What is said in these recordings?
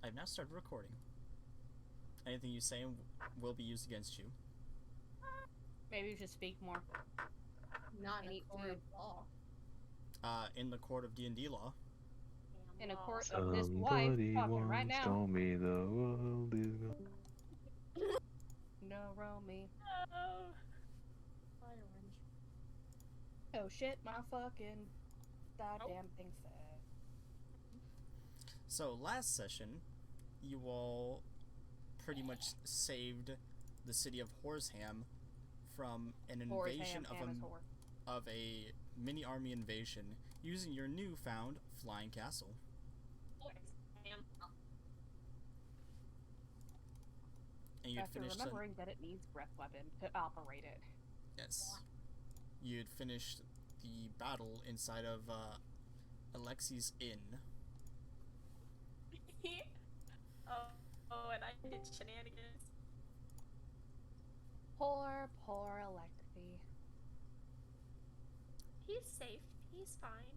I've now started recording. Anything you say will be used against you. Maybe you should speak more. Not in I a need court to- of law. In the court of D&D law. In a court of his wife Somebody talking once right now. told me the world is gonna... No, roll me. Oh. Fire orange. Oh shit, my fucking goddamn thing said. So last session, you all pretty much saved the city of Horsham from an invasion of a mini army invasion using your newfound flying castle. And you'd After finished remembering that it needs breath weapon to operate it. Yes. You'd finished the battle inside of Alexi's inn. oh, and I did shenanigans. Poor Alexi. He's safe. He's fine.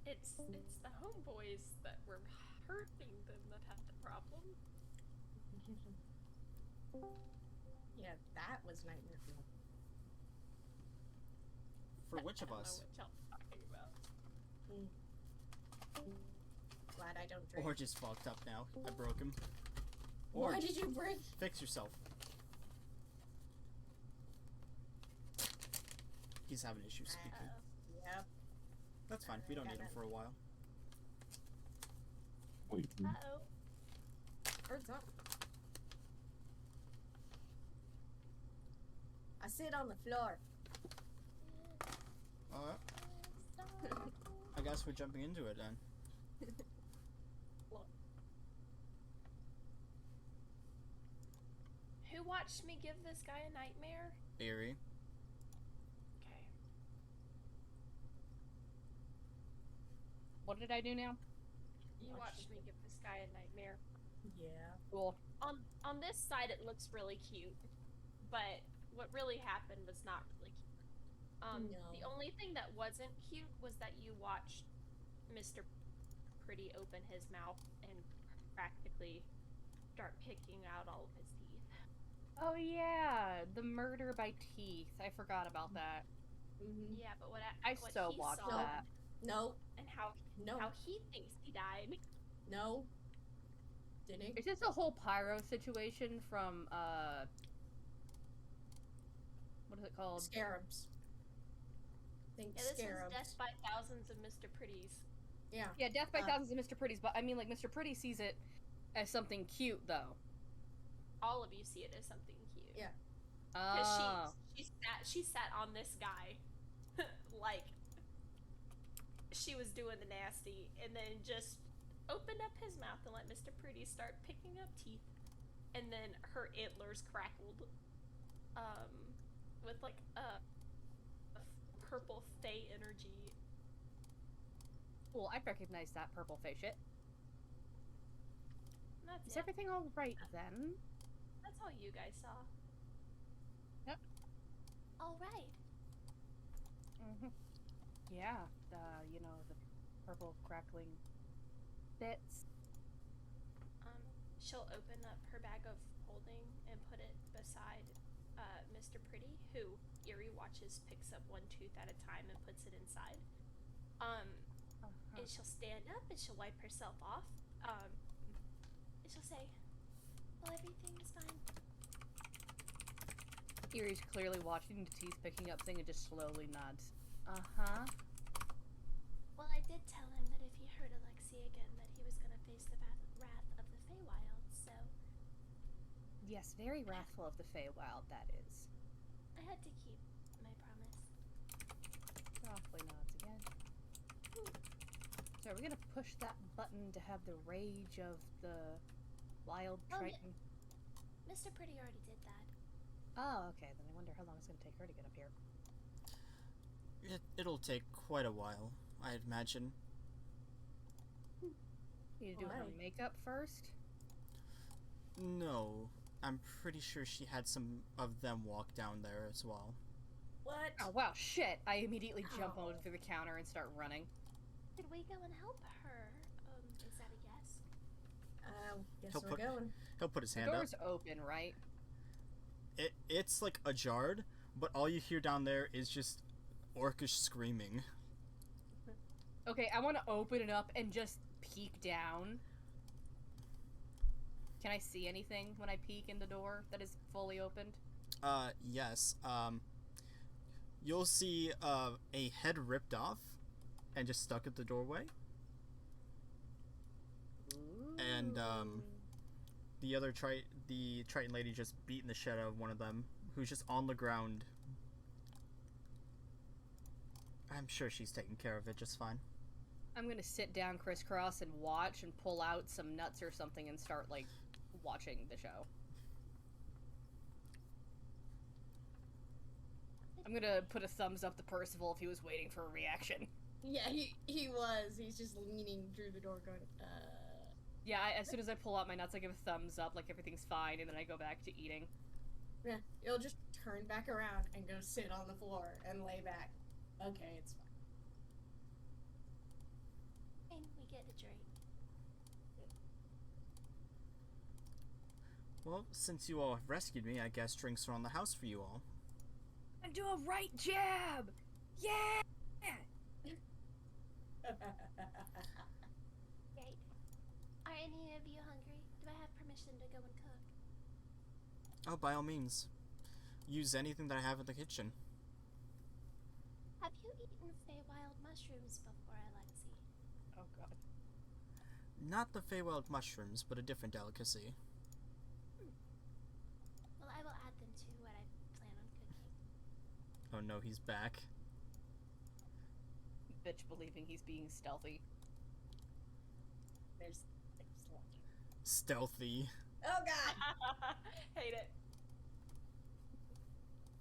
It's the homeboys that were hurting them that had the problem. Yeah, that was Nightmare Fuel. For which of I don't us? know what y'all talking about. Glad I don't drink. Orge is fucked up now. I broke him. Why Orge, did you break? fix yourself. He's having issues speaking. Yep. That's fine. We don't need him for a while. Wait, Uh-oh. Birds up. I sit on the floor. Alright. I guess we're jumping into it then. Who watched me give this guy a nightmare? Eerie. Okay. What did I do now? You watched me give this guy a nightmare. Yeah. Cool. On this side, it looks really cute, but what really happened was not really cute. No. The only thing that wasn't cute was that you watched Mr. Pretty open his mouth and practically start picking out all of his teeth. Oh yeah, the murder by teeth. I forgot about that. Mm-hmm. Yeah, but what I what so he watched saw that. No. and how No. he thinks he died. No. Didn't. Is this a whole pyro situation from what is it called? Scarabs. Think Yeah, this scarabs. is Death by Thousands of Mr. Pretties. Yeah. Yeah, Death by Uh, Thousands of Mr. Pretty's, but I mean like Mr. Pretty sees it as something cute though. All of you see it as something cute. Yeah. Because Oh. she sat on this guy, like she was doing the nasty, and then just opened up his mouth and let Mr. Pretty start picking up teeth, and then her antlers crackled, with like a purple fey energy. Cool, I recognize that purple face shit. And that's Is it. everything alright then? That's all you guys saw. Yep. All right. Mm-hmm. Yeah, the purple crackling bits. She'll open up her bag of holding and put it beside Mr. Pretty, who Eerie watches picks up one tooth at a time and puts it inside. And she'll stand up and she'll wipe herself off. And she'll say, "Well, everything is fine." Eerie's clearly watching the teeth picking up thing and just slowly nods. Uh-huh. Well, I did tell him that if he hurt Alexi again, that he was gonna face the wrath of the Feywild, so Yes, very wrathful of the Feywild, that is. I had to keep my promise. Softly nods again. So are we gonna push that button to have the rage of the wild Oh, yeah. triton? Mr. Pretty already did that. Oh, okay, then I wonder how long it's gonna take her to get up here. It'll take quite a while, I'd imagine. Need to do her Why? makeup first? No, I'm pretty sure she had some of them walk down there as well. What? Oh wow, shit! I immediately jump Ow. over the counter and start running. Could we go and help her? Is that a yes? Guess He'll we're put- going. He'll put his The hand up. door's open, right? It's like ajarred, but all you hear down there is just orcish screaming. Okay, I want to open it up and just peek down. Can I see anything when I peek in the door that is fully opened? Yes. You'll see a head ripped off and just stuck at the doorway. And the Triton lady just beating the shit out of one of them, who's just on the ground. I'm sure she's taking care of it just fine. I'm gonna sit down crisscross and watch and pull out some nuts or something and start, like, watching the show. I'm gonna put a thumbs up to Percival if he was waiting for a reaction. Yeah, he was. He's just leaning through the door going, Yeah, as soon as I pull out my nuts, I give a thumbs up, like everything's fine, and then I go back to eating. Yeah, you'll just turn back around and go sit on the floor and lay back. Okay, it's fine. And we get a drink. Well, since you all have rescued me, I guess drinks are on the house for you all. And do a right jab! Yeah! Great. Are any of you hungry? Do I have permission to go and cook? Oh, by all means. Use anything that I have in the kitchen. Have you eaten Feywild mushrooms before, Alexi? Oh god. Not the Feywild mushrooms, but a different delicacy. Well, I will add them to what I plan on cooking. Oh no, he's back. Bitch believing he's being stealthy. There's Stealthy. oh god! Hate it.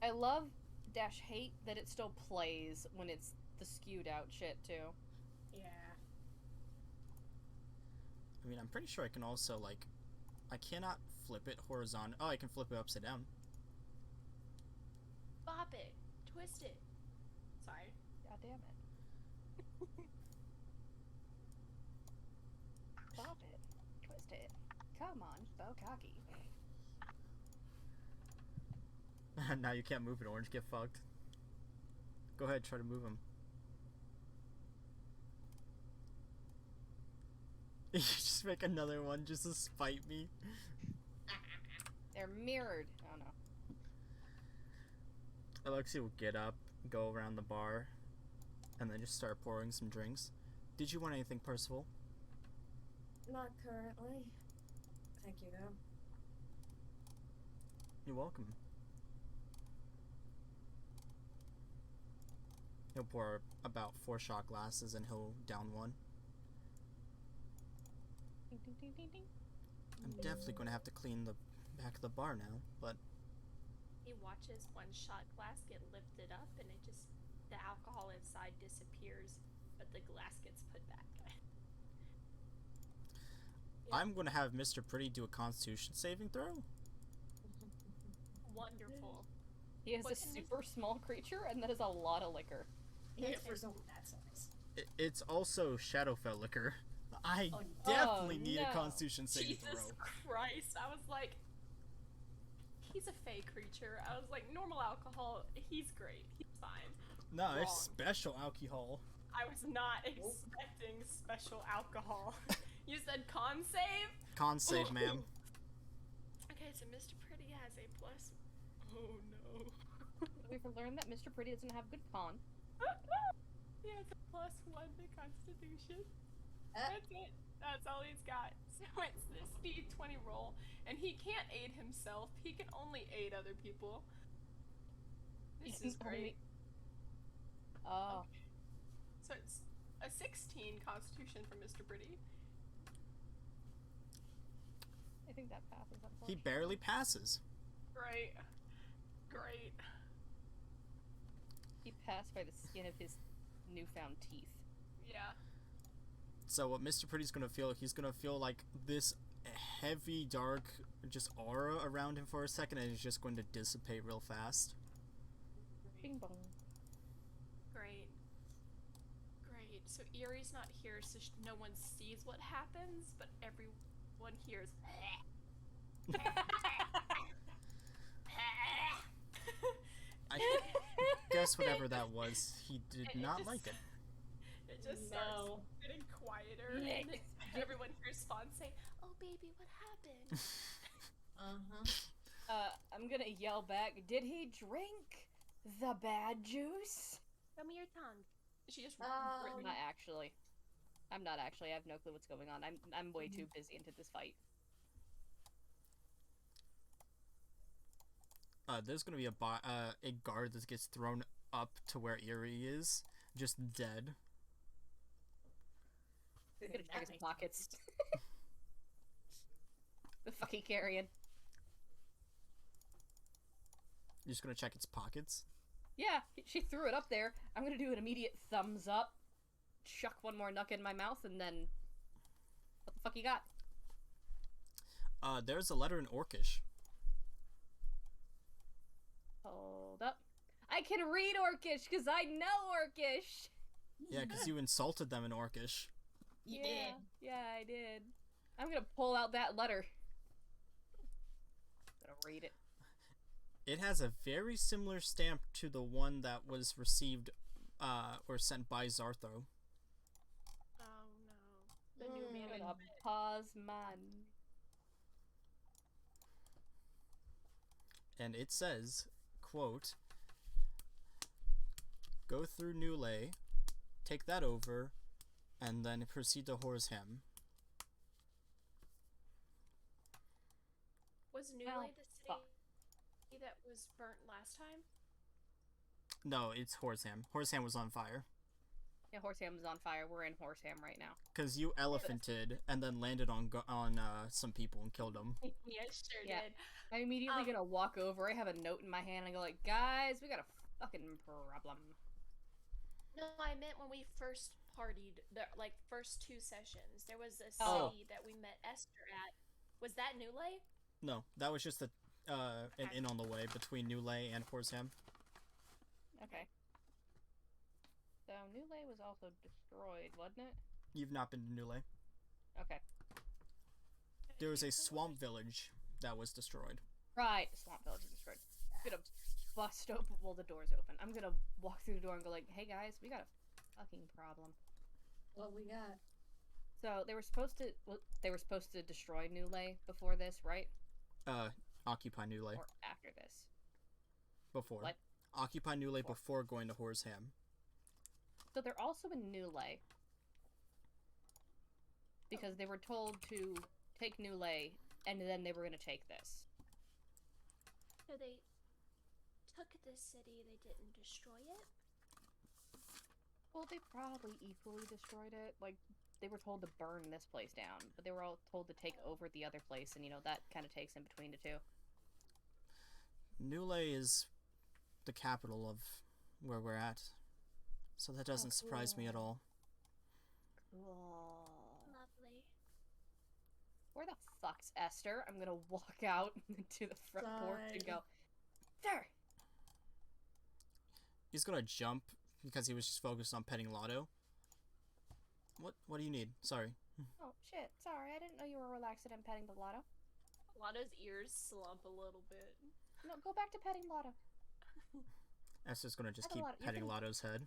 I love dash hate that it still plays when it's the skewed out shit too. Yeah. I mean, I'm pretty sure I can also, like... I cannot flip it horizontal. Oh, I can flip it upside down. Bop it. Twist it. Sorry. God damn it. Bop it. Twist it. Come on, so cocky. Now you can't move it, Orange. Get fucked. Go ahead, try to move him. You just make another one just to spite me. They're mirrored. Oh no. Alexi will get up, go around the bar, and then just start pouring some drinks. Did you want anything, Percival? Not currently. Thank you, though. You're welcome. He'll pour about 4 shot glasses and he'll down one. Ding, ding, ding, ding, ding. I'm definitely going to have to clean the back of the bar now, but He watches one shot glass get lifted up and it just, the alcohol inside disappears, but the glass gets put back. I'm going to have Mr. Pretty do a Constitution saving throw. Wonderful. He is What a can this- super small creature, and that is a lot of liquor. Yeah, for someone that size. It's also Shadowfell liquor. I Oh, definitely oh, need a no. Constitution saving Jesus throw. Christ. I was like, he's a fey creature. I was like, normal alcohol, he's great. He's fine. No, it's Wrong. special alcohol. I was not expecting special alcohol. You said con save? Con save, ma'am. Okay, so Mr. Pretty has a plus. Oh no. We've learned that Mr. Pretty doesn't have good con. He has a +1 to Constitution. Uh. That's it. That's all he's got. So it's this speed 20 roll, and he can't aid himself. He can only aid other people. This He is can great. Oh. So it's a 16 Constitution for Mr. Pretty. I think that passes, He unfortunately. barely passes. Great. Great. He passed by the skin of his newfound teeth. Yeah. So what Mr. Pretty's gonna feel, he's gonna feel like this heavy, dark, just aura around him for a second, and it's just going to dissipate real fast. Bing bong. Great. Great. So Erie's not here, so no one sees what happens, but everyone hears. I guess whatever that was, he did not just, like it. It just starts getting quieter, and everyone hears Fawn saying, "Oh, baby, what happened?" I'm gonna yell back, did he drink the bad juice? Show me your tongue. She just I'm not actually. I have no clue what's going on. I'm way too busy into this fight. There's gonna be a guard that gets thrown up to where Erie is, just dead. He's gonna check his pockets. The fuck he carrying? You're just gonna check its pockets? Yeah, she threw it up there. I'm gonna do an immediate thumbs up, chuck one more nuck in my mouth, and then... What the fuck you got? There's a letter in Orcish. Hold up. I can read Orcish, because I know Orcish! Yeah, because you insulted them in Orcish. You did. Yeah, I did. I'm gonna pull out that letter. I'm gonna read it. It has a very similar stamp to the one that was received, or sent by Zartho. Oh no. The new man. I'm gonna pause mine. And it says, quote, "Go through Newlay, take that over, and then proceed to Horsham." Was Newlay the city that was burnt last time? No, it's Horsham. Horsham was on fire. Yeah, Horseham's on fire. We're in Horsham right now. Because you elephanted and then landed on some people and killed them. Yeah, sure Yeah. did. I'm immediately gonna walk over. I have a note in my hand and I go like, guys, we got a fucking problem. No, I meant when we first partied, the first 2 sessions. There was a city Oh. that we met Esther at. Was that Newlay? No, that was just an inn on the way between Newlay and Horsham. Okay. So Newlay was also destroyed, wasn't it? You've not been to Newlay. Okay. There was a swamp village that was destroyed. Right, Swamp Village is destroyed. I'm gonna bust open, well, the door's open. I'm gonna walk through the door and go like, hey guys, we got a fucking problem. What we got? So they were supposed to destroy Newlay before this, right? Occupy Newlay. Or after this? Before. What? Occupy Newlay before going to Horsham. So they're also in Newlay. Because they were told to take Newlay, and then they were gonna take this. So they took the city, they didn't destroy it? Well, they probably equally destroyed it. Like, they were told to burn this place down, but they were all told to take over the other place, and, you know, that kind of takes in between the two. Newlay is the capital of where we're at, so that doesn't surprise me at all. Cool. Lovely. Where the fuck's Esther? I'm gonna walk out to the front porch and go, there! He's gonna jump because he was just focused on petting Lotto. What do you need? Sorry. Oh, shit. Sorry, I didn't know you were relaxing and petting the Lotto. Lotto's ears slump a little bit. No, go back to petting Lotto. Esther's gonna just Pet keep Lotto. You petting can- Lotto's head.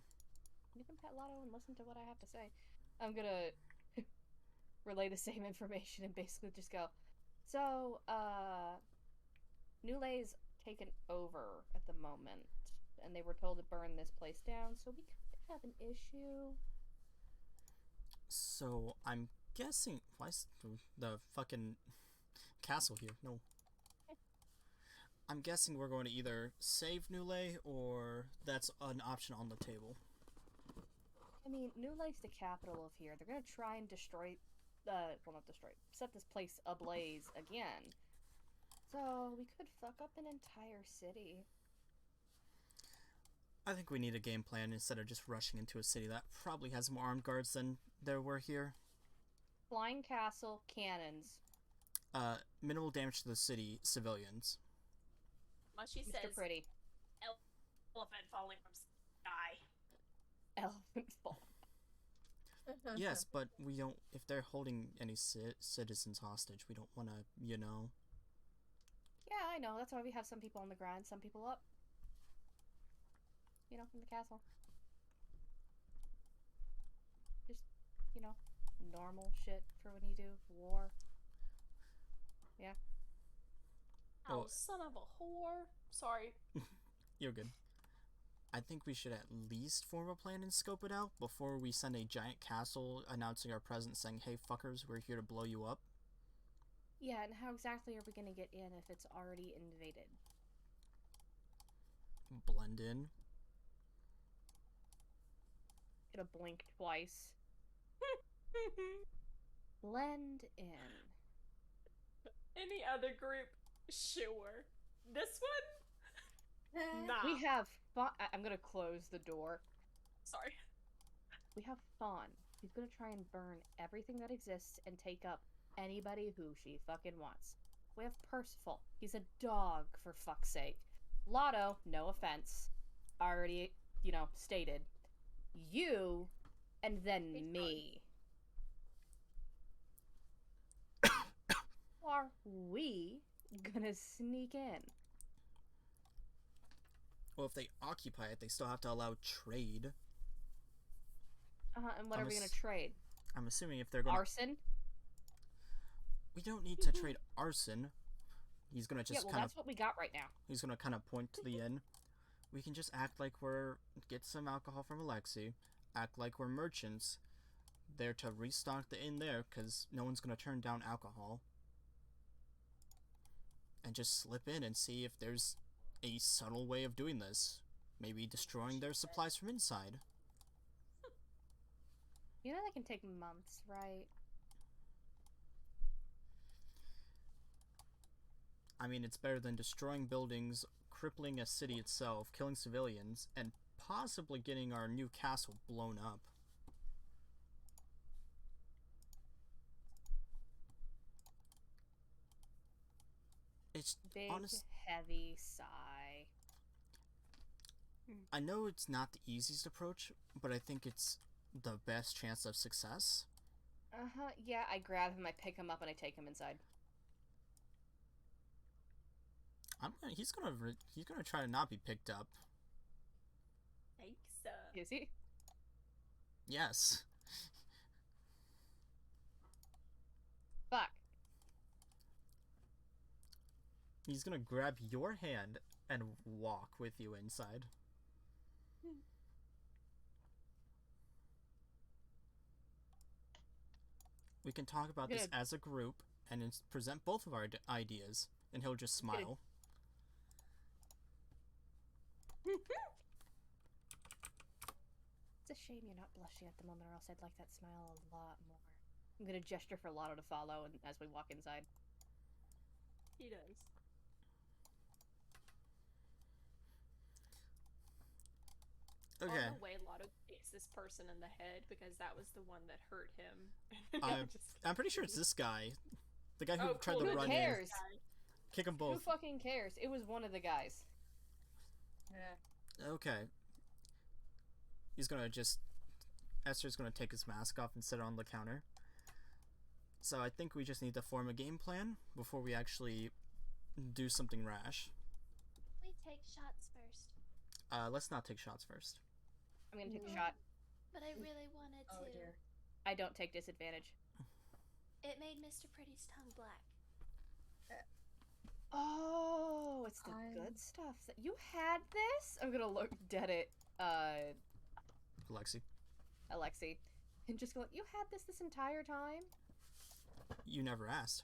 You can pet Lotto and listen to what I have to say. I'm gonna relay the same information and basically just go, so, Newlay's taken over at the moment, and they were told to burn this place down, so we could have an issue. So I'm guessing why is the fucking castle here? No. I'm guessing we're going to either save Newlay or that's an option on the table. I mean, Newlay's the capital of here. They're gonna try and destroy, well, not destroy, set this place ablaze again. So, we could fuck up an entire city. I think we need a game plan instead of just rushing into a city that probably has more armed guards than there were here. Flying castle, cannons. Minimal damage to the city, civilians. Mushy Mr. says, Pretty. elephant falling from sky. Elephant fall. Yes, but we don't. If they're holding any citizens hostage, we don't want to, you know. Yeah, I know. That's why we have some people on the ground, some people up. You know, in the castle. Just, you know, normal shit for when you do war. Yeah. Oh, Well- son of a whore. Sorry. You're good. I think we should at least form a plan and scope it out before we send a giant castle announcing our presence saying, hey fuckers, we're here to blow you up. Yeah, and how exactly are we gonna get in if it's already invaded? Blend in. Gonna blink twice. Blend in. Any other group? Sure. This one? Nah. We have fun. I'm gonna close the door. Sorry. We have Fawn. He's gonna try and burn everything that exists and take up anybody who she fucking wants. We have Percival. He's a dog, for fuck's sake. Lotto, no offense. Already, you know, stated. You, and then me. Are we gonna sneak in? Well, if they occupy it, they still have to allow trade. And what I'm are we gonna ass- trade? I'm assuming if they're going to... Arson? We don't need to trade arson. He's gonna Yeah, just well, kind that's of... what we got right now. He's gonna kind of point to the inn. We can just act like we're... Get some alcohol from Alexei. Act like we're merchants. There to restock the inn there, because no one's gonna turn down alcohol. And just slip in and see if there's a subtle way of doing this. Maybe destroying their supplies from inside. You know that can take months, right? I mean, it's better than destroying buildings, crippling a city itself, killing civilians, and possibly getting our new castle blown up. It's Big, honest. heavy sigh. I know it's not the easiest approach, but I think it's the best chance of success. Uh-huh, yeah, I grab him, I pick him up, and I take him inside. He's gonna try to not be picked up. Thanks, Is he? Yes. Fuck. He's gonna grab your hand and walk with you inside. We can talk about this Good. as a group and present both of our ideas, and he'll just smile. It's a shame you're not blushing at the moment, or else I'd like that smile a lot more. I'm gonna gesture for Lotto to follow and as we walk inside. He does. Okay. On the way, Lotto kicks this person in the head because that was the one that hurt him. I'm pretty sure it's this guy. The guy who Oh, tried cool. to Who run cares? in. Kick them Who both. fucking cares? It was one of the guys. Yeah. Okay. He's gonna just... Esther's gonna take his mask off and sit on the counter. So I think we just need to form a game plan before we actually do something rash. We take shots first. Let's not take shots first. I'm gonna take a shot. But I really wanted to. Oh dear. I don't take disadvantage. It made Mr. Pretty's tongue black. Oh, it's the good stuff. You had this? I'm gonna look dead at, Alexei, Alexei. And just go, you had this entire time? you never asked.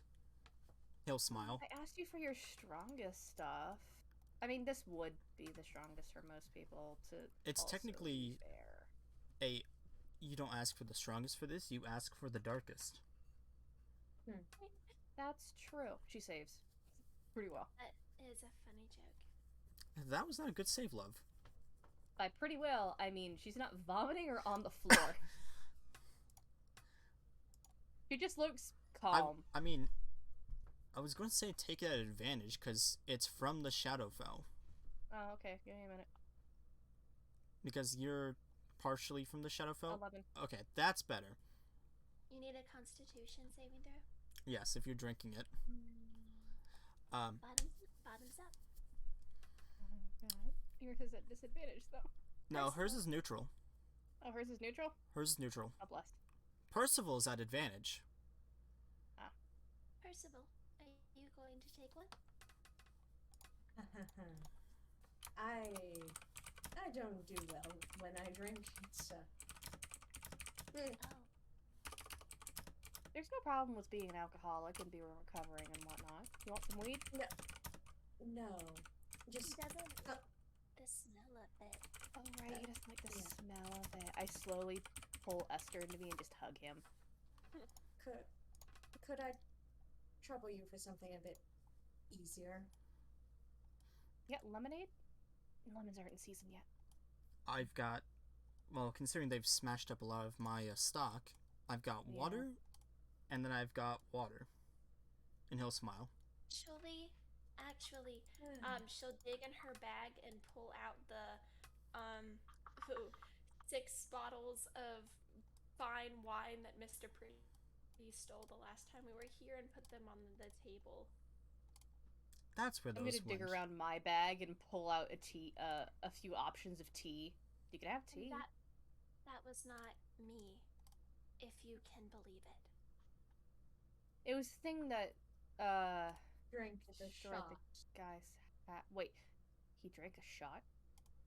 He'll smile. I asked you for your strongest stuff. I mean, this would be the strongest for most people, to It's also technically be fair. You don't ask for the strongest for this, you ask for the darkest. That's true. She saves. Pretty well. That is a funny joke. That was not a good save, love. By pretty well, I mean she's not vomiting or on the floor. She just looks calm. I mean, I was going to say take it at advantage because it's from the Shadowfell. Oh, okay. Give me a minute. Because you're partially from the Shadowfell? 11. Okay, that's better. You need a Constitution saving throw. Yes, if you're drinking it. Bottoms up. Yours is at disadvantage, though. No, hers is neutral. Oh, hers is neutral? Hers is neutral. Oh, blessed. Percival is at advantage. Percival, are you going to take one? I don't do well when I drink. It's Oh. There's no problem with being an alcoholic and being recovering and whatnot. You want some weed? no, just He doesn't the smell of it. Oh, right. He doesn't like the Yeah. smell of it. I slowly pull Esther into me and just hug him. could I trouble you for something a bit easier? Yeah, lemonade? Lemons aren't in season yet. I've got, well, considering they've smashed up a lot of my stock, I've got Yeah. water, and then I've got water. And he'll smile. Actually, she'll dig in her bag and pull out the 6 bottles of fine wine that Mr. Pretty stole the last time we were here and put them on the table. That's where I'm those gonna dig went. around my bag and pull out a few options of tea. You can have tea. That was not me, if you can believe it. It was the thing that Drink the destroyed shot. the guy's hat. Wait, he drank a shot?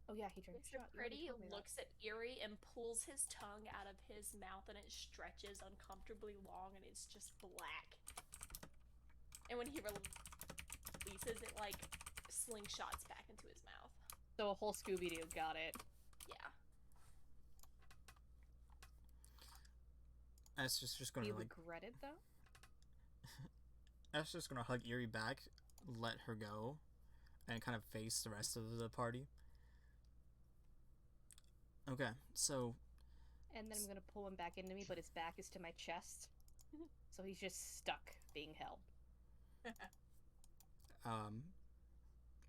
Oh yeah, he drank a Mr. shot. You already Pretty told me that. looks at Eerie and pulls his tongue out of his mouth and it stretches uncomfortably long and it's just black. And when he releases it, like, slingshots back into his mouth. So a whole Scooby-Doo, got it. Yeah. Esther's just Do gonna you like. regret it though? Esther's gonna hug Eerie back, let her go, and kind of face the rest of the party. Okay, so And then I'm gonna pull him back into me, but his back is to my chest. So he's just stuck being held.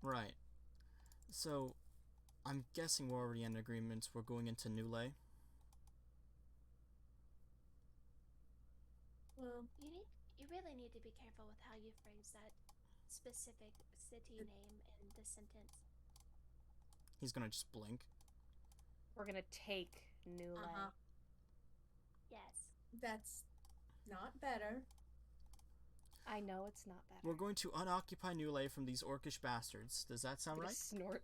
right. So, I'm guessing we're already in agreement. We're going into Newlay. Well, You really need to be careful with how you phrase that specific city name in the sentence. He's gonna just blink. We're gonna take Newlay. Yes. that's not better. I know it's not better. We're going to unoccupy Newlay from these orcish bastards. Does that sound I'm gonna right? snort.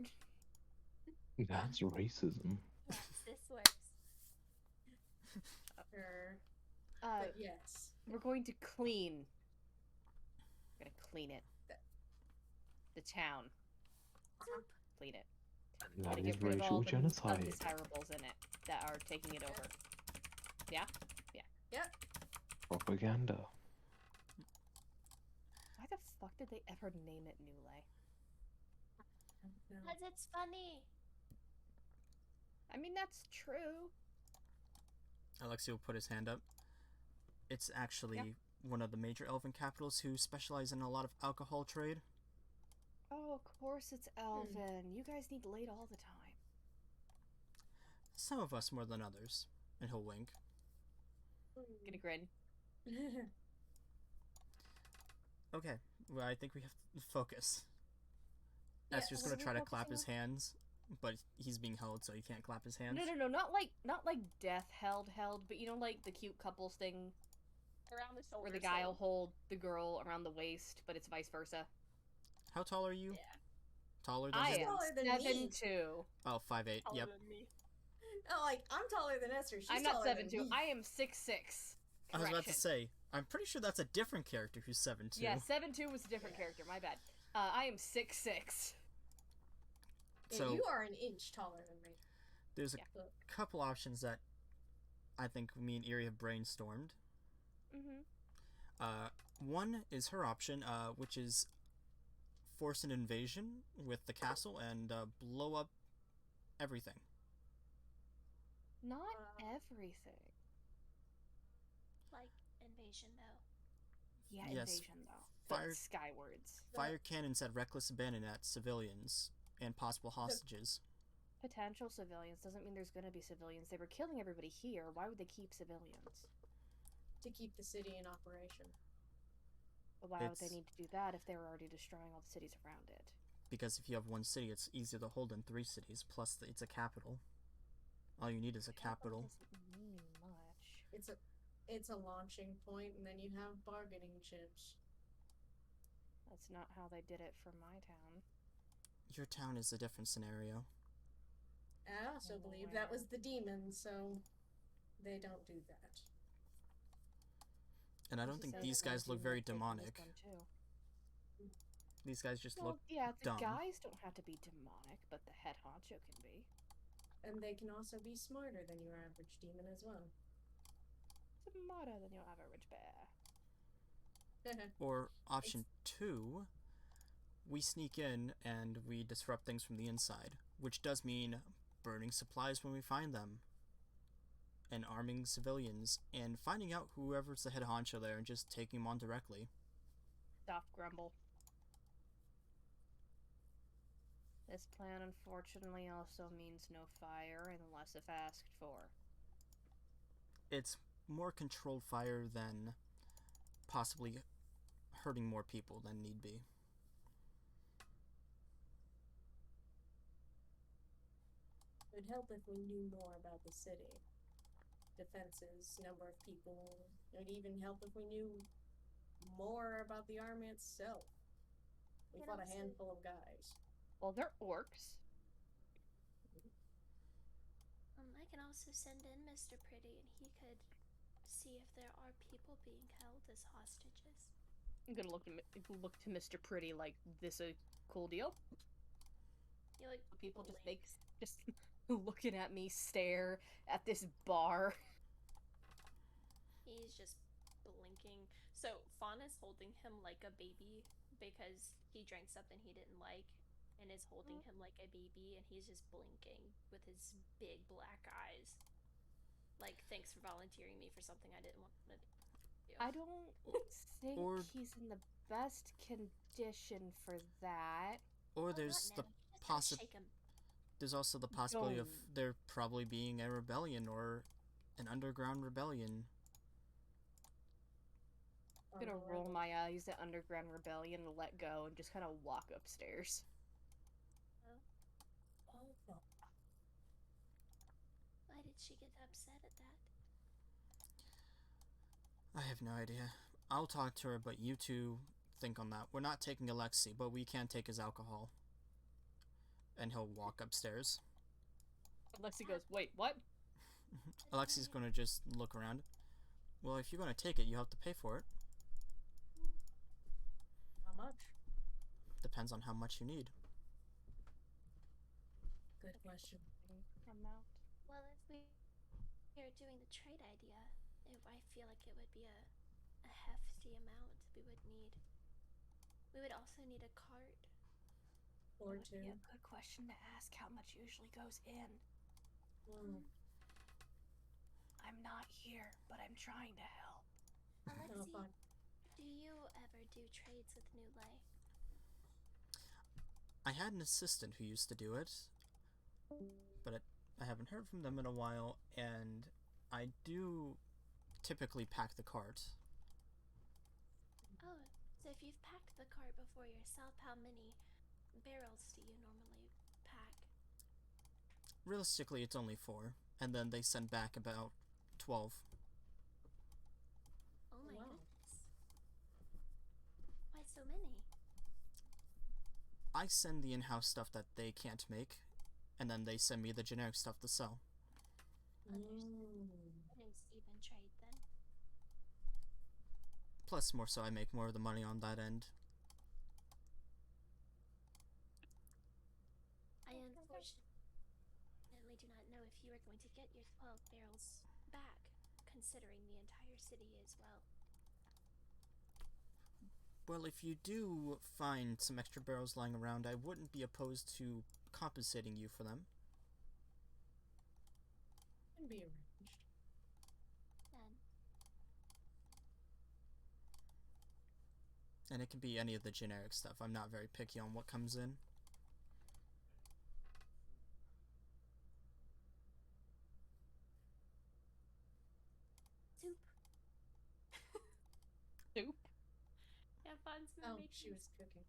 That's racism. Yes, this works. Sure, Uh, but yes. we're going to clean. We're gonna clean it. The town. Clean it. And Gotta that is get rid of all racial the genocide. undesirables in it that are taking it over. Yeah? Yep. Propaganda. Why the fuck did they ever name it Newlay? No. Because it's funny. I mean, that's true. Alexi will put his hand up. It's actually one of the major elven capitals who specialize in a lot of alcohol trade. Oh, of course it's Elven. You guys need laid all the time. Some of us more than others. And he'll wink. Gonna grin. Okay, well, I think we have to focus. Yeah, Esther's what gonna are we try to clap focusing his hands, but he's being held, so he can't clap his hands. No, not like death held, but you know, like the cute couples thing Around the shoulder. where the guy will hold the girl around the waist, but it's vice versa. How tall are you? Yeah. Taller than I him? am Taller than me. 7'2". Oh, 5'8". Taller Yep. than me. Oh, like I'm taller than Esther. She's I'm not taller than 7'2". me. I am 6'6". I was about to Correction. say, I'm pretty sure that's a different character who's 7'2". Yeah, 7'2" was a different character. My bad. I am 6'6". And So you are an inch taller than me. there's a Yeah. couple options that I think me and Eerie have brainstormed. Mm-hmm. One is her option, which is force an invasion with the castle and blow up everything. Not Uh, everything. Like invasion, though. Yeah, Yes. invasion though. But Fire- skywards. Fire cannons at reckless abandon at civilians and possible hostages. potential civilians doesn't mean there's gonna be civilians. They were killing everybody here. Why would they keep civilians? To keep the city in operation. But why would they need to do that if they were already destroying all the cities around it? Because if you have one city, it's easier to hold than 3 cities. Plus, it's a capital. All you need is a capital. That doesn't mean much. It's a launching point, and then you have bargaining chips. That's not how they did it for my town. Your town is a different scenario. I also believe that was the demons, so they don't do that. And I don't think these guys look very demonic. These guys just look yeah, the dumb. guys don't have to be demonic, but the head honcho can be. And they can also be smarter than your average demon as well. Smarter than your average bear. Or option 2, we sneak in and we disrupt things from the inside, which does mean burning supplies when we find them, and arming civilians, and finding out whoever's the head honcho there and just taking them on directly. Stop grumble. This plan, unfortunately, also means no fire unless if asked for. It's more controlled fire than possibly hurting more people than need be. It would help if we knew more about the city. Defenses, number of people. It would even help if we knew more about the army itself. We fought a handful of guys. Well, they're orcs. I can also send in Mr. Pretty, and he could see if there are people being held as hostages. I'm gonna look to Mr. Pretty like this a cool deal. You like people just looking at me stare at this bar. He's just blinking. So Fauna's holding him like a baby because he drank something he didn't like, and is holding him like a baby, and he's just blinking with his big black eyes. Like, thanks for volunteering me for something I didn't want to do. I don't think he's in the best condition for that. Or there's the there's also the possibility of there probably being a rebellion or an underground rebellion. I'm gonna roll my eyes at underground rebellion and let go and just kind of walk upstairs. Why did she get upset at that? I have no idea. I'll talk to her, but you two think on that. We're not taking Alexei, but we can take his alcohol. And he'll walk upstairs. Alexei goes, wait, what? Alexei's gonna just look around. Well, if you're gonna take it, you have to pay for it. How much? Depends on how much you need. Good question. Amount. Well, if we are doing the trade idea, I feel like it would be a hefty amount we would need. We would also need a cart. Or That would be a good question to ask how much usually goes in. I'm not here, but I'm trying to help. Alexei, do you ever do trades with New Lay? I had an assistant who used to do it, but I haven't heard from them in a while, and I do typically pack the cart. Oh, so if you've packed the cart before yourself, how many barrels do you normally pack? Realistically, it's only 4, and then they send back about 12. Oh my goodness. Why so many? I send the in-house stuff that they can't make, and then they send me the generic stuff to sell. Nice even trade then. Plus, more so, I make more of the money on that end. I unfortunately do not know if you are going to get your 12 barrels back, considering the entire city as well. Well, if you do find some extra barrels lying around, I wouldn't be opposed to compensating you for them. Can be arranged. Then, And it can be any of the generic stuff. I'm not very picky on what comes in. she was cooking.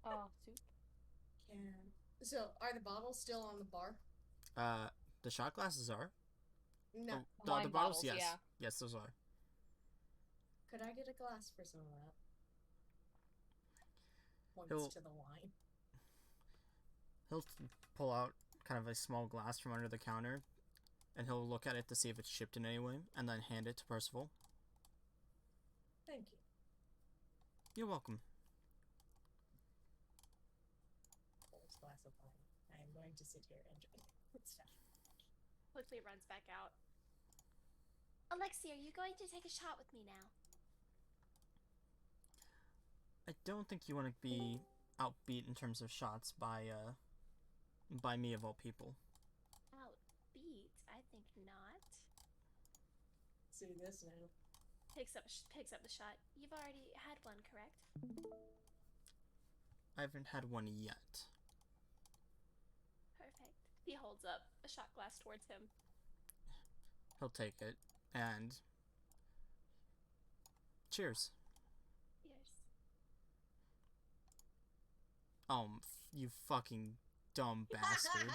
Oh, soup. Yeah. So, are the bottles still on the bar? The shot glasses are. No. Oh, Wine the bottles, bottles, yes. yeah. Yes, those are. Could I get a glass for some of that? Points He'll- to the wine. He'll pull out kind of a small glass from under the counter, and he'll look at it to see if it's shipped in any way, and then hand it to Percival. Thank you. You're welcome. Full glass of wine. I am going to sit here and drink stuff. Quickly runs back out. Alexia, are you going to take a shot with me now? I don't think you want to be outbeat in terms of shots by me of all people. Outbeat? I think not. See this now. Picks up the shot. You've already had one, correct? I haven't had one yet. Perfect. He holds up a shot glass towards him. He'll take it, and cheers. Yes. You fucking dumb bastard.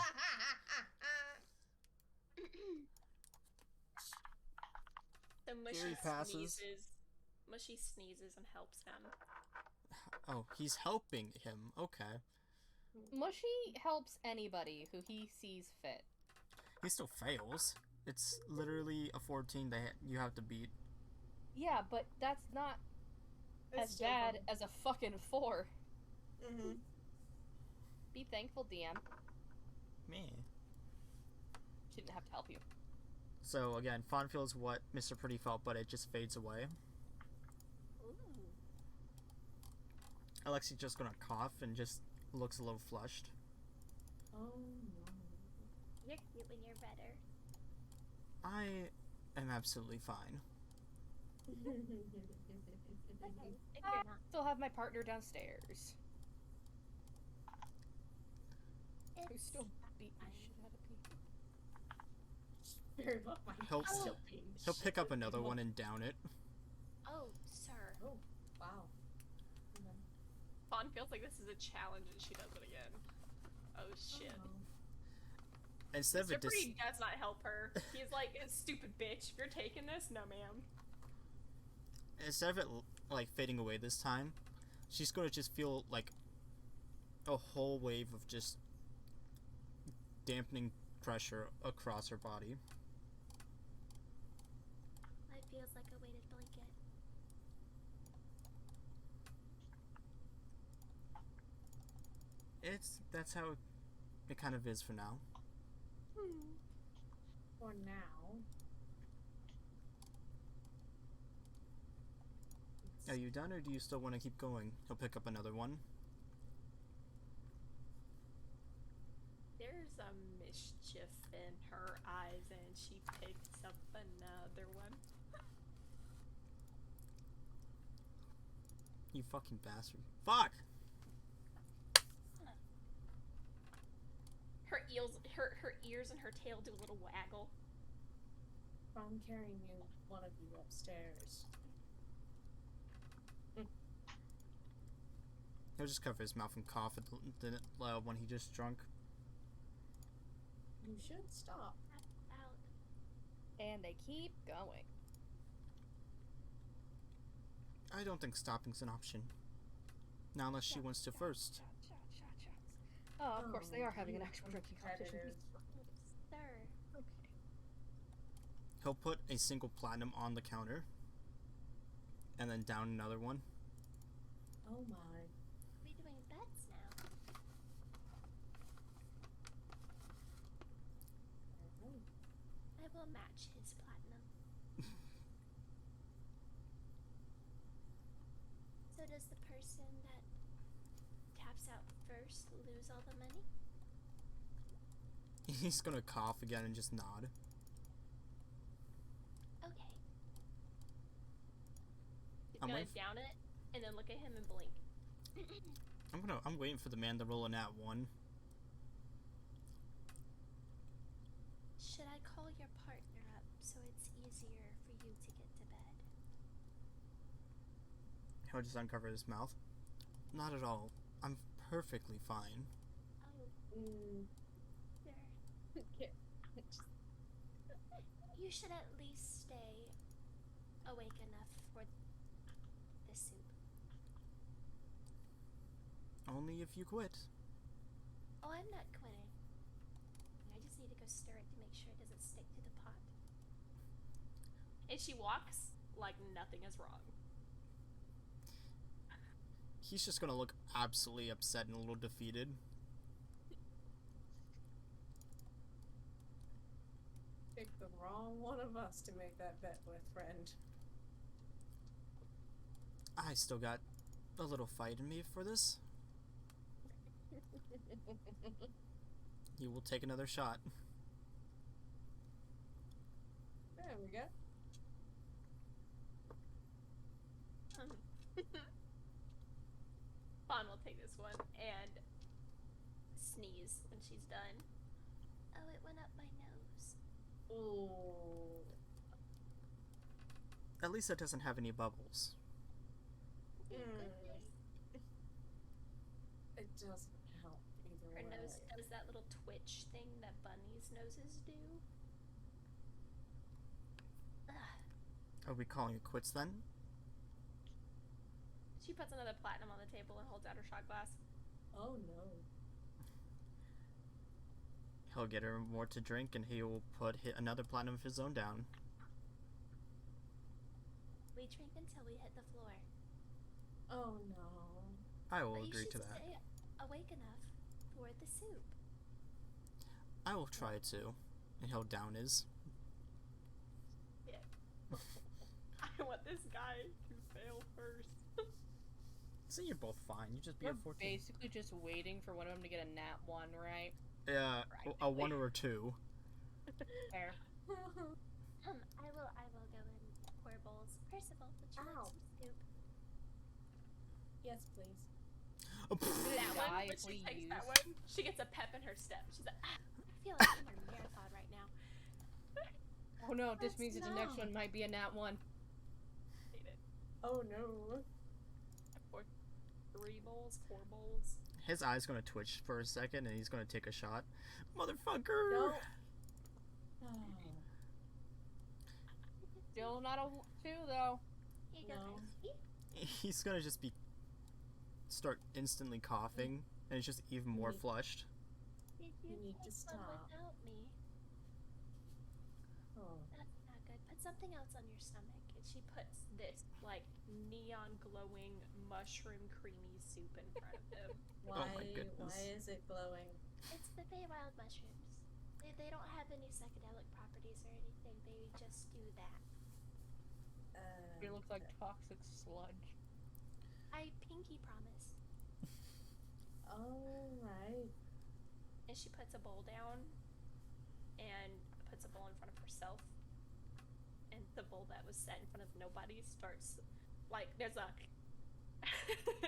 The He passes. Mushy sneezes and helps him. Oh, he's helping him. Okay. Mushy helps anybody who he sees fit. He still fails. It's literally a 14 that you have to beat. Yeah, but that's not It's as still bad fun. as a fucking 4. Mm-hmm. Be thankful, DM. Man. She didn't have to help you. So again, Fawn feels what Mr. Pretty felt, but it just fades away. Ooh. Alexi's just gonna cough and just looks a little flushed. Oh no. You're cute when you're better. I am absolutely fine. Okay. If I you're not, still have my partner downstairs. Who it's still beat the fine. shit out of people. Very well, my He'll- still being He'll pick up shit. another one and down it. Oh, sir. Oh, wow. Okay. Fawn feels like this is a challenge and she does it again. Oh shit. Oh. Instead of Mr. it dis- Pretty does not help her. He's like, stupid bitch, if you're taking this, no ma'am. instead of it like fading away this time, she's gonna just feel like a whole wave of just dampening pressure across her body. It feels like a weighted blanket. That's how it kind of is for now. For now. Are you done, or do you still want to keep going? He'll pick up another one. There's a mischief in her eyes and she picks up another one. You fucking bastard. Fuck! Her ears and her tail do a little waggle. I'm carrying one of you upstairs. He'll just cover his mouth and cough at the one he just drunk. You should stop. Out. And they keep going. I don't think stopping's an option. Not unless she wants to first. Oh, of course, they are having an you actual drinking competition. competitive. Sir. Okay. He'll put a single platinum on the counter. And then down another one. Oh my. Are we doing bets now? Alright. I will match his platinum. So does the person that taps out first lose all the money? He's gonna cough again and just nod. Okay. He's I'm gonna waiting down it and then look at him and blink. I'm waiting for the man to roll a nat 1. Should I call your partner up so it's easier for you to get to bed? He'll just uncover his mouth. not at all. I'm perfectly fine. Oh, Mm. sure. You should at least stay awake enough for the soup. Only if you quit. Oh, I'm not quitting. I just need to go stir it to make sure it doesn't stick to the pot. And she walks like nothing is wrong. He's just gonna look absolutely upset and a little defeated. Picked the wrong one of us to make that bet with, friend. I still got a little fight in me for this. You will take another shot. There we go. Fawn will take this one and sneeze when she's done. Oh, it went up my nose. Ooh. At least it doesn't have any bubbles. Thank Mm. goodness. It doesn't help either Her way. nose does that little twitch thing that bunnies' noses do. Ugh. Are we calling it quits then? She puts another platinum on the table and holds out her shot glass. Oh no. He'll get her more to drink and he will put another platinum of his own down. We drink until we hit the floor. Oh no. I will But you agree should to that. stay awake enough for the soup. I will try to. And he'll down his. Yeah. I want this guy to fail first. So you're both fine. You just be We're a 14. basically just waiting for one of them to get a nat 1, right? Yeah, a 1 or a 2. Fair. I will go and pour bowls. Percival, would you like Ow. some soup? Yes, please. Oh, pfft. That one, Die when if she we takes use- that one, she gets a pep in her step. She's like, ah. I feel like I'm on a marathon right now. Oh no, this Let's means that the next not. one might be a nat 1. Hate it. Oh no. Pour 3 bowls, 4 bowls. His eye's gonna twitch for a second and he's gonna take a shot. Motherfucker! No. Oh. Still not a 2 though. Here you go, No. Percy. He's gonna just start instantly coughing and it's just even more Mm. flushed. Did You you need to take stop. one without me? Oh. That's not good. Put something else on your stomach. And she puts this, like, neon glowing mushroom creamy soup in front of him. Why? my goodness. Why is it glowing? It's the Feywild mushrooms. They don't have any psychedelic properties or anything. They just do that. It looks like toxic sludge. I pinky promise. All right. And she puts a bowl down and puts a bowl in front of herself. And the bowl that was set in front of nobody starts, like, there's a.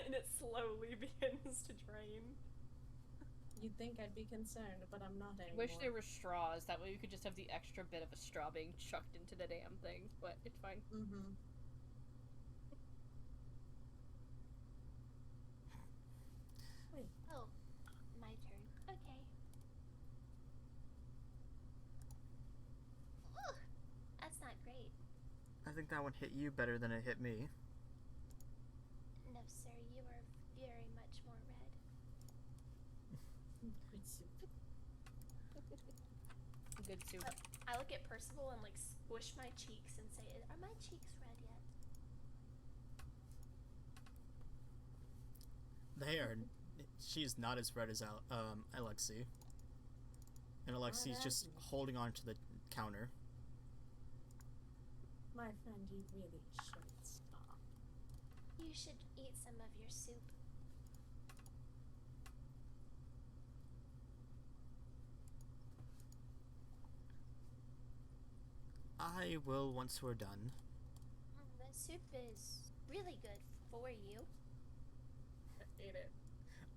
and it slowly begins to drain. You'd think I'd be concerned, but I'm not anymore. Wish there were straws. That way we could just have the extra bit of a straw being chucked into the damn thing. But it's fine. Mm-hmm. Wait. Oh, my turn. Okay. Ugh, that's not great. I think that one hit you better than it hit me. No, sir, you are very much more red. Good soup. Good soup. I look at Percival and, like, squish my cheeks and say, Are my cheeks red yet? They are. She's not as red as Alexi. And Alexi's just Alright. holding on to the counter. My friend, you really should stop. You should eat some of your soup. I will once we're done. The soup is really good for you. I hate it.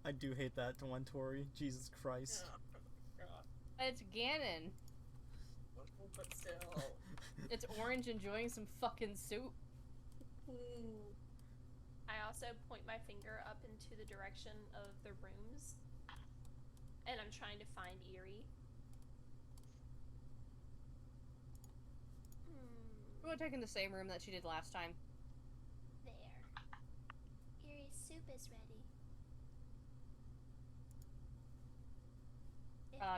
I do hate that one, Tori. Jesus Christ. It's Ganon. But still. It's Orange enjoying some fucking soup. I also point my finger up into the direction of the rooms, and I'm trying to find Eerie. We're taking the same room that she did last time. There. Erie's soup is ready.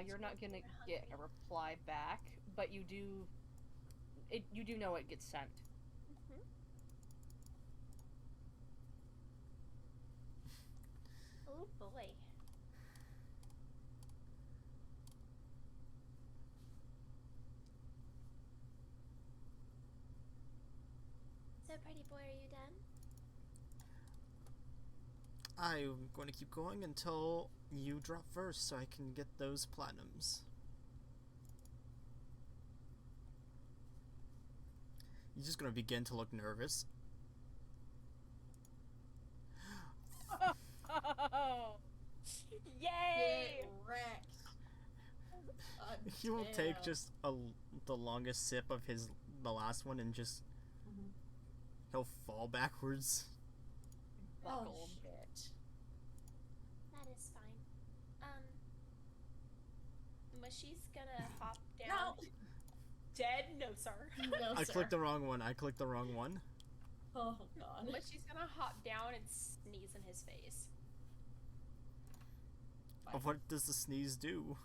You're not gonna get a reply back, but you do. You do know it gets sent. Mm-hmm. Oh boy. So, pretty boy, are you done? I'm going to keep going until you drop first so I can get those platinums. You're just going to begin to look nervous. Oh! Yay! Get wrecked. He will take just the longest sip of the last one and just he'll fall backwards. Oh Buckled. shit. That is fine. Mushy's gonna hop down. No. Dead? No, sir. No, I sir. clicked the wrong one. Oh god. Mushy's gonna hop down and sneeze in his face. What does the sneeze do?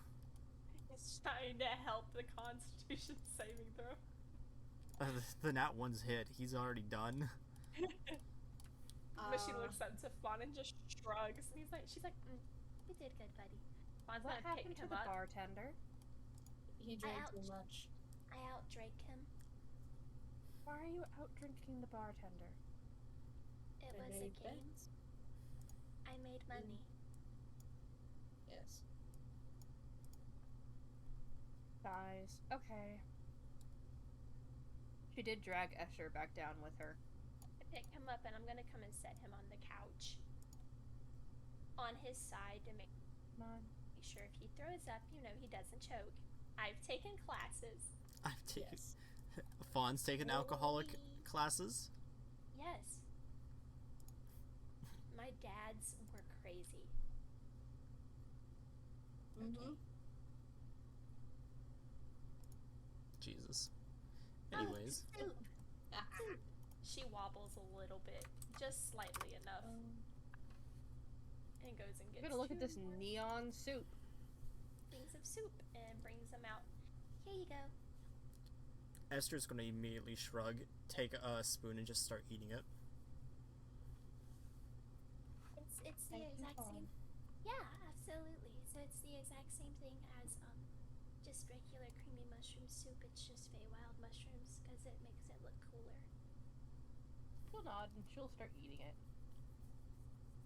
He's trying to help the Constitution saving throw. The nat one's hit. He's already done. Mushy looks up to Fawn and just shrugs, and she's like, you did good, buddy. Fawn's What gonna pick happened to him the up. bartender? He drank too Ouch. much. I outdrank him. Why are you out drinking the bartender? It I was a made game. bets. I made money. Yes. Guys, okay. She did drag Escher back down with her. I pick him up, and I'm gonna come and set him on the couch. On his side to make Come on. sure if he throws up, he doesn't choke. I've taken classes. I've taken. Yes. Fawn's taken alcoholic classes. Yes. My dads were crazy. Mm-hmm. Jesus. Anyways, Soup. She wobbles a little bit, just slightly enough, and goes and I'm gets gonna look at 2 this more neon soup. things of soup and brings them out. Here you go. Esther's gonna immediately shrug, take a spoon, and just start eating it. It's the Thank you, exact Fawn. same. Yeah, absolutely. So it's the exact same thing as just regular creamy mushroom soup. It's just Feywild mushrooms because it makes it look cooler. She'll nod and she'll start eating it.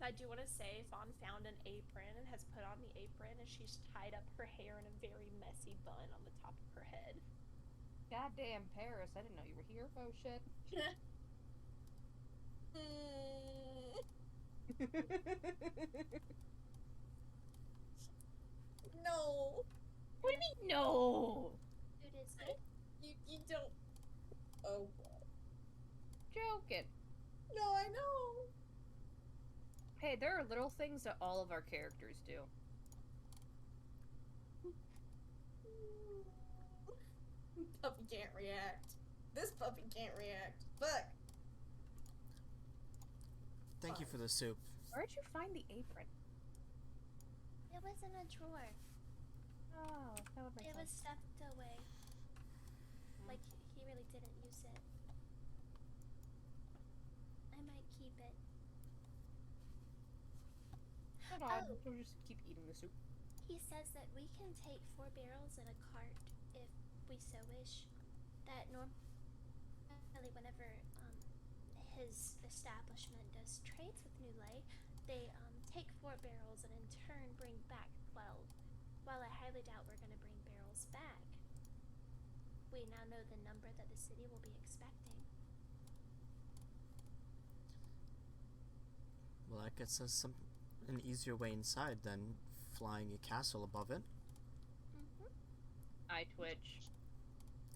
I do want to say Fawn found an apron and has put on the apron, and she's tied up her hair in a very messy bun on the top of her head. Goddamn Paris, I didn't know you were here. Oh shit. No. What do you mean no? Food is good. You don't. Oh god. Joking. No, I know. Hey, there are little things that all of our characters do. Puppy can't react. This puppy can't react. Fuck. Thank you for the soup. Where'd you find the apron? It was in a drawer. Oh, that would make It was sense. stuffed away. Like he really didn't use it. I might keep it. Hold on, we'll just keep eating the soup. He says that we can take 4 barrels in a cart if we so wish. That normally whenever his establishment does trades with Nulay, they take 4 barrels and in turn bring back 12. While I highly doubt we're going to bring barrels back, we now know the number that the city will be expecting. Well, that gets us an easier way inside than flying a castle above it. Mm-hmm. I twitch.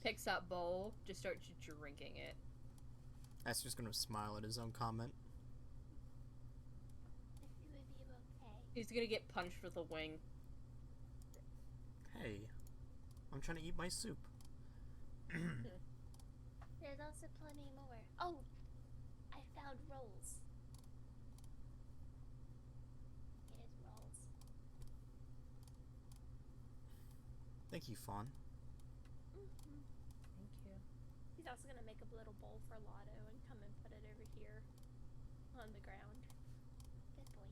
Picks up bowl, just starts drinking it. Esther's gonna smile at his own comment. He's gonna get punched with a wing. Hey, I'm trying to eat my soup. There's also plenty more. Oh, I found rolls. Here's rolls. Thank you, Fawn. Mm-hmm. Thank you. He's also gonna make a little bowl for Lotto and come and put it over here on the ground. Good boy.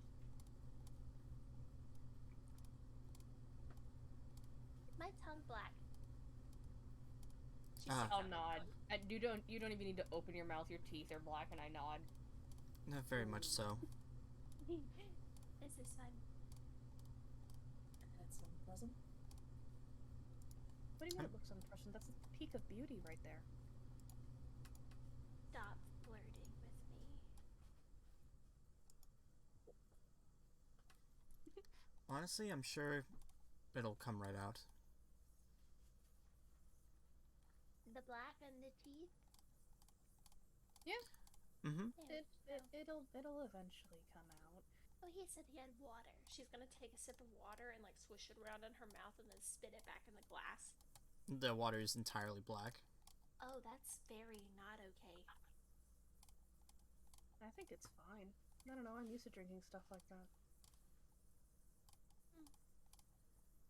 Is my tongue black? She Ah. sticks I'll out her nod. tongue. You don't even need to open your mouth. Your teeth are black, and I nod. Very much so. This is fun. That's unpleasant. What do you mean it looks unpleasant? That's the peak of beauty right there. Stop flirting with me. Honestly, I'm sure it'll come right out. The black and the teeth? Mm-hmm. There we go. It'll eventually come out. Oh, he said he had water. She's gonna take a sip of water and like swish it around in her mouth and then spit it back in the glass. The water is entirely black. Oh, that's very not okay. I think it's fine. I don't know. I'm used to drinking stuff like that.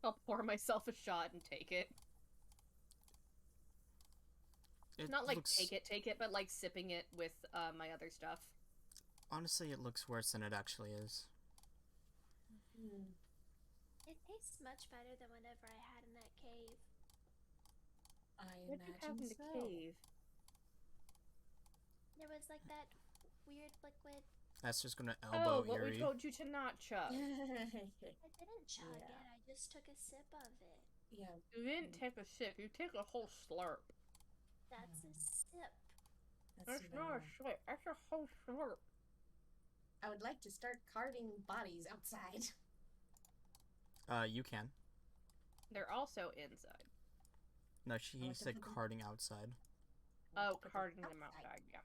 I'll pour myself a shot and take it. It Not like looks, take it, but like sipping it with my other stuff. honestly, it looks worse than it actually is. It tastes much better than whatever I had in that cave. I What did you have in imagine the so. cave? There was like that weird liquid. That's just gonna Oh, elbow what we Eerie. told you to not chug. I didn't chug Yeah. it, I just took a sip of it. Yeah, You didn't take a sip. You take a whole slurp. That's a sip. That's not a slurp. That's a whole slurp. I would like to start carting bodies outside. You can. They're also inside. No, I he like to said put them- carting outside. Oh, Put them carting them outside. Yeah.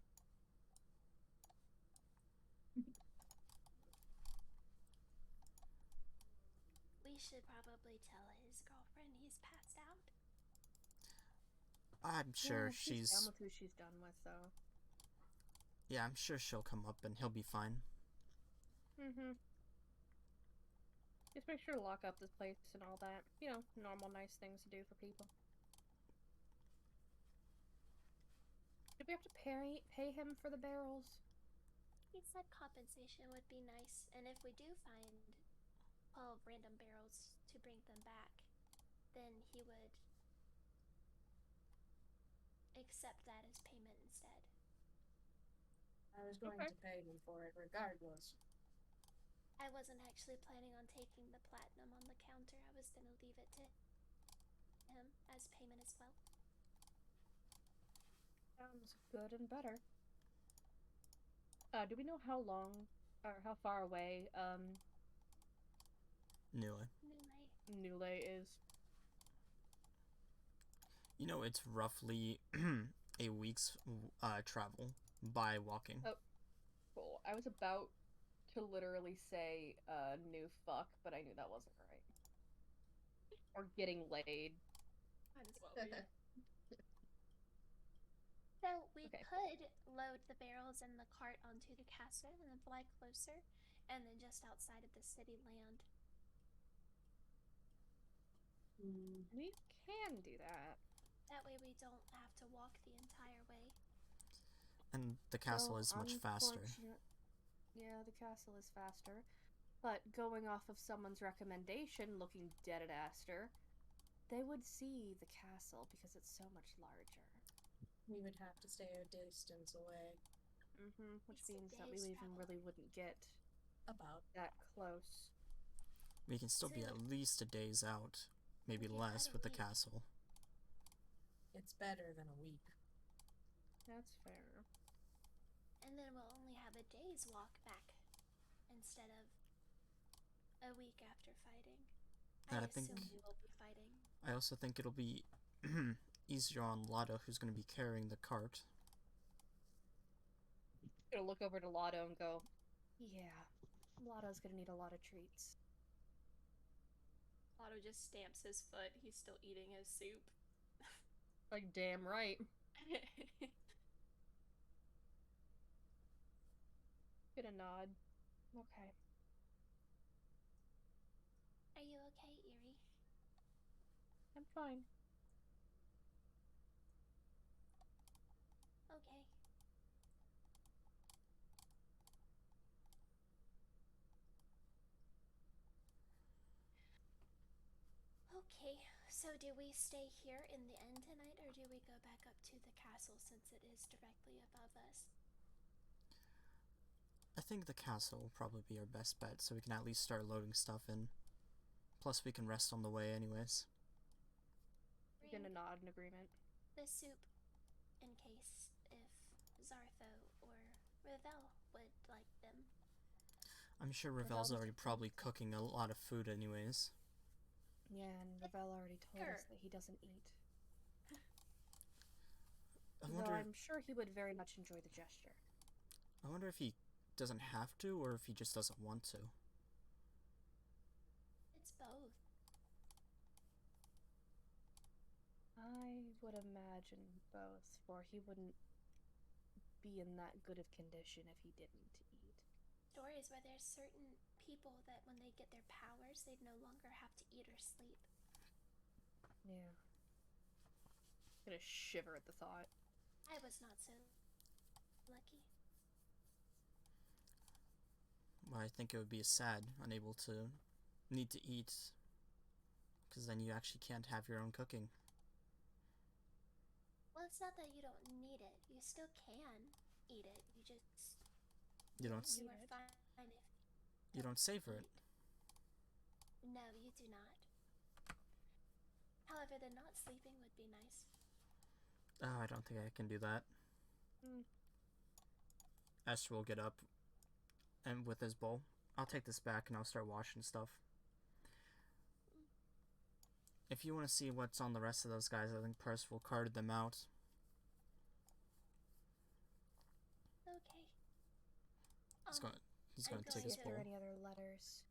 We should probably tell his girlfriend he's passed out. I'm sure Yeah, she's done she's. with who she's done with, though. Yeah, I'm sure she'll come up and he'll be fine. Mm-hmm. Just make sure to lock up this place and all that. You know, normal, nice things to do for people. Did we have to pay him for the barrels? He said compensation would be nice, and if we do find 12 random barrels to bring them back, then he would accept that as payment instead. I was going Okay. to pay him for it regardless. I wasn't actually planning on taking the platinum on the counter. I was gonna leave it to him as payment as well. Sounds good and better. Do we know how long or how far away Newly. Anyway, Nule is? You know, it's roughly a week's travel by walking. Oh. Cool. I was about to literally say new fuck, but I knew that wasn't right. Or getting laid. Might as well be. so we Okay. could load the barrels and the cart onto the castle and then fly closer, and then just outside of the city land. We can do that. That way we don't have to walk the entire way. And the castle Well, is much faster. Yeah, the castle is faster. But going off of someone's recommendation, looking dead at Aster, they would see the castle because it's so much larger. We would have to stay a distance away. Which It's a means that we day's even travel. really wouldn't get About. that close. We can still be So- at least a day's out, maybe Yeah, less a with the week. castle. It's better than a week. That's fair. And then we'll only have a day's walk back instead of a week after fighting. And I I think- assume we will be fighting. I also think it'll be easier on Lada, who's going to be carrying the cart. Gonna look over to Lotto and go, yeah. Lotto's gonna need a lot of treats. Otto just stamps his foot. He's still eating his soup. Like, damn right. Get a nod. Okay. Are you okay, Eerie? I'm fine. Okay. Okay, so do we stay here in the inn tonight, or do we go back up to the castle since it is directly above us? I think the castle will probably be our best bet, so we can at least start loading stuff in. Plus, we can rest on the way anyways. I'm gonna nod in agreement. The soup, in case if Zartho or Ravel would like them. I'm sure Ravel's already probably cooking a lot of food anyways. Yeah, and Ravel already told us that he doesn't eat. Though I'm sure he would very much enjoy the gesture. I wonder if he doesn't have to, or if he just doesn't want to. It's both. I would imagine both, for he wouldn't be in that good of condition if he didn't eat. Stories where there's certain people that when they get their powers, they'd no longer have to eat or sleep. Yeah. Gonna shiver at the thought. I was not so lucky. Well, I think it would be sad, unable to need to eat, because then you actually can't have your own cooking. Well, it's not that you don't need it. You still can eat it. You just... You don't. You are fine if... You don't savor it. No, you do not. However, the not sleeping would be nice. Oh, I don't think I can do that. Esther will get up and with his bowl. I'll take this back and I'll start washing stuff. If you want to see what's on the rest of those guys, I think Percival carted them out. Okay. He's gonna take his bowl. Are there any other letters?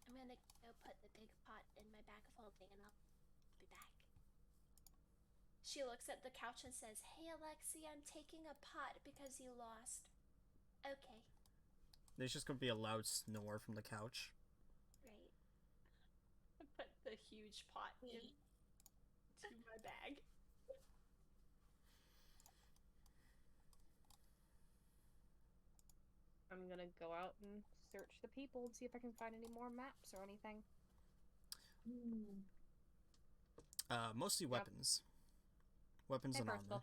I'm gonna go put the big pot in my bag of holding and I'll be back. She looks at the couch and says, "Hey Alexi, I'm taking a pot because you lost." Okay. There's just gonna be a loud snore from the couch. Great. I put the huge pot into my bag. I'm gonna go out and search the people and see if I can find any more maps or anything. Mostly weapons. Weapons and armor.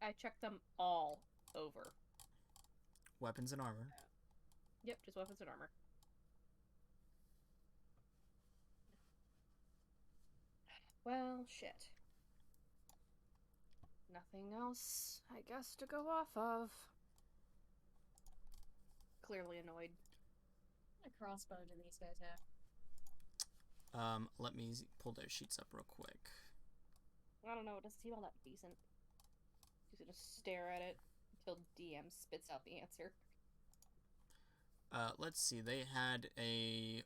I checked them all over. Weapons and armor. Yep, just weapons and armor. Well, shit. Nothing else, I guess, to go off of. Clearly annoyed. What kind of crossbow do these guys have? Let me pull those sheets up real quick. I don't know, it doesn't seem all that decent. Just gonna stare at it until DM spits out the answer. Let's see, they had a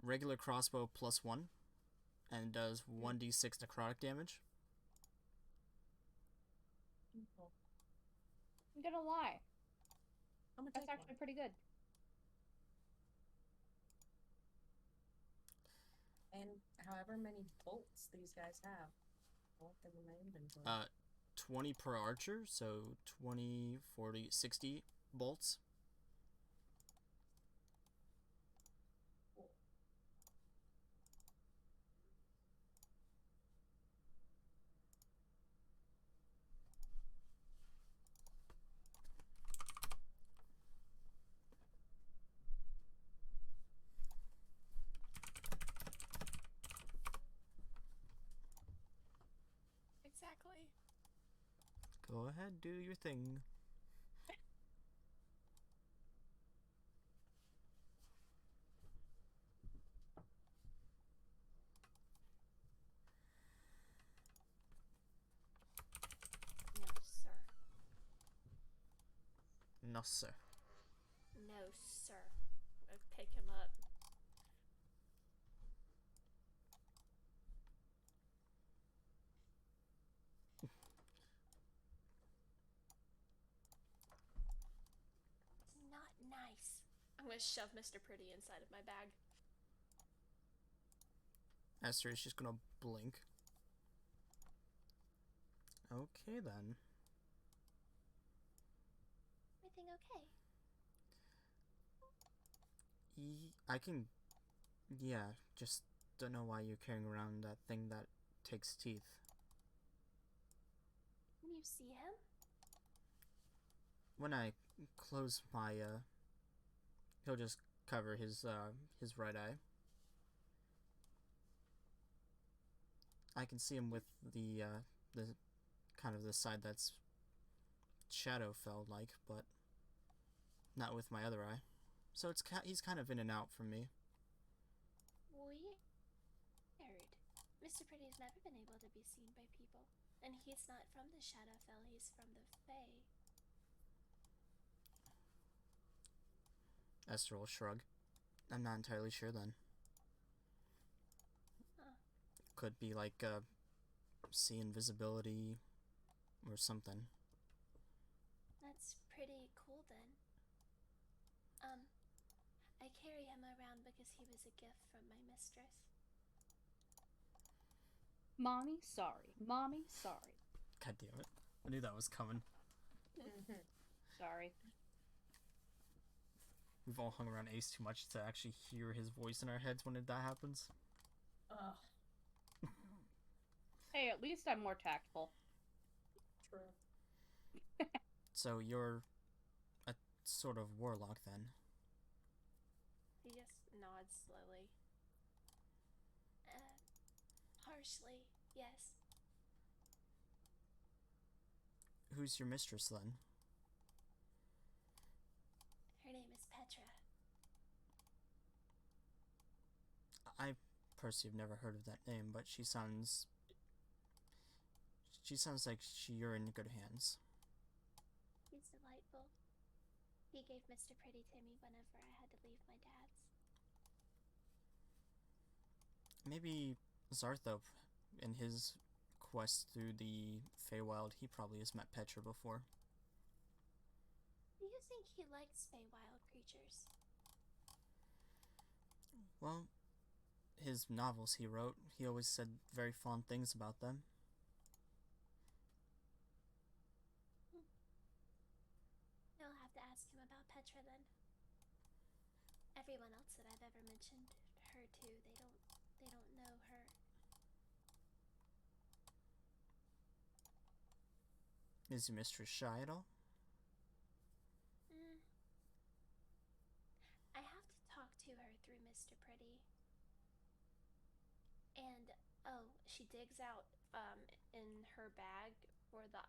regular crossbow +1 and does 1d6 necrotic damage. I'm gonna lie. I'm gonna That's take actually pretty good. And however many bolts these guys have, I'll put them in my inventory. 20 per archer, so 20, 40, 60 bolts. Cool. Exactly. Go ahead, do your thing. No, sir. No, sir. I pick him up. It's not nice. I'm gonna shove Mr. Pretty inside of my bag. Esther is just gonna blink. Okay then. Everything okay? I can. Yeah, just don't know why you're carrying around that thing that takes teeth. Can you see him? When I close my, he'll just cover his right eye. I can see him with the kind of the side that's Shadowfell-like, but not with my other eye. So he's kind of in and out from me. Weird. Mr. Pretty's never been able to be seen by people. And he's not from the Shadowfell, he's from the Fae. Esther will shrug. I'm not entirely sure then. Huh. Could be like see invisibility or something. That's pretty cool then. I carry him around because he was a gift from my mistress. Mommy, sorry. Mommy, sorry. God damn it. I knew that was coming. Sorry. We've all hung around Ace too much to actually hear his voice in our heads when that happens. Ugh. Hey, at least I'm more tactful. True. So you're a sort of warlock then. He just nods slowly. Partially, yes. Who's your mistress then? Her name is Petra. I personally have never heard of that name, but she sounds like you're in good hands. He's delightful. He gave Mr. Pretty to me whenever I had to leave my dad's. Maybe Zarthop, in his quest through the Feywild, he probably has met Petra before. Do you think he likes Feywild creatures? Well, his novels he wrote, he always said very fond things about them. You'll have to ask him about Petra then. Everyone else that I've ever mentioned her to, they don't know her. Is your mistress shy at all? I have to talk to her through Mr. Pretty. And, She digs out in her bag for the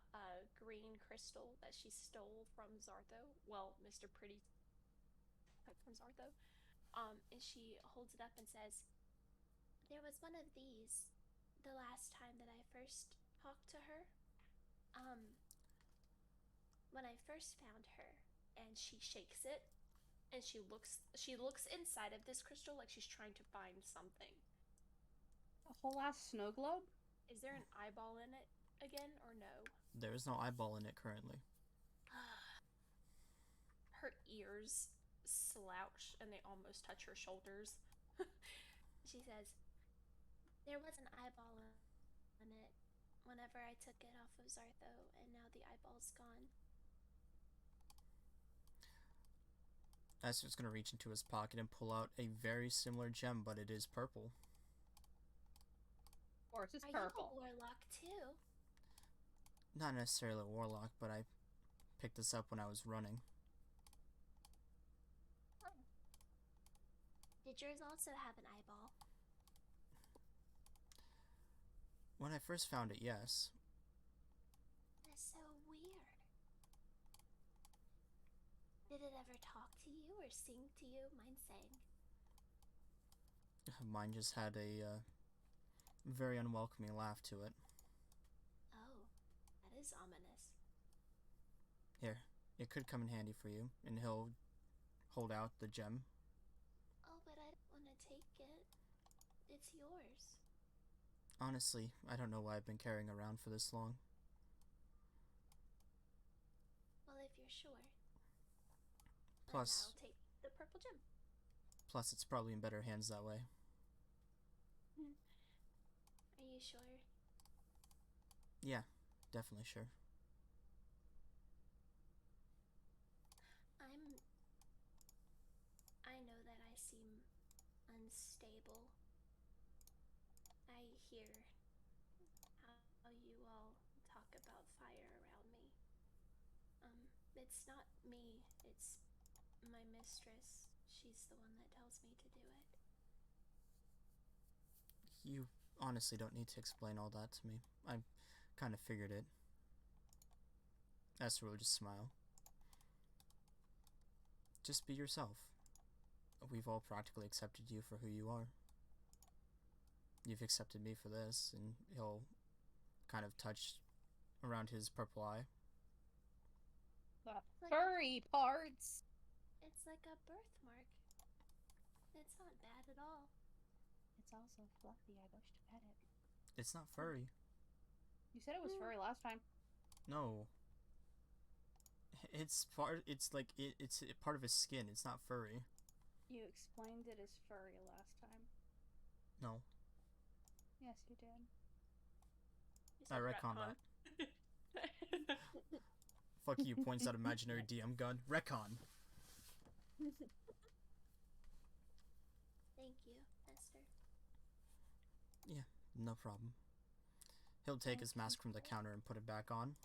green crystal that she stole from Zartho. Well, Mr. Pretty took from Zartho. And she holds it up and says, there was one of these the last time that I first talked to her. When I first found her, and she shakes it, and she looks inside of this crystal like she's trying to find something. A whole ass snow globe? Is there an eyeball in it again, or no? There is no eyeball in it currently. Her ears slouch and they almost touch her shoulders. She says, there was an eyeball on it whenever I took it off of Zartho, and now the eyeball's gone. Esther's gonna reach into his pocket and pull out a very similar gem, but it is purple. Of course, it's Are purple. you a warlock too? Not necessarily a warlock, but I picked this up when I was running. Did yours also have an eyeball? When I first found it, yes. That's so weird. Did it ever talk to you or sing to you? Mine sang. Mine just had a very unwelcoming laugh to it. Oh, that is ominous. Here, It could come in handy for you, and he'll hold out the gem. Oh, but I don't want to take it. It's yours. Honestly, I don't know why I've been carrying around for this long. Well, if you're sure. Plus- I'll take the purple gem. Plus, it's probably in better hands that way. Are you sure? Yeah, definitely sure. I know that I seem unstable. I hear how you all talk about fire around me. It's not me, it's my mistress. She's the one that tells me to do it. You honestly don't need to explain all that to me. I kind of figured it. Esther will just smile. Just be yourself. We've all practically accepted you for who you are. You've accepted me for this, and he'll kind of touch around his purple eye. The furry parts. It's like a birthmark. It's not bad at all. It's also fluffy. I wish to pet it. It's not furry. You said it was furry last time. No. It's part of his skin. It's not furry. You explained it as furry last time. No. Yes, you did. You I said retcon retcon. that. Fuck you, points that imaginary DM gun. Retcon. Thank you, Esther. No problem. He'll take his mask from the counter and put it back on.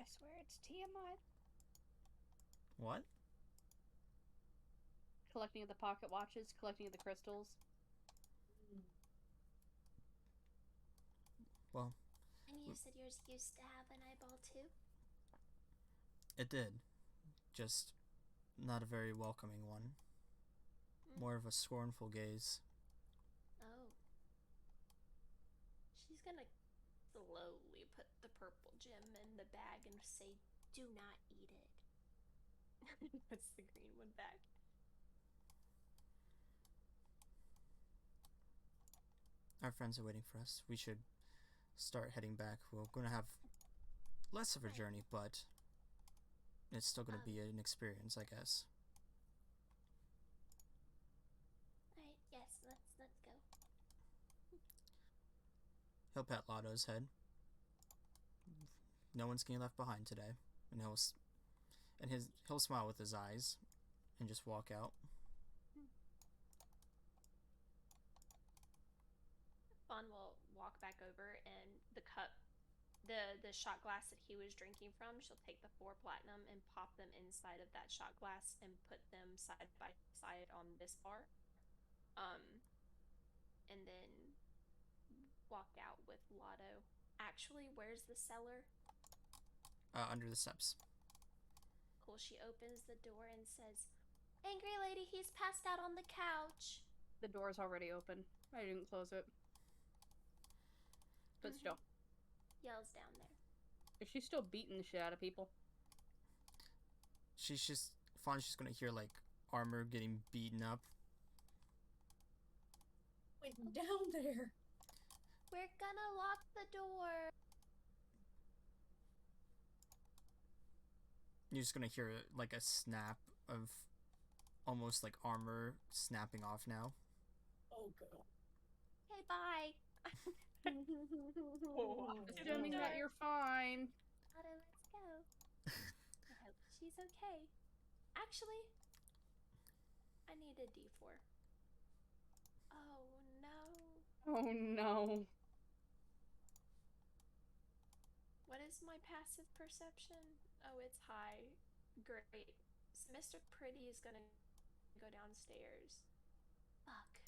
I swear it's Tiamat. What? Collecting of the pocket watches, collecting of the crystals. Well, And you said yours used to have an eyeball too? it did. Just not a very welcoming one. More of a scornful gaze. Oh. She's gonna slowly put the purple gem in the bag and say, "Do not eat it." Puts the green one back. Our friends are waiting for us. We should start heading back. We're gonna have less of a journey, but it's still gonna be an experience, I guess. Alright, yes, let's go. He'll pat Lotto's head. No one's getting left behind today, and he'll smile with his eyes, and just walk out. Fawn will walk back over, and the cup, the shot glass that he was drinking from, she'll take the 4 platinum and pop them inside of that shot glass and put them side by side on this bar. And then walk out with Lotto. Actually, where's the cellar? Under the steps. Cool. She opens the door and says, "Angry lady, he's passed out on the couch." The door's already open. I didn't close it. But still. Yells down there. Is she still beating the shit out of people? Fawn's just gonna hear, like, armor getting beaten up. Went down there. We're gonna lock the door. You're just gonna hear, like, a snap of almost, like, armor snapping off now. Oh, God. Okay, bye. Assuming that you're fine. Lotto, let's go. I hope she's okay. Actually, I need a D4. Oh no. Oh no. What is my passive perception? Oh, it's high. Great. So Mr. Pretty is gonna go downstairs. Fuck.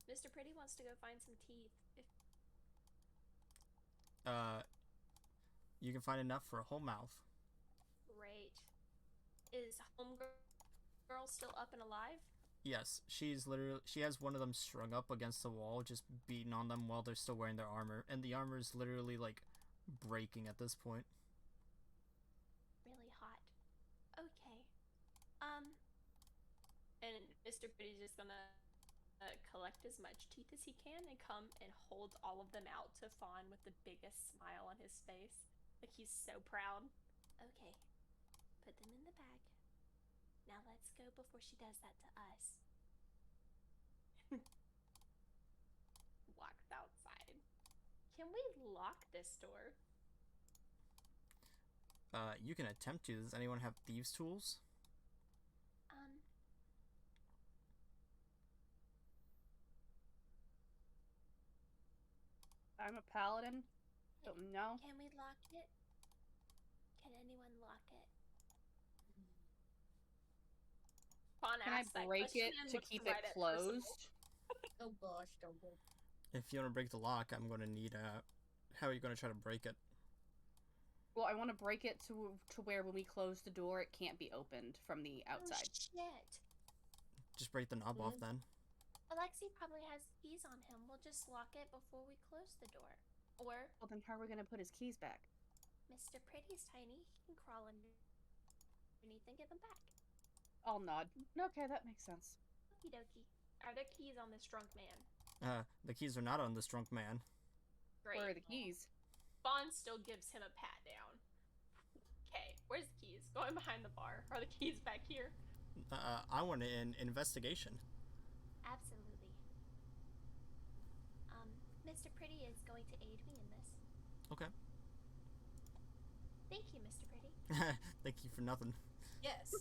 Mr. Pretty wants to go find some teeth. You can find enough for a whole mouth. Great. Is Homegirl still up and alive? Yes, she has one of them strung up against the wall, just beating on them while they're still wearing their armor, and the armor is literally like breaking at this point. Really hot. Okay. And Mr. Pretty's just gonna collect as much teeth as he can and come and hold all of them out to Fawn with the biggest smile on his face. Like he's so proud. Okay. Put them in the bag. Now let's go before she does that to us. Walks outside. Can we lock this door? You can attempt to. Does anyone have thieves' tools? I'm a paladin. Don't know. Can we lock it? Can anyone lock it? Fawn Can I asks that break question it and to looks keep right it at Percival. closed? Oh gosh, don't go. If you want to break the lock, I'm gonna need how are you gonna try to break it? Well, I want to break it to where when we close the door, it can't be opened from the outside. Oh, shit. Just break the knob off then. Alexi probably has keys on him. We'll just lock it before we close the door. Or Well, then how are we gonna put his keys back? Mr. Pretty's tiny. He can crawl underneath and get them back. I'll nod. Okay, that makes sense. Okie dokie. Are there keys on this drunk man? The keys are not on this drunk man. Great. Where are the keys? Fawn still gives him a pat down. Okay, where's the keys? Going behind the bar. Are the keys back here? I want an investigation. Absolutely. Mr. Pretty is going to aid me in this. Okay. Thank you, Mr. Pretty. Thank you for nothing. Yes.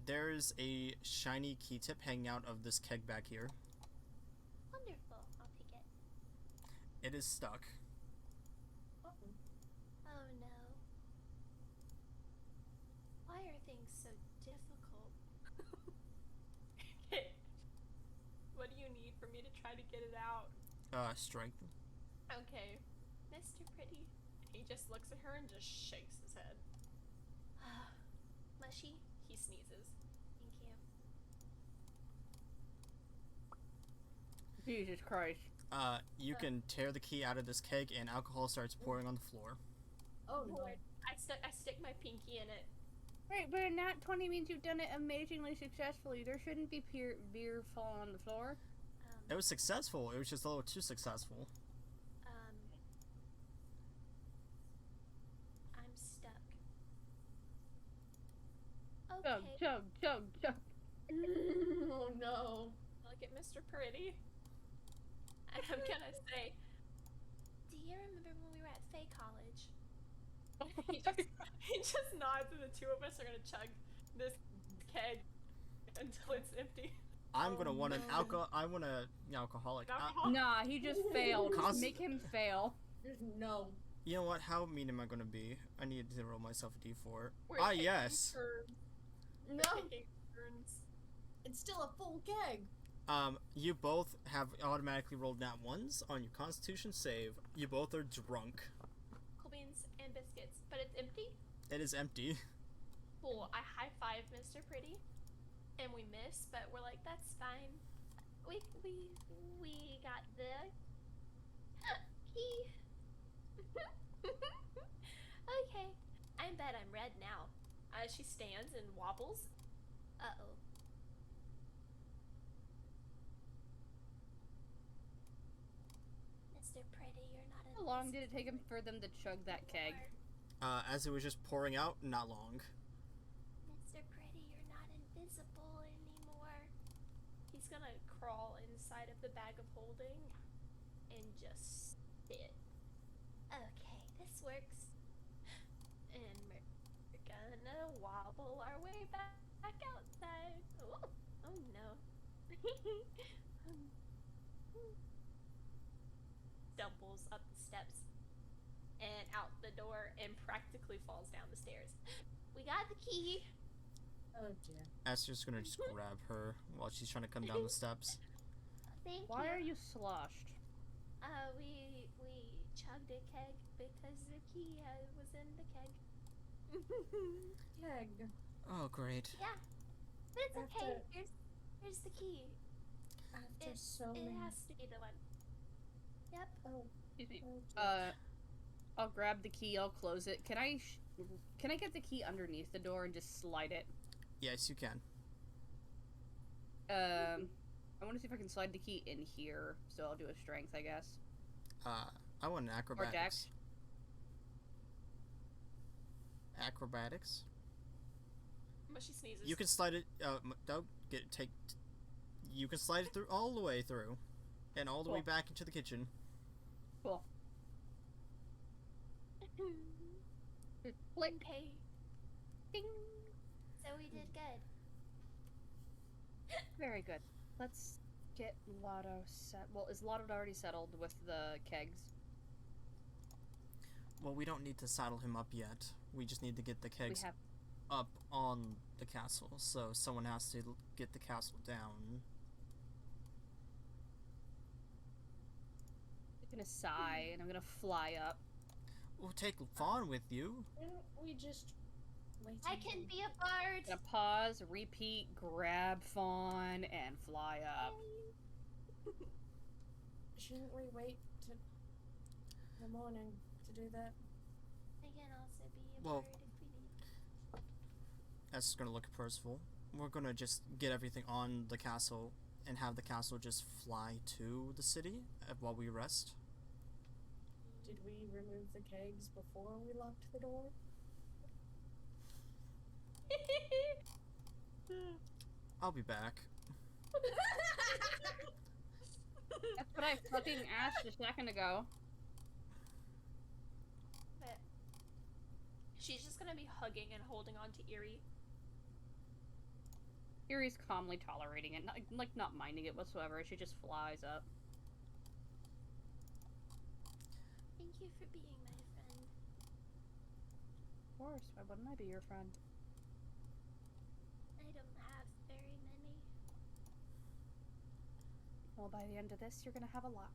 There's a shiny key tip hanging out of this keg back here. Wonderful. I'll take it. It is stuck. Oh no. Why are things so difficult? Okay. What do you need for me to try to get it out? Strength. Okay. Mr. Pretty. He just looks at her and just shakes his head. Mushy? He sneezes. Thank you. Jesus Christ. You can tear the key out of this keg and alcohol starts pouring on the floor. Oh no. Boy, I stick my pinky in it. Right, but a nat 20 means you've done it amazingly successfully. There shouldn't be beer falling on the floor. It was successful. It was just a little too successful. I'm stuck. Chug, Okay. chug, chug, chug. Oh no. Look at Mr. Pretty. And I'm gonna say, Do you remember when we were at Fay College? he just nods and the two of us are gonna chug this keg until it's empty. I'm gonna Oh, want an no. I want an alcoholic. Alcohol? Nah, he just failed. Cons- Make him fail. There's no. You know what? How mean am I gonna be? I need to roll myself a d4. We're Ah, taking yes. turns. No. Taking turns. It's still a full keg. You both have automatically rolled nat ones on your Constitution save. You both are drunk. Cool beans and biscuits, but it's empty. It is empty. Cool. I high five Mr. Pretty, and we miss, but we're like, that's fine. We got the key. Okay. I bet I'm red now. She stands and wobbles. Uh-oh. Mr. Pretty, you're not How long did it take him for them to chug that keg? As it was just pouring out, not long. Mr. Pretty, you're not invisible anymore. He's gonna crawl inside of the bag of holding and just sit. Okay, this works. And we're gonna wobble our way back outside. Oh no. Stumbles up the steps and out the door and practically falls down the stairs. We got the key. Oh dear. Esther's gonna just grab her while she's trying to come down the steps. Thank Why you. are you sloshed? We chugged a keg because the key was in the keg. Keg. Oh, great. Yeah, But it's okay. After- Here's the key. After It, so it many. has to be the one. Yep. Oh, Excuse me. oh, I'll grab the key. I'll close it. Can I get the key underneath the door and just slide it? Yes, you can. I want to see if I can slide the key in here. So I'll do a strength, I guess. I want an acrobatics. dex. Acrobatics. But she sneezes. You can slide it. Don't take. You can slide it through all the way through, and all the way Cool. back into the kitchen. Cool. Blink. Okay. Ding. So we did good. Very good. Let's get Lotto set. Well, is Lotto already settled with the kegs? Well, we don't need to saddle him up yet. We just need to get the kegs We have. up on the castle. So someone has to get the castle down. I'm gonna sigh and I'm gonna fly up. We'll take Fawn with you. Why don't we just wait? I till can we- be a bard. Gonna pause, repeat, grab Fawn, and fly up. Shouldn't we wait to the morning to do that? I can also be a Well- bard if we need. That's just gonna look at Percival. We're gonna just get everything on the castle and have the castle just fly to the city while we rest. Did we remove the kegs before we locked the door? I'll be back. That's what I fucking asked a second ago. But she's just gonna be hugging and holding on to Eerie. Erie's calmly tolerating it, not minding it whatsoever. She just flies up. Thank you for being my friend. Of course, why wouldn't I be your friend? I don't have very many. Well, by the end of this, you're gonna have a lot.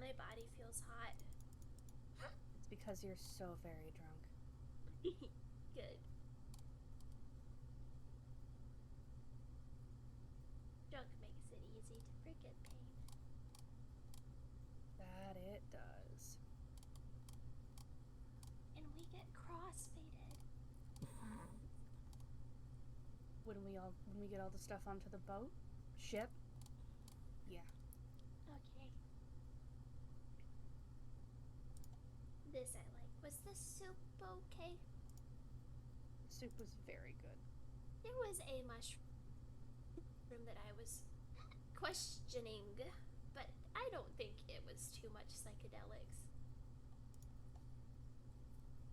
My body feels hot. It's because you're so very drunk. Good. Drunk makes it easy to forget pain. That it does. And we get crossfaded. When we get all the stuff onto the boat, ship. Yeah. Okay. This I like. Was the soup okay? Soup was very good. There was a mushroom that I was questioning, but I don't think it was too much psychedelics.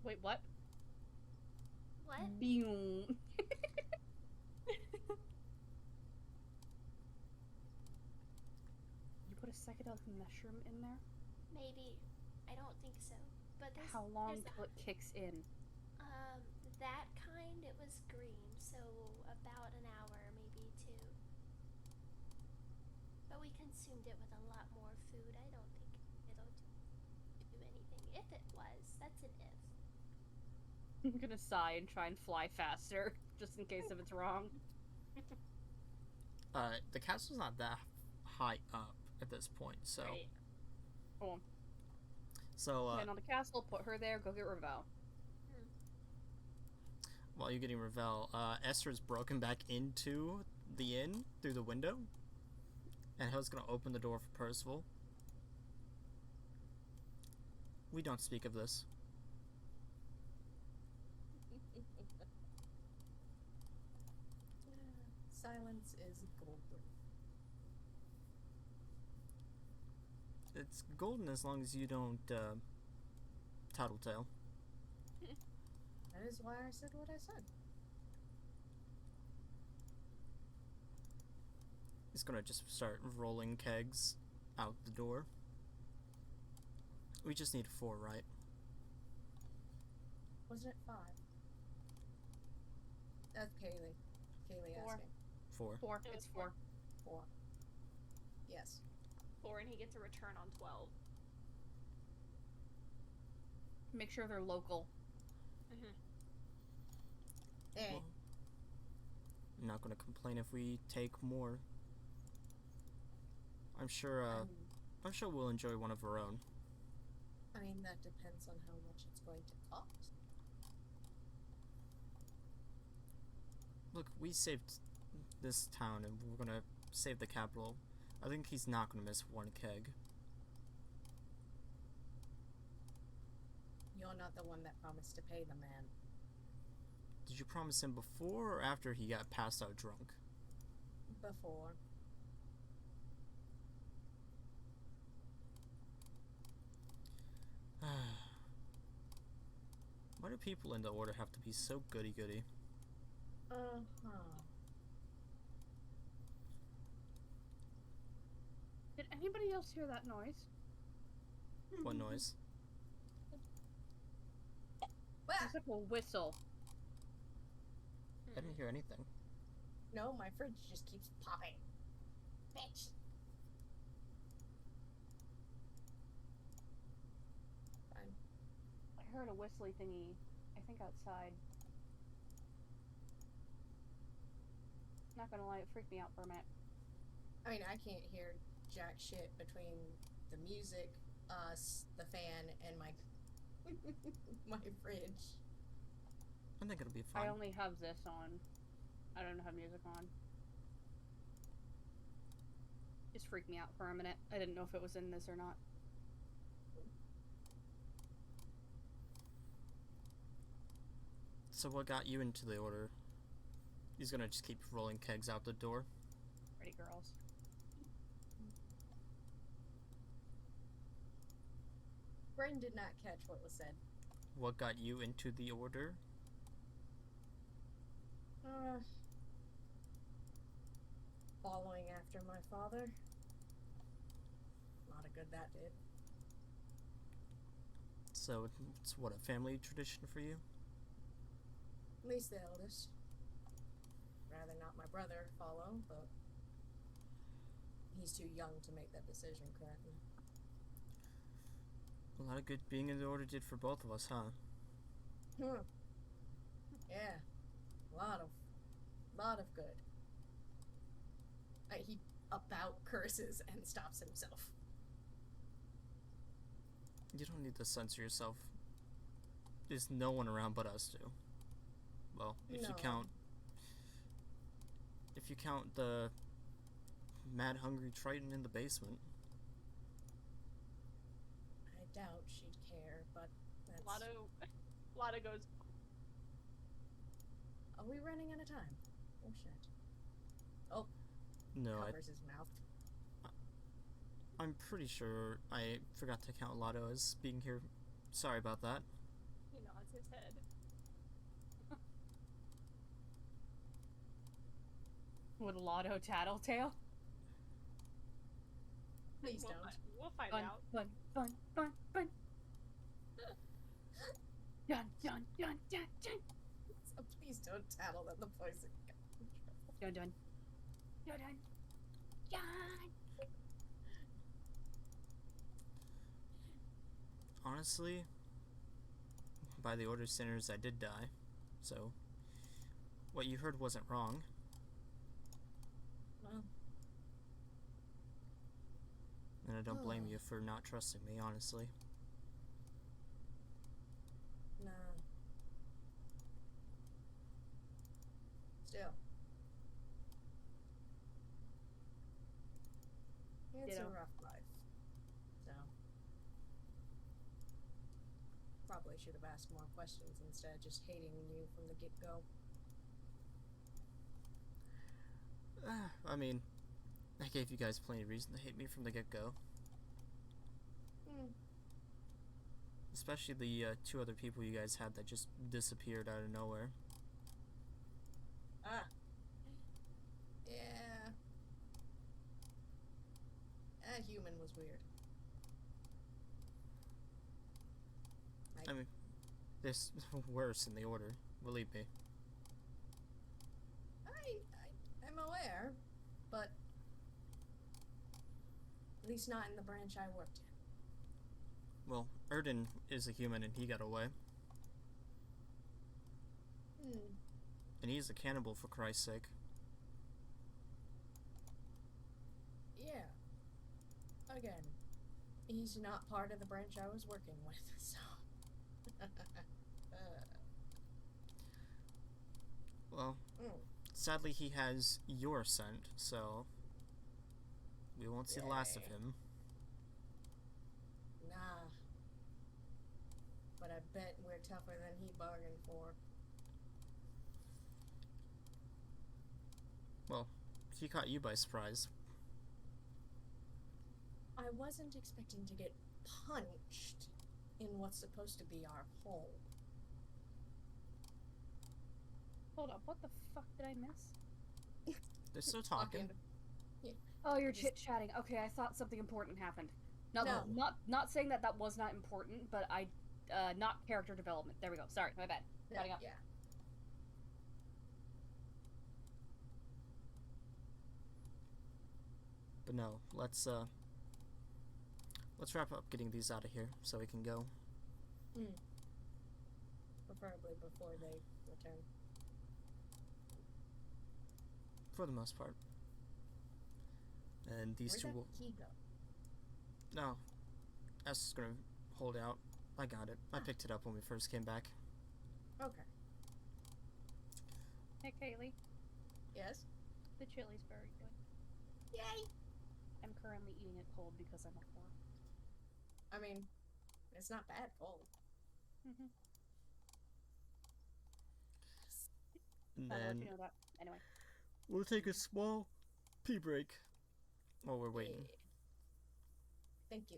Wait, what? What? Boom. You put a psychedelic mushroom in there? Maybe. I don't think so. But there's How long there's till it kicks in? that kind, it was green, so about an hour, maybe two. But we consumed it with a lot more food. I don't think it'll do anything. If it was, that's an if. I'm gonna sigh and try and fly faster, just in case if it's wrong. The castle's not that high up at this point, so Right. Cool. so Land on the castle, put her there, go get Ravel. while you're getting Ravel, Esther's broken back into the inn through the window, and Hill's gonna open the door for Percival. We don't speak of this. Silence is golden. It's golden as long as you don't tattletale. That is why I said what I said. He's gonna just start rolling kegs out the door. We just need 4, right? Wasn't it 5? That's Kaylee. Kaylee 4. asking. 4. 4. It was It's 4. 4. Yes. 4, and he gets a return on 12. Make sure they're local. Hey, Well, I'm not gonna complain if we take more. I'm sure we'll enjoy one of our own. I mean, that depends on how much it's going to cost. Look, we saved this town and we're gonna save the capital. I think he's not gonna miss one keg. You're not the one that promised to pay the man. Did you promise him before or after he got passed out drunk? Before. Why do people in the order have to be so goody-goody? Did anybody else hear that noise? What noise? It's like a whistle. I didn't hear anything. No, my fridge just keeps popping. Bitch. Fine. I heard a whistly thingy, I think outside. Not gonna lie, it freaked me out for a minute. I mean, I can't hear jack shit between the music, us, the fan, and my my fridge. I think it'll be fine. I only have this on. I don't have music on. Just freaked me out for a minute. I didn't know if it was in this or not. So what got you into the order? He's gonna just keep rolling kegs out the door. Pretty girls. Brain did not catch what was said. What got you into the order? Following after my father. Not a good that did. So it's what, a family tradition for you? At least the eldest. Rather not my brother follow, but he's too young to make that decision currently. A lot of good being in the order did for both of us, huh? Yeah. Lot of good. He about curses and stops himself. You don't need to censor yourself. There's no one around but us two. Well, if you No. count the mad hungry Triton in the basement. I doubt she'd care, but that's... Lotto goes, Are we running out of time? Oh shit. Oh, No, covers his mouth. I'm pretty sure I forgot to count Lotto as being here. Sorry about that. he nods his head. With Lotto Tattletale? Please We'll don't. We'll find Fun, out. fun, fun, fun, fun. Dun, dun, dun, dun, dun. So please don't tattle that the poison got in trouble. Dun, dun. Dun, dun. Dun. Honestly, by the order sinners, I did die. So, what you heard wasn't wrong. Well, And I don't blame you for not trusting me, honestly. nah. Still. It's Ditto. a rough life. So. Probably should have asked more questions instead of just hating you from the get-go. I mean, I gave you guys plenty of reason to hate me from the get-go. Especially the two other people you guys had that just disappeared out of nowhere. Ah. Yeah. That human was weird. I mean, there's worse in the order, believe me. I'm aware, but at least not in the branch I worked in. Well, Erden is a human and he got away. And he's a cannibal, for Christ's sake. Yeah. Again, he's not part of the branch I was working with, so. Well, sadly he has your scent, so we won't see the last of him. Nah. But I bet we're tougher than he bargained for. Well, he caught you by surprise. I wasn't expecting to get punched in what's supposed to be our home. Hold up, what the fuck did I miss? They're still talking. Oh, you're chit-chatting. Okay, I thought something important happened. No. Not saying that that was not important, but not character development. There we go. Sorry, my bad. Cutting up. Yeah. But no, let's wrap up getting these out of here so we can go. Preferably before they return. For the most part. And these two will... Where'd that key go? No. S is gonna hold out. I got it. I picked it up when we first came back. Okay. Hey, Kaylee. Yes? The chili's very good. Yay! I'm currently eating it cold because I'm a whore. I mean, it's not bad cold. Mm-hmm. And I'll let then you know that. Anyway. we'll take a small pee break while we're waiting. Yeah. Thank you.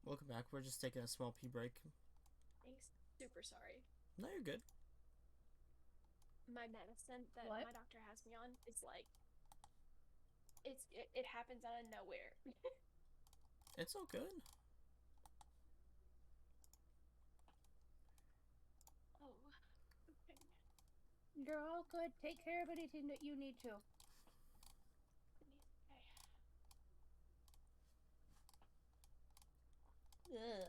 Welcome back. We're just taking a small pee break. Thanks. Super sorry. No, you're good. My medicine that What? my doctor has me on is like it happens out of nowhere. It's all good. You're all good. Take care of anything that you need to. Ugh.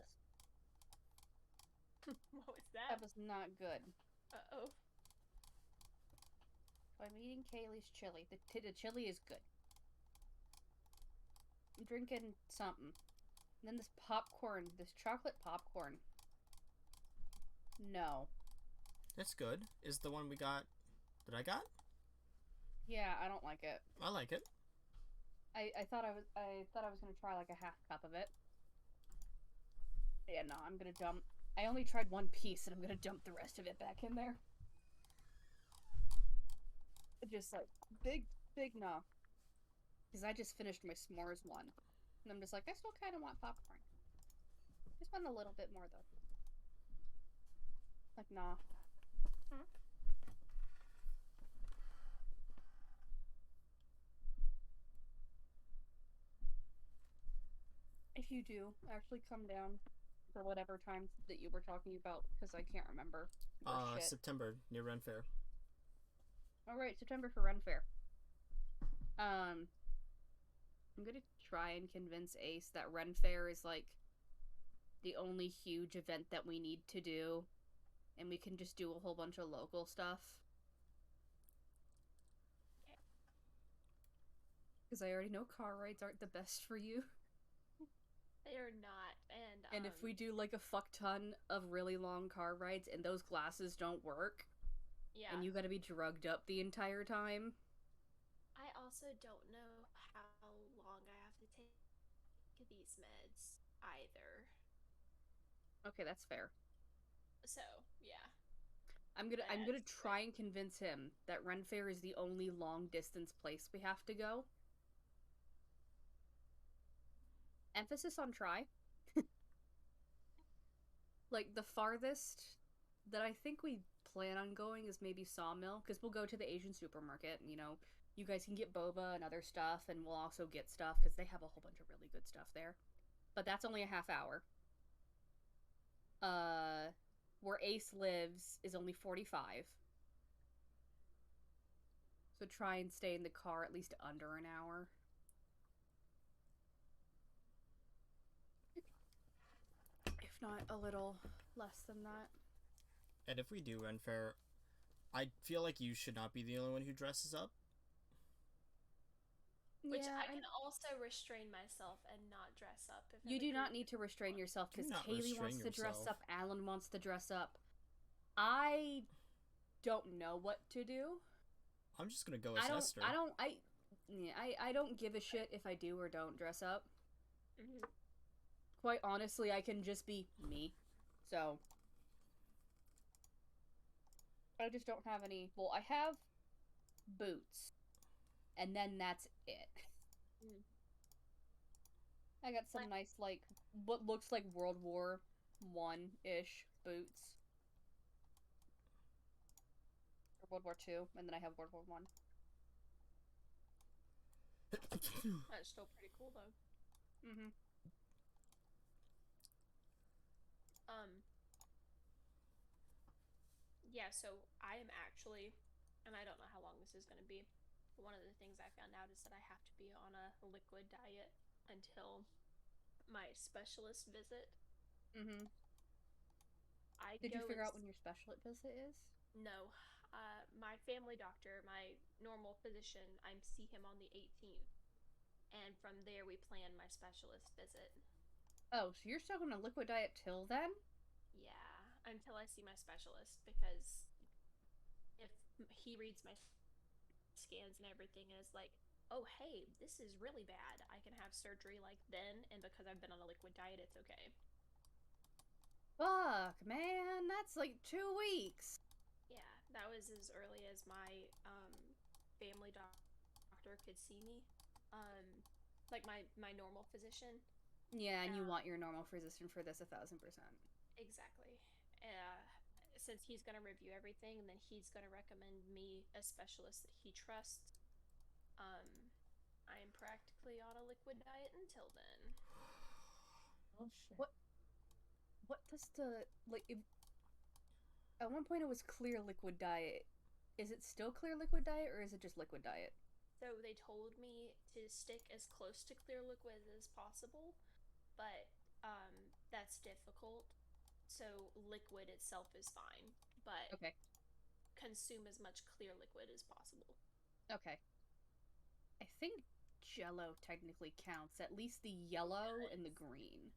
What was that? That was not good. Uh-oh. I'm eating Kaylee's chili. The chili is good. I'm drinking something. And then this popcorn, this chocolate popcorn. No. That's good. Is the one we got that I got? Yeah, I don't like it. I like it. I thought I was gonna try like a half cup of it. Yeah, no, I'm gonna dump. I only tried one piece, and I'm gonna dump the rest of it back in there. Just like big no. Because I just finished my s'mores one, and I'm just like, I still kind of want popcorn. Just want a little bit more though. Like nah. If you do actually come down for whatever time that you were talking about, because I can't remember. Shit. September, near Ren Fair. Alright, September for Ren Fair. I'm gonna try and convince Ace that Ren Fair is like the only huge event that we need to do, and we can just do a whole bunch of local stuff. Because I already know car rides aren't the best for you. They're not, and if we do like a fuck ton of really long car rides and those glasses don't work, yeah, and you gotta be drugged up the entire time. I also don't know how long I have to take these meds either. Okay, that's fair. So, yeah. I'm gonna try and convince him that Ren Fair is the only long distance place we have to go. Emphasis on try. Like, the farthest that I think we plan on going is maybe Sawmill, because we'll go to the Asian supermarket, and, you know, you guys can get boba and other stuff, and we'll also get stuff, because they have a whole bunch of really good stuff there. But that's only a half hour. Where Ace lives is only 45. So try and stay in the car at least under an hour. If not a little less than that. And if we do Ren Fair, I feel like you should not be the only one who dresses up. Which yeah, I can also restrain myself and not dress up. If you do not need to restrain yourself, because Kaylee wants to dress up, Alan wants to dress up. I don't know what to do. I'm just gonna go as Esther. I don't give a shit if I do or don't dress up. Mm-hmm. Quite honestly, I can just be me. So I just don't have any. Well, I have boots, and then that's it. Mm. I got some nice, like, what looks like World War I-ish boots. Or World War II, and then I have World War I. That's still pretty cool, though. Mm-hmm. Yeah, so I am actually, and I don't know how long this is going to be, but one of the things I found out is that I have to be on a liquid diet until my specialist visit. Mm-hmm. Did you figure out when your specialist visit is? No. My family doctor, my normal physician, I see him on the 18th. And from there we plan my specialist visit. Oh, so you're still on a liquid diet till then? Yeah, until I see my specialist, because if he reads my scans and everything and is like, oh hey, this is really bad, I can have surgery like then, and because I've been on a liquid diet, it's okay. Fuck, man, that's like 2 weeks. Yeah, that was as early as my family doctor could see me. Like my normal physician. Yeah, and you want your normal physician for this 1000%. Exactly. Since he's going to review everything, and then he's going to recommend me a specialist that he trusts, I am practically on a liquid diet until then. Oh shit. What does the, like, at one point it was clear liquid diet Is it still clear liquid diet, or is it just liquid diet? So they told me to stick as close to clear liquid as possible, but that's difficult. So liquid itself is fine, but Okay. consume as much clear liquid as possible. Okay. I think Jello technically counts, at least the yellow and the green.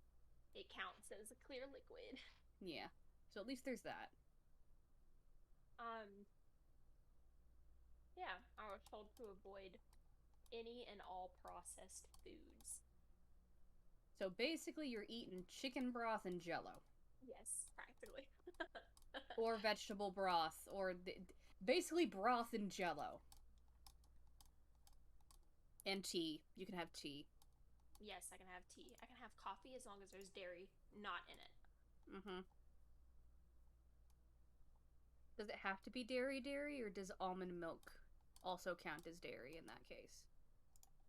It counts as a clear liquid. Yeah. So at least there's that. Yeah, I was told to avoid any and all processed foods. So basically you're eating chicken broth and Jello. Yes, practically. Or vegetable broth, or basically broth and Jello. And tea. You can have tea. Yes, I can have tea. I can have coffee as long as there's dairy not in it. Mm-hmm. Does it have to be dairy, or does almond milk also count as dairy in that case?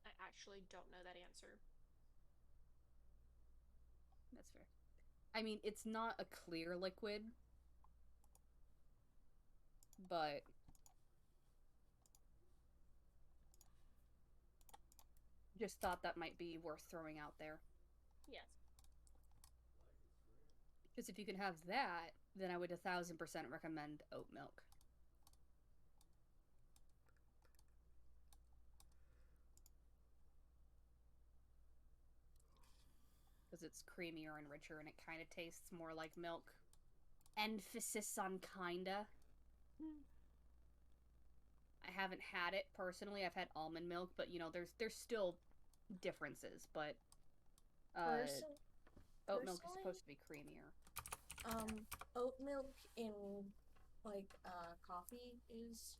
I actually don't know that answer. That's fair. I mean, it's not a clear liquid, but just thought that might be worth throwing out there. Yes. Because if you can have that, then I would 1000% recommend oat milk. Because it's creamier and richer, and it kind of tastes more like milk. Emphasis on kinda. I haven't had it personally. I've had almond milk, but you know, there's still differences. But oat milk is supposed to be creamier. Oat milk in like coffee is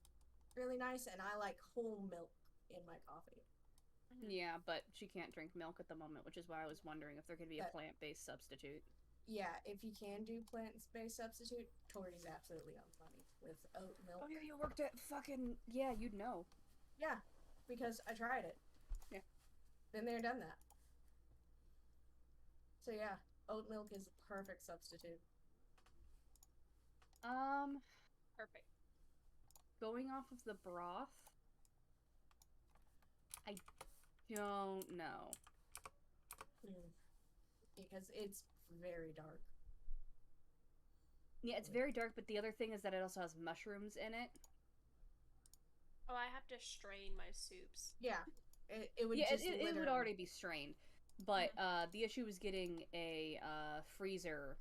really nice, and I like whole milk in my coffee. Yeah, but she can't drink milk at the moment, which is why I was wondering if there could be a plant-based substitute. Yeah, if you can do plant-based substitute, Tori's absolutely on the money with oat milk. Oh yeah, you worked at fucking... Yeah, you'd know. Yeah, because I tried it. Yeah. Been there, done that. So yeah, oat milk is a perfect substitute. Perfect. Going off of the broth, I don't know. Because it's very dark. Yeah, it's very dark, but the other thing is that it also has mushrooms in it. Oh, I have to strain my soups. Yeah, it would. Yeah, just it would already be strained, but the issue was getting a freezer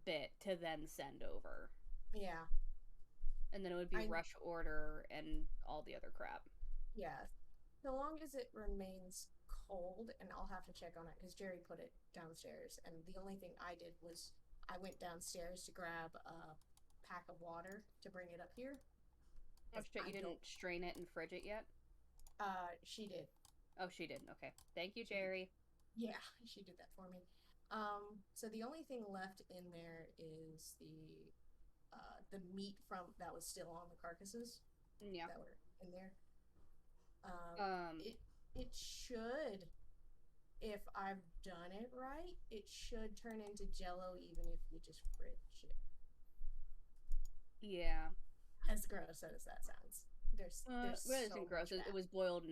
bit to then send over. Yeah. And then it would be rush order and all the other crap. Yeah. So long as it remains cold, and I'll have to check on it because Jerry put it downstairs, and the only thing I did was I went downstairs to grab a pack of water to bring it up here. Oh shit, you didn't strain it and fridge it yet? She did. Oh, she did. Okay. Thank you, Jerry. Yeah, she did that for me. So the only thing left in there is the meat from that was still on the carcasses. Yeah. That were in there. It should, if I've done it right, it should turn into Jello even if you just fridge it. Yeah. As gross as that sounds. There's it isn't gross. It was boiled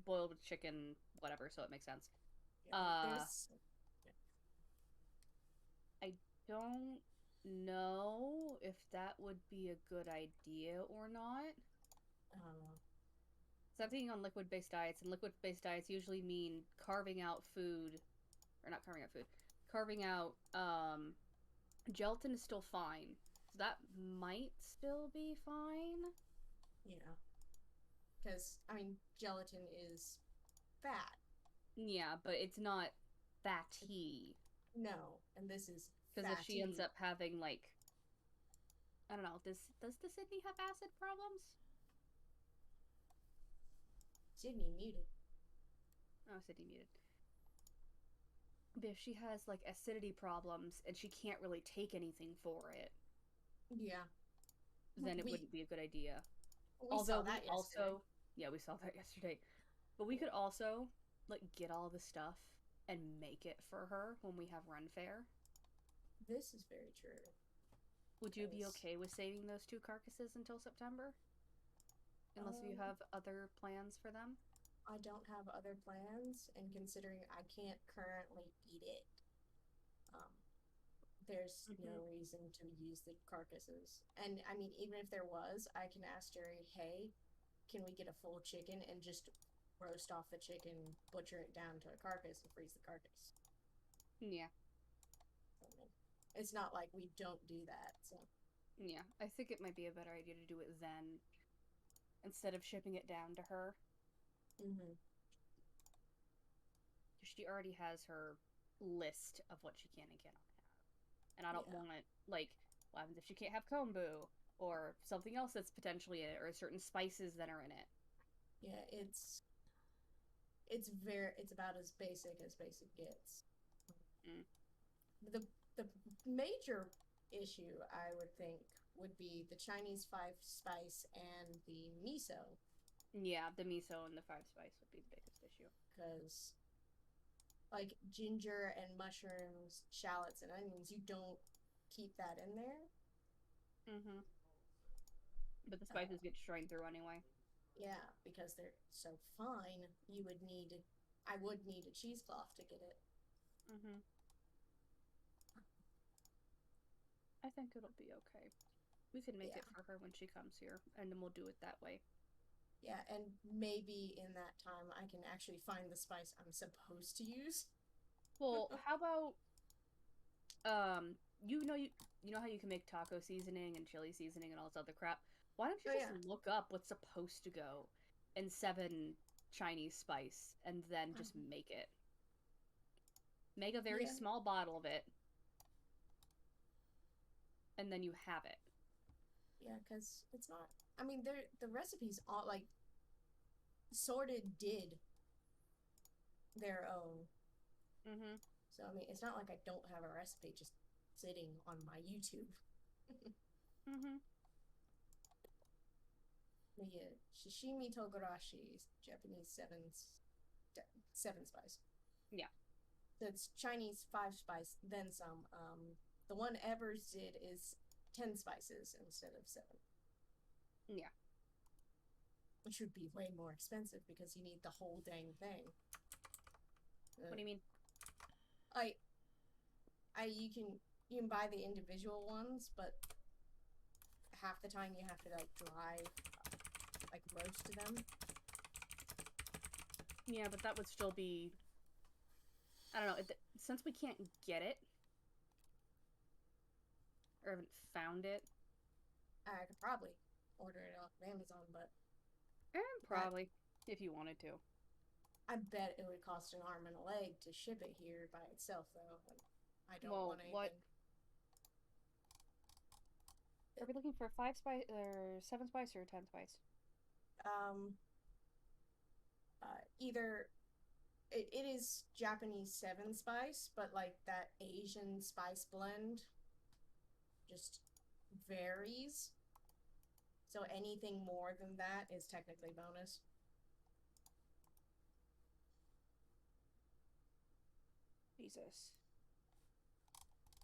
with chicken, whatever, so it makes sense. Yeah, I don't know if that would be a good idea or not. I don't know. So I'm thinking on liquid-based diets, and liquid-based diets usually mean carving out food, or not carving out food, carving out, gelatin is still fine. So that might still be fine. Yeah. Because, I mean, gelatin is fat. Yeah, but it's not fatty. No, and this is because if she ends up having, like, I don't know, does the Sydney have acid problems? Sydney muted. Oh, Sydney muted. But if she has, like, acidity problems and she can't really take anything for it, yeah, then it wouldn't be a good idea. We saw that yesterday. Yeah, we saw that yesterday. But we could also, like, get all the stuff and make it for her when we have Run Fair. This is very true. Would you be okay with saving those 2 carcasses until September? Unless you have other plans for them. I don't have other plans, and considering I can't currently eat it, there's no reason to use the carcasses. And I mean, even if there was, I can ask Jerry, hey, can we get a full chicken and just roast off the chicken, butcher it down to a carcass, and freeze the carcass? Yeah. I mean, it's not like we don't do that, so. Yeah, I think it might be a better idea to do it then, instead of shipping it down to her. Mm-hmm. She already has her list of what she can and cannot have. And I don't want, like, what happens if she can't have kombu? Or something else that's potentially in it, or certain spices that are in it. Yeah, it's about as basic gets. The major issue, I would think, would be the Chinese 5-spice and the miso. Yeah, the miso and the 5-spice would be the biggest issue. Because, like, ginger and mushrooms, shallots, and onions, you don't keep that in there. Mm-hmm. But the spices get strained through anyway. Yeah, because they're so fine, I would need a cheesecloth to get it. Mm-hmm. I think it'll be okay. We can make it for her when she comes here, and then we'll do it that way. Yeah, and maybe in that time I can actually find the spice I'm supposed to use. Well, how about you know how you can make taco seasoning and chili seasoning and all this other crap? Why don't you just look up what's supposed to go in 7 Chinese spice and then just make it? Make a very small bottle of it. And then you have it. Yeah, because it's not... I mean, the recipes all, like, Sorted did their own. Mm-hmm. So, I mean, it's not like I don't have a recipe just sitting on my YouTube. Mm-hmm. But yeah, Shishimi Togarashi is Japanese 7 spice. Yeah. So it's Chinese 5 spice, then some. The one Evers did is 10 spices instead of 7. Yeah. Which would be way more expensive because you need the whole dang thing. What do you mean? You can buy the individual ones, but half the time you have to like roast them. Yeah, but that would still be, I don't know, since we can't get it or haven't found it. I could probably order it off Amazon, but probably if you wanted to. I bet it would cost an arm and a leg to ship it here by itself, though. I don't want anything. What? Are we looking for 5 spice or 7 spice or 10 spice? Either it is Japanese 7 spice, but like that Asian spice blend just varies. So anything more than that is technically bonus. Jesus.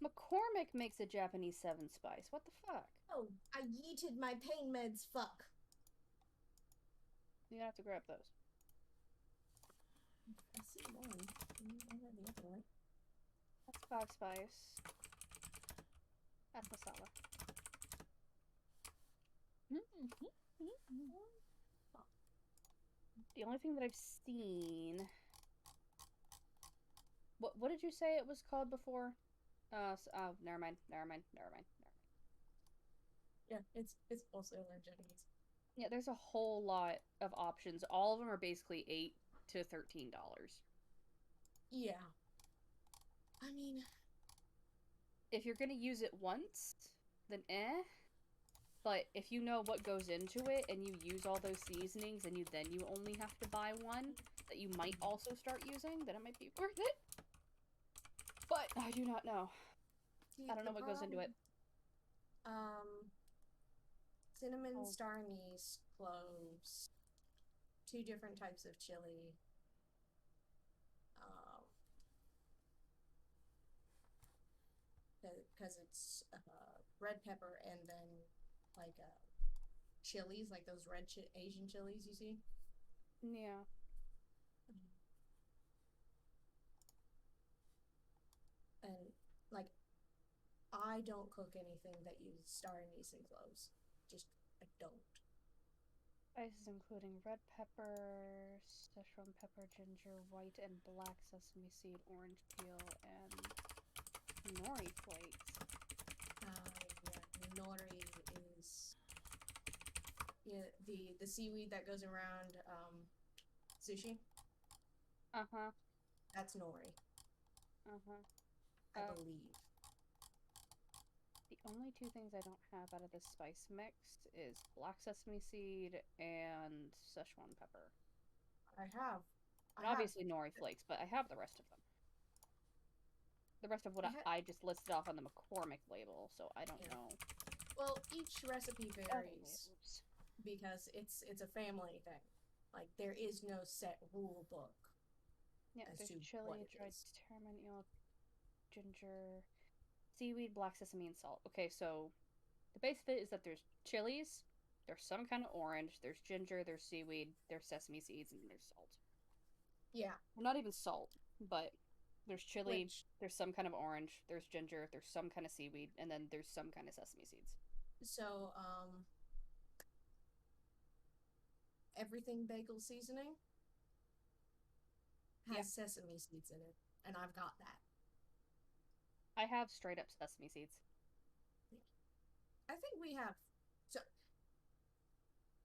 McCormick makes a Japanese 7 spice. What the fuck? Oh, I yeeted my pain meds, fuck. You have to grab those. I see one. I have the other one. That's 5 spice. That's masala. The only thing that I've seen... What did you say it was called before? Never mind. Yeah, it's also Japanese. Yeah, there's a whole lot of options. All of them are basically $8 to $13. Yeah. I mean... If you're gonna use it once, then But if you know what goes into it, and you use all those seasonings, and you only have to buy one that you might also start using, then it might be worth it. But I do not know. I don't know what goes into it. Cinnamon, star anise, cloves, 2 different types of chili. Because it's red pepper and then like chilies, like those red Asian chilies you see. Yeah. And like, I don't cook anything that uses star anise and cloves. Just I don't. Spices including red pepper, Szechuan pepper, ginger, white and black sesame seed, orange peel, and nori flakes. Yeah, nori is the seaweed that goes around sushi. Uh-huh. That's nori, Uh-huh. I believe. The only two things I don't have out of this spice mix is black sesame seed and Szechuan pepper. I have. And obviously nori flakes, but I have the rest of them. The rest of what I just listed off on the McCormick label, so I don't know. Well, each recipe varies Oops. because it's a family thing. Like there is no set rule book. Yeah, as there's to chili, what it dried is. tamarind, eel, ginger, seaweed, black sesame, and salt. Okay, so the base of it is that there's chilies, there's some kind of orange, there's ginger, there's seaweed, there's sesame seeds, and there's salt. Yeah. Well, not even salt, but there's chili, Which, there's some kind of orange, there's ginger, there's some kind of seaweed, and then there's some kind of sesame seeds. so everything bagel seasoning has sesame seeds in it, and I've got that. I have straight up sesame seeds. I think we have. So,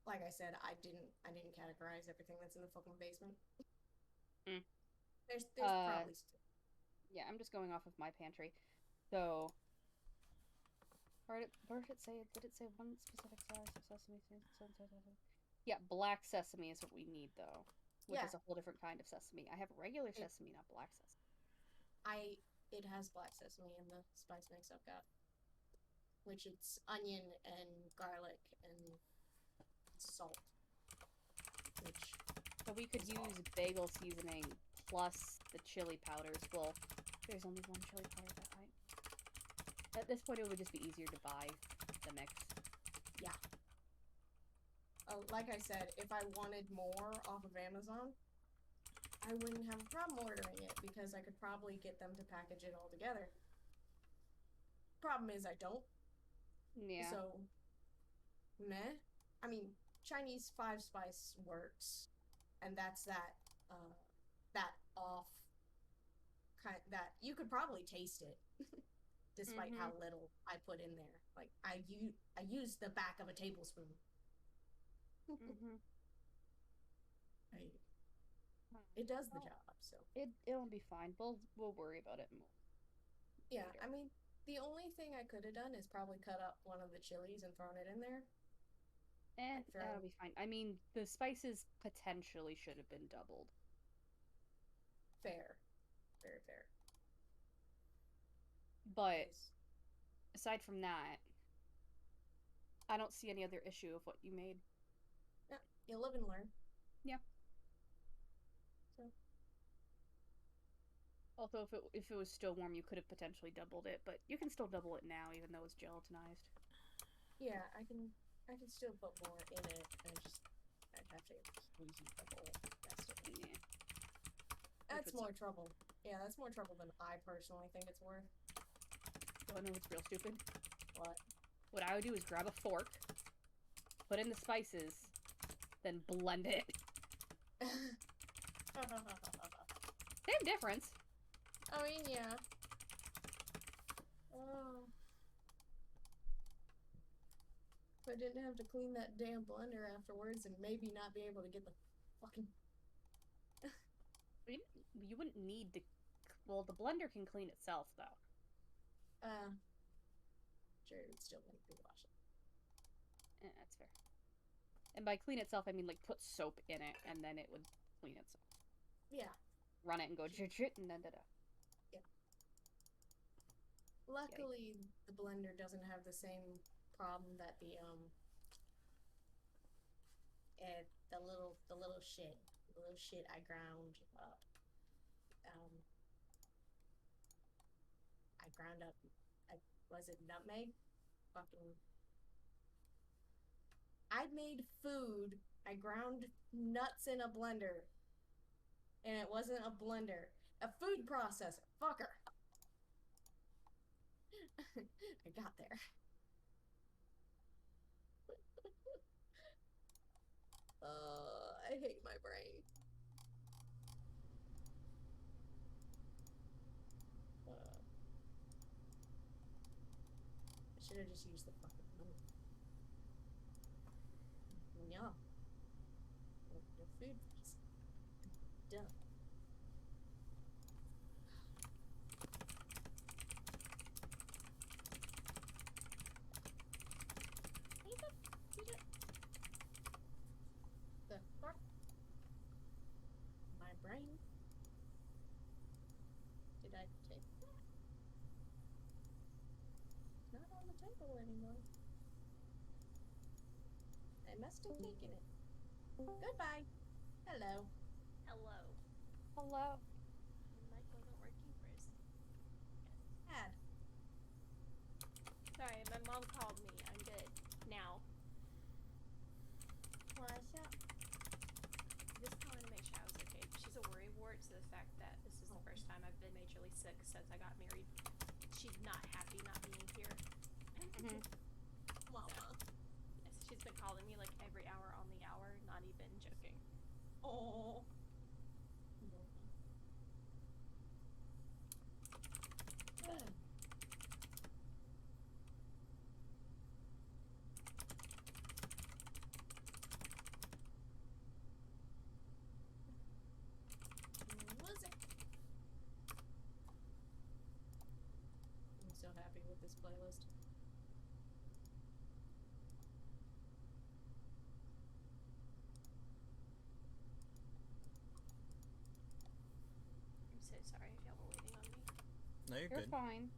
like I said, I didn't categorize everything that's in the fucking basement. Mm. There's probably still. Yeah, I'm just going off of my pantry. So, where did it say? Did it say one specific size of sesame seeds? Yeah, black sesame is what we need, though. Which is a whole different kind of sesame. I have regular sesame, not black sesame. It has black sesame in the spice mix I've got. Which it's onion and garlic and salt. So we could use bagel seasoning plus the chili powders. Well, there's only one chili powder that I... At this point, it would just be easier to buy the mix. Yeah. Oh, like I said, if I wanted more off of Amazon, I wouldn't have a problem ordering it because I could probably get them to package it all together. Problem is, I don't. Yeah. So, meh. I mean, Chinese 5-spice works, and that's that off kind that you could probably taste it, despite how little I put in there. Like I used the back of a tablespoon. It does the job, so it'll be fine. We'll worry about it more. Yeah, later. I mean, the only thing I could have done is probably cut up one of the chilies and thrown it in there. That'll be fine. I mean, the spices potentially should have been doubled. Fair. Very fair. But aside from that, I don't see any other issue of what you made. Yeah, you live and learn. Yeah. So. Although if it was still warm, you could have potentially doubled it, but you can still double it now, even though it's gelatinized. Yeah, I can still put more in it, and I'd have to squeeze the whole rest of it. Yeah. That's more trouble. Yeah, that's more trouble than I personally think it's worth. Oh no, it's real stupid. What? What I would do is grab a fork, put in the spices, then blend it. Same difference. I mean, yeah. Oh. If I didn't have to clean that damn blender afterwards and maybe not be able to get the fucking... You wouldn't need to... Well, the blender can clean itself, though. Sure, it would still make me wash it. Yeah, that's fair. And by clean itself, I mean, like, put soap in it, and then it would clean itself. Yeah. Run it and go chit and then da-da. Yeah. Luckily, the blender doesn't have the same problem that the little shit I ground up. I ground up, was it nutmeg? Fucking, I made food. I ground nuts in a blender. And it wasn't a blender. A food processor. Fucker. I got there. I hate my brain. I should have just used the fucking food. Yeah. The food piece. Dumb. The fuck? My brain? Did I take that? It's not on the table anymore. I must have taken it. Goodbye. Hello. Hello. Hello. My mic wasn't working for a second. Dad. Sorry, my mom called me. I'm good. Now. What's up? Just calling to make sure I was okay. She's a worrywart, so the fact that this is the first time I've been majorly sick since I got married, she's not happy not being here. Mama. Yes, she's been calling me like every hour on the hour, not even joking. Oh. Was it? I'm so happy with this playlist. I'm so sorry if y'all were waiting on me. No, you're You're good. fine.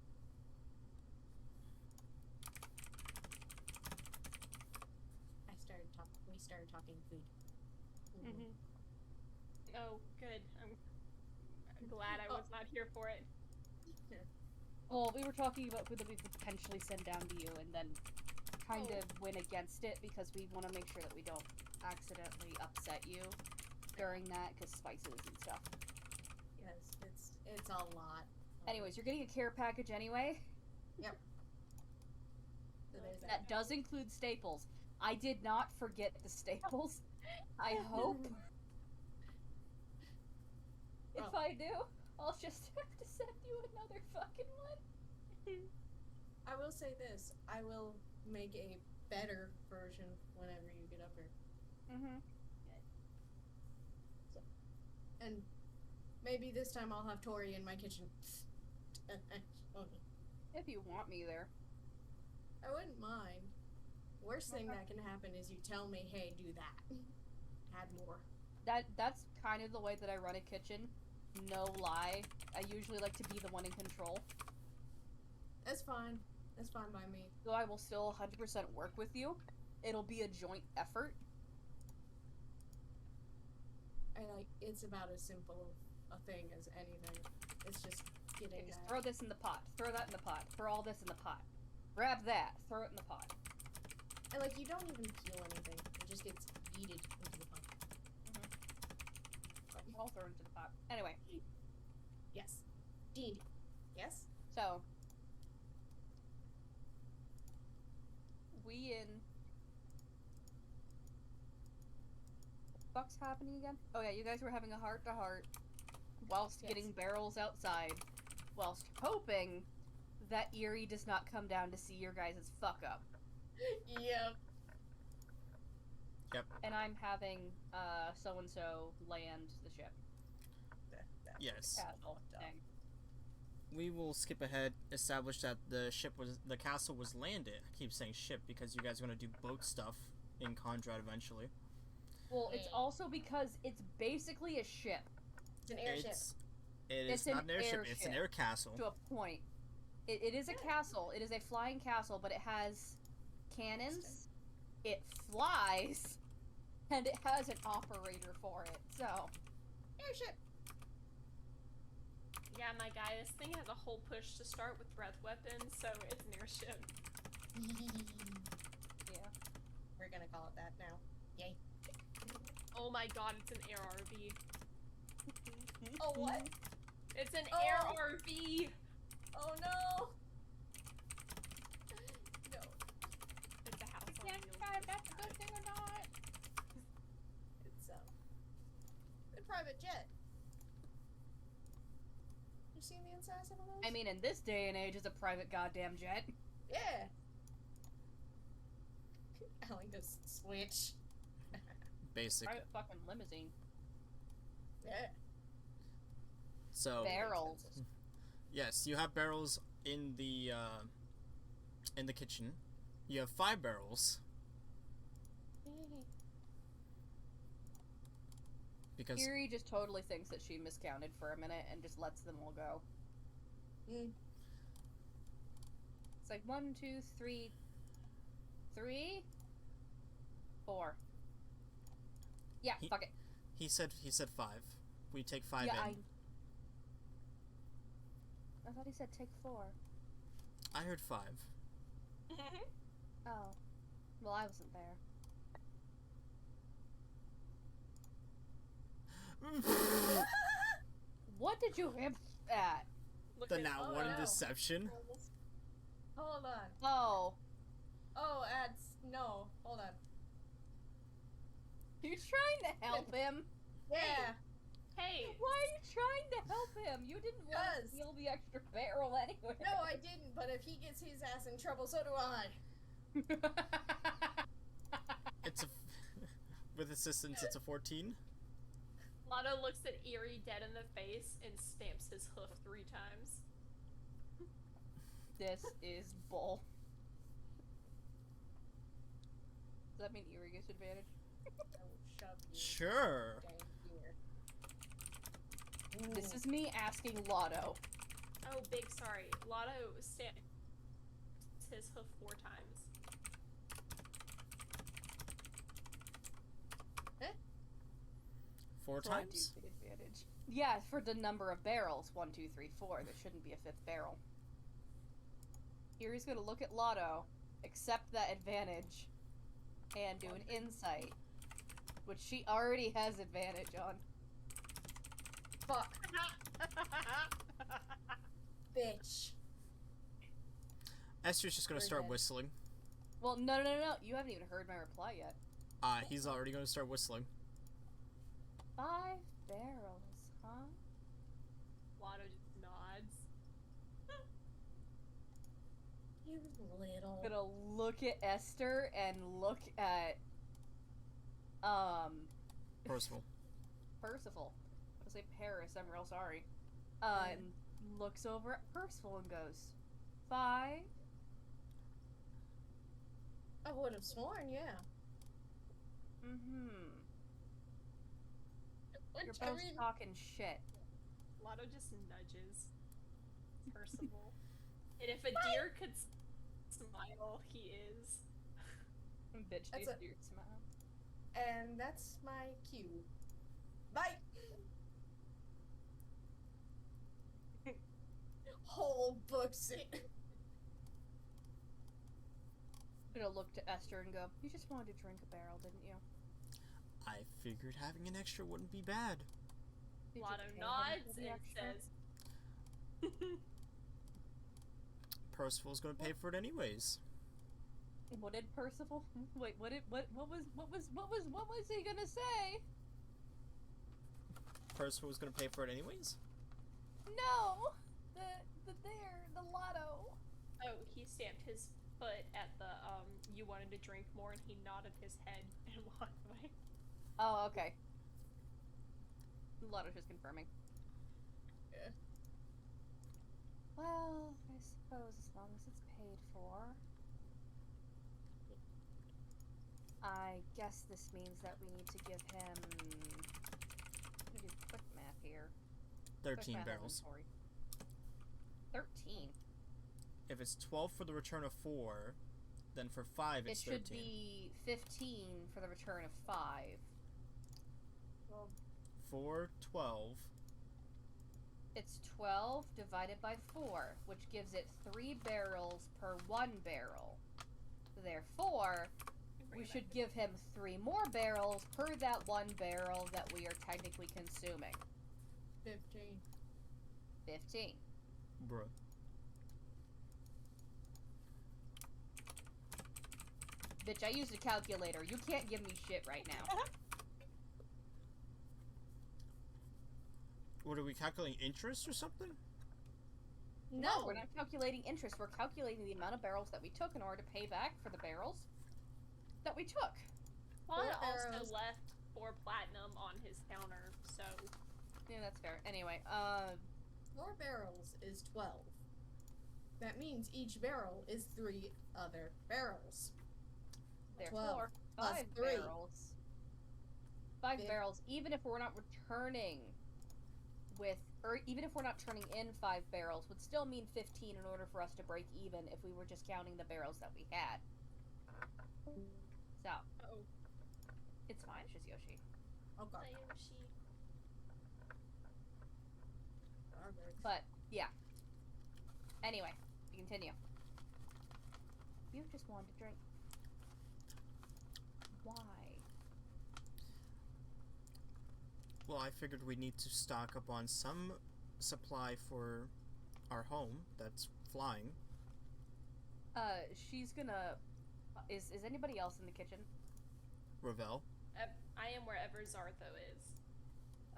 We started talking food. Oh, good. I'm glad I was not here for it. Well, we were talking about food that we could potentially send down to you, and then kind of went against it because we want to make sure that we don't accidentally upset you during that, because spices and stuff. Yes, it's a lot. Anyways, you're getting a care package anyway. Yep. So there's That does include staples. I did not forget the staples. I hope. If Oh. I do, I'll just have to send you another fucking one. I will say this. I will make a better version whenever you get up here. And maybe this time I'll have Tori in my kitchen. If you want me there. I wouldn't mind. Worst thing that can happen is you tell me, hey, do that. Add more. That's kind of the way that I run a kitchen. No lie. I usually like to be the one in control. That's fine. That's fine by me. So I will still 100% work with you. It'll be a joint effort. It's about as simple a thing as anything. It's just getting Okay, just that. throw this in the pot. Throw that in the pot. Throw all this in the pot. Grab that. Throw it in the pot. And you don't even peel anything. It just gets yeeted into the pot. I'll throw it into the pot. Anyway, Yes. D. Yes? so we in. What the fuck's happening again? Oh yeah, you guys were having a heart-to-heart whilst Yes. getting barrels outside, whilst hoping that Eerie does not come down to see your guys' fuck up. Yep. Yep. And I'm having so-and-so land the ship. Yes. Castle thing. We will skip ahead. Establish that the castle was landed. I keep saying ship because you guys are gonna do boat stuff in Conrad eventually. Well, it's also because it's basically a ship It's an airship. It It's is an not an airship. It's an airship. air castle. to a point. It is a castle. It is a flying castle, but it has cannons. It flies, and it has an operator for it. So Airship. Yeah, my guy, this thing has a whole push to start with breath weapons, so it's an airship. yeah, We're gonna call it that now. Yay. Oh my god, it's an ARV. Oh, what? It's an Oh. ARV! Oh no! No. It's a house on Can't wheels. decide if that's a good thing or not. It's, a private jet. You seen the inside of some of those? I mean, in this day and age, it's a private goddamn jet. Yeah. I like this switch. Basic. Private fucking limousine. Yeah. So Barrels. yes, you have barrels in the kitchen. You have 5 barrels because Kiri just totally thinks that she miscounted for a minute and just lets them all go. Mm. It's like 1, 2, 3, 3, 4. Yeah, fuck it. he said 5. We take 5 Yeah, in. I thought he said take 4. I heard 5. Oh. Well, I wasn't there. What did you hit at? Look The at now oh, one no. deception. Hold on. Oh. Oh, ads. No. Hold on. You're trying to help him? Yeah. Hey! Why are you trying to help him? You didn't want to 'Cause- steal the extra barrel anyway. No, I didn't, but if he gets his ass in trouble, so do I. It's a with assistance. It's a 14. Lotto looks at Eerie dead in the face and stamps his hoof 3 times. This is bull. Does that mean Eerie gets advantage? I will shove you Sure. down here. This is me asking Lotto. Oh, big sorry. Lotto stamps his hoof 4 times. 4 So I do times. get advantage. Yeah, for the number of barrels. 1, 2, 3, 4. There shouldn't be a 5th barrel. Eerie's gonna look at Lotto, accept that advantage, and do an insight, which she already has advantage on. Fuck. Bitch. Esther's just gonna Very start good. whistling. Well, no. You haven't even heard my reply yet. He's already gonna start whistling. 5 barrels, huh? Lotto just nods. You little. I'm gonna look at Esther and look at Percival. Percival. I'll say Paris, I'm real sorry. And looks over at Percival and goes, 5? I would have sworn, yeah. Mm-hmm. Which, You're I both mean, talking shit. Lotto just nudges Percival. And if a deer could smile, he is. Bitch, That's dude, a- dear smile. and that's my cue. Bye! Whole books it. I'm gonna look to Esther and go, you just wanted to drink a barrel, didn't you? I figured having an extra wouldn't be bad. Did you Lotto pay him nods for the and extra? says, Percival's gonna pay for it anyways. What did Percival? Wait, what was he gonna say? Percival was gonna pay for it anyways. No, the lotto. oh, he stamped his foot at the, you wanted to drink more, and he nodded his head and walked away. Oh, okay. Lotto's just confirming. Yeah. Well, I suppose as long as it's paid for. I guess this means that we need to give him. I'm gonna do quick math here. Quick 13 math barrels. inventory. 13. If it's 12 for the return of 4, then for 5 It it's should 13. be 15 for the return of 5. Well, 4, 12. It's 12 divided by 4, which gives it 3 barrels per 1 barrel. Therefore, we should give him 3 more barrels per that 1 barrel that we are technically consuming. 15. 15. Bruh. Bitch, I used a calculator. You can't give me shit right now. What are we calculating? Interest or something? No, we're not calculating interest. We're calculating the amount of barrels that we took in order to pay back for the barrels that we took. Juan 4 also barrels. left 4 platinum on his counter, so Yeah, that's fair. Anyway, 4 barrels is 12. That means each barrel is 3 other barrels. therefore, 12 5 plus 3. barrels. 5 Fif- barrels, even if we're not returning with, or even if we're not turning in 5 barrels, would still mean 15 in order for us to break even if we were just counting the barrels that we had. So, oh, it's fine, it's just Yoshi. Okay. Yoshi. Garbage. But, yeah. Anyway, to continue. You just wanted to drink. Why? Well, I figured we need to stock up on some supply for our home that's flying. She's gonna... Is anybody else in the kitchen? Ravel. I am wherever Zartho is.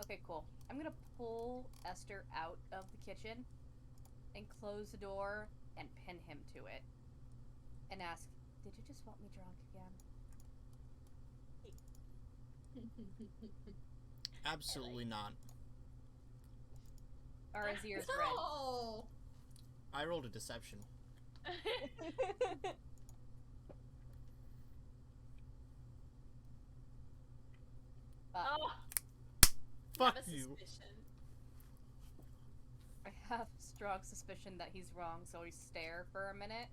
Okay, cool. I'm gonna pull Esther out of the kitchen and close the door and pin him to it. And ask, did you just want me drunk again? Absolutely not. Or his ears red? No! I rolled a deception. Oh, Fuck have a you. suspicion. I have strong suspicion that he's wrong, so we stare for a minute.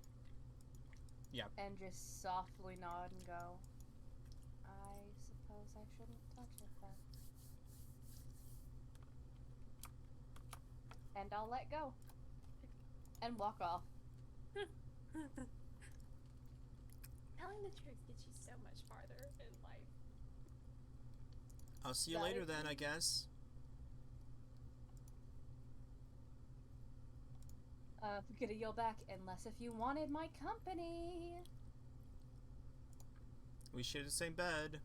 Yep. And just softly nod and go, I suppose I shouldn't touch it then. And I'll let go. And walk off. Telling the truth gets you so much farther in life. I'll see you That later is- then, I guess. I'm gonna yell back, unless if you wanted my company. We share the same bed.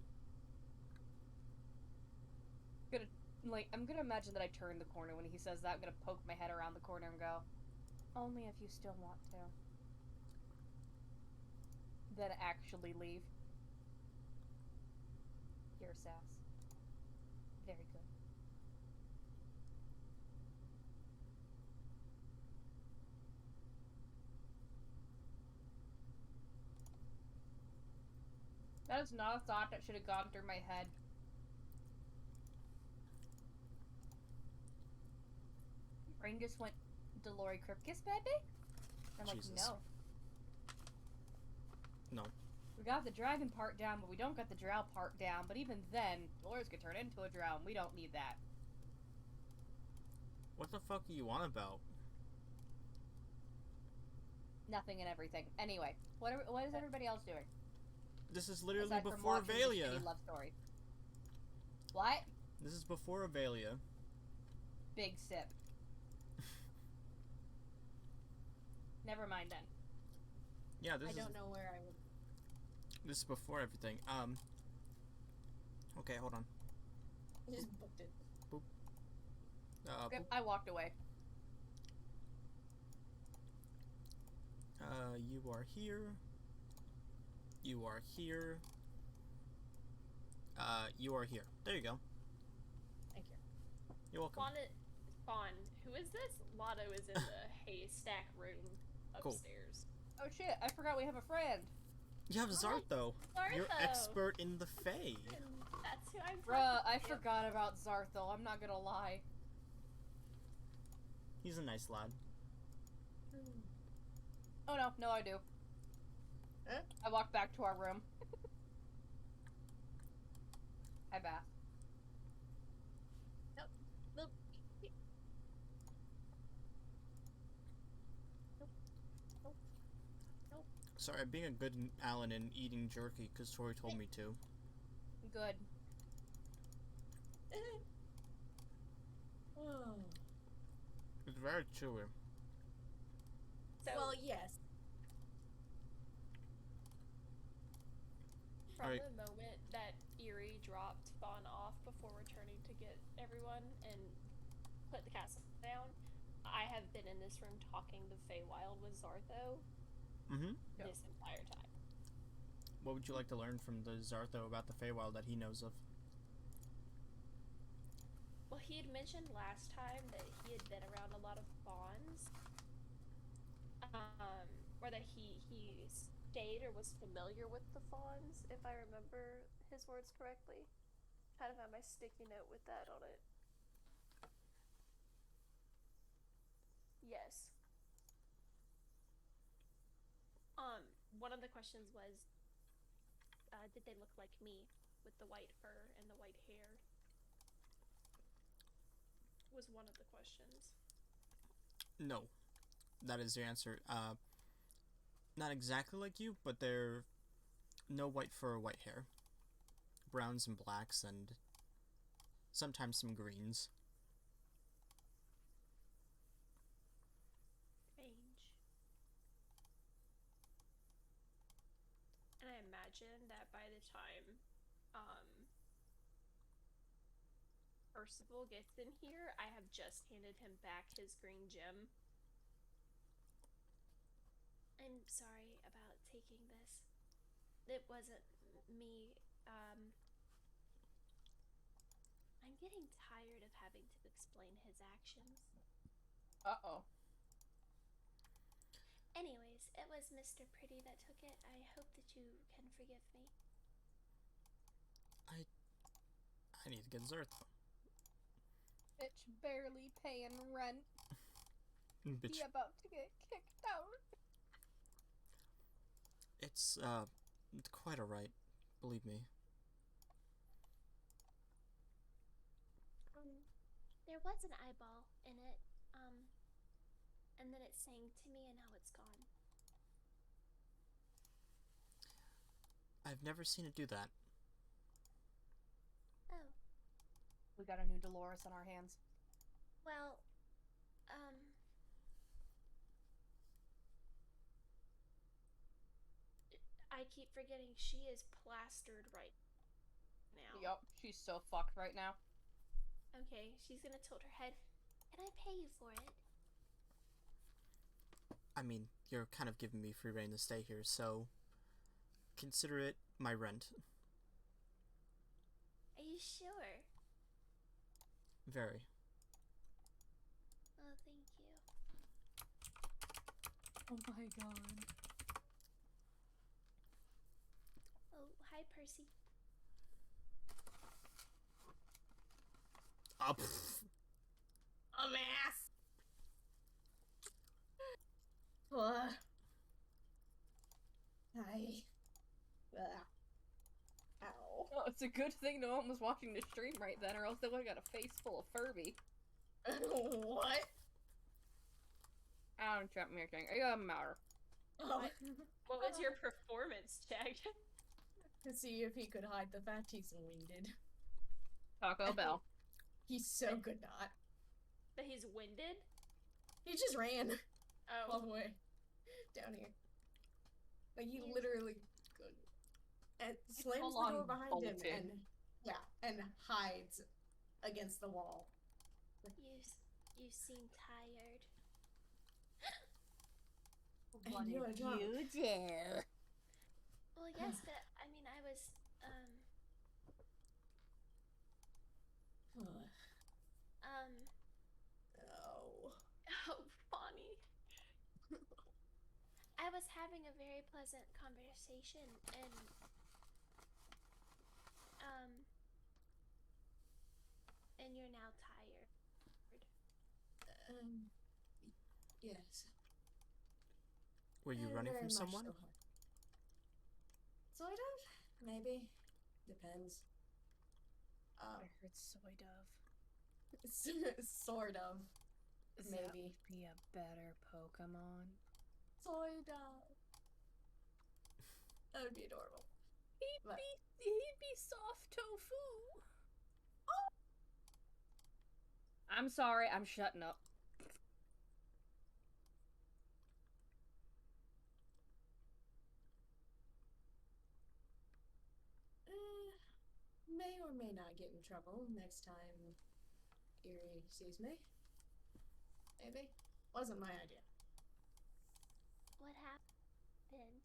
I'm gonna imagine that I turn the corner when he says that. I'm gonna poke my head around the corner and go, only if you still want to. Then actually leave. Your sass. Very good. That is not a thought that should have gone through my head. Brain just went, Dolores Kripkis, baby? I'm like, Jesus. no. No. We got the dragon part down, but we don't got the drow part down. But even then, Dolores could turn into a drow, and we don't need that. What the fuck are you on about? Nothing and everything. Anyway, what is everybody else doing? This is literally Aside from before watching the Avelia. shitty love story. What? This is before Avelia. Big sip. Never mind then. Yeah, this I is don't know where I would. this is before everything. Okay, hold on. Just booked it. Okay, I walked away. You are here. You are here. You are here. There you go. Thank you. You're welcome. Fawn, who is this? Lotto is in the haystack room Cool. upstairs. Oh shit, I forgot we have a friend. You have Zartho. You're Zartho. expert in the Fae. And that's who I'm Bruh, I talking to. forgot about Zarthel, I'm not gonna lie. He's a nice lad. Oh no, I do. Huh? I walked back to our room. Hi, Bath. Look. Sorry, I'm being a good Alan and eating jerky because Tori told me to. Good. Oh. It's very chewy. So Well, yes. from Alright. the moment that Eerie dropped Fawn off before returning to get everyone and put the castle down, I have been in this room talking the Feywild with Zartho Mm-hmm. this entire time. What would you like to learn from the Zartho about the Feywild that he knows of? Well, he had mentioned last time that he had been around a lot of fawns, or that he stayed or was familiar with the fawns, if I remember his words correctly. Trying to find my sticky note with that on it. Yes. One of the questions was, did they look like me with the white fur and the white hair? Was one of the questions. No. That is the answer. Not exactly like you, but they're no white fur or white hair. Browns and blacks and sometimes some greens. Strange. And I imagine that by the time Percival gets in here, I have just handed him back his green gem. I'm sorry about taking this. It wasn't me. I'm getting tired of having to explain his actions. Uh-oh. Anyways, it was Mr. Pretty that took it. I hope that you can forgive me. I need to get Zartho. Bitch barely paying rent. Bitch. He about to get kicked out. It's quite alright. Believe me. There was an eyeball in it, and then it sang to me and now it's gone. I've never seen it do that. Oh, We got a new Dolores on our hands. well, I keep forgetting she is plastered right now. Yup, she's so fucked right now. Okay, she's gonna tilt her head. Can I pay you for it? I mean, you're kind of giving me free reign to stay here, so consider it my rent. Are you sure? Very. Oh, thank you. Oh my god. Oh, hi, Percy. Up. A mass. Hi. Ow. Oh, it's a good thing no one was watching the stream right then, or else they would have got a face full of Furby. What? I don't trap me or anything. It doesn't matter. Oh. What was your performance check? To see if he could hide the fact he's winded. Taco Bell. He's so good not. That he's winded? He just ran all Oh. the way down here. Like he He's- literally and slams the full-on door behind him bolted. and hides against the wall. You seem tired. What you did are drunk. you do? Well, yes, but I mean, I was, Oh. Oh, Bonnie. I was having a very pleasant conversation, and you're now tired. Yes. Were you running Very from much someone? so. Sort of? Maybe. Depends. I heard soy dove. Sort of. Does Maybe. that be a better Pokemon? Soy dove. That would be adorable. But- He'd be soft tofu. I'm sorry, I'm shutting up. May or may not get in trouble next time Erie sees me. Maybe. Wasn't my idea. What happened?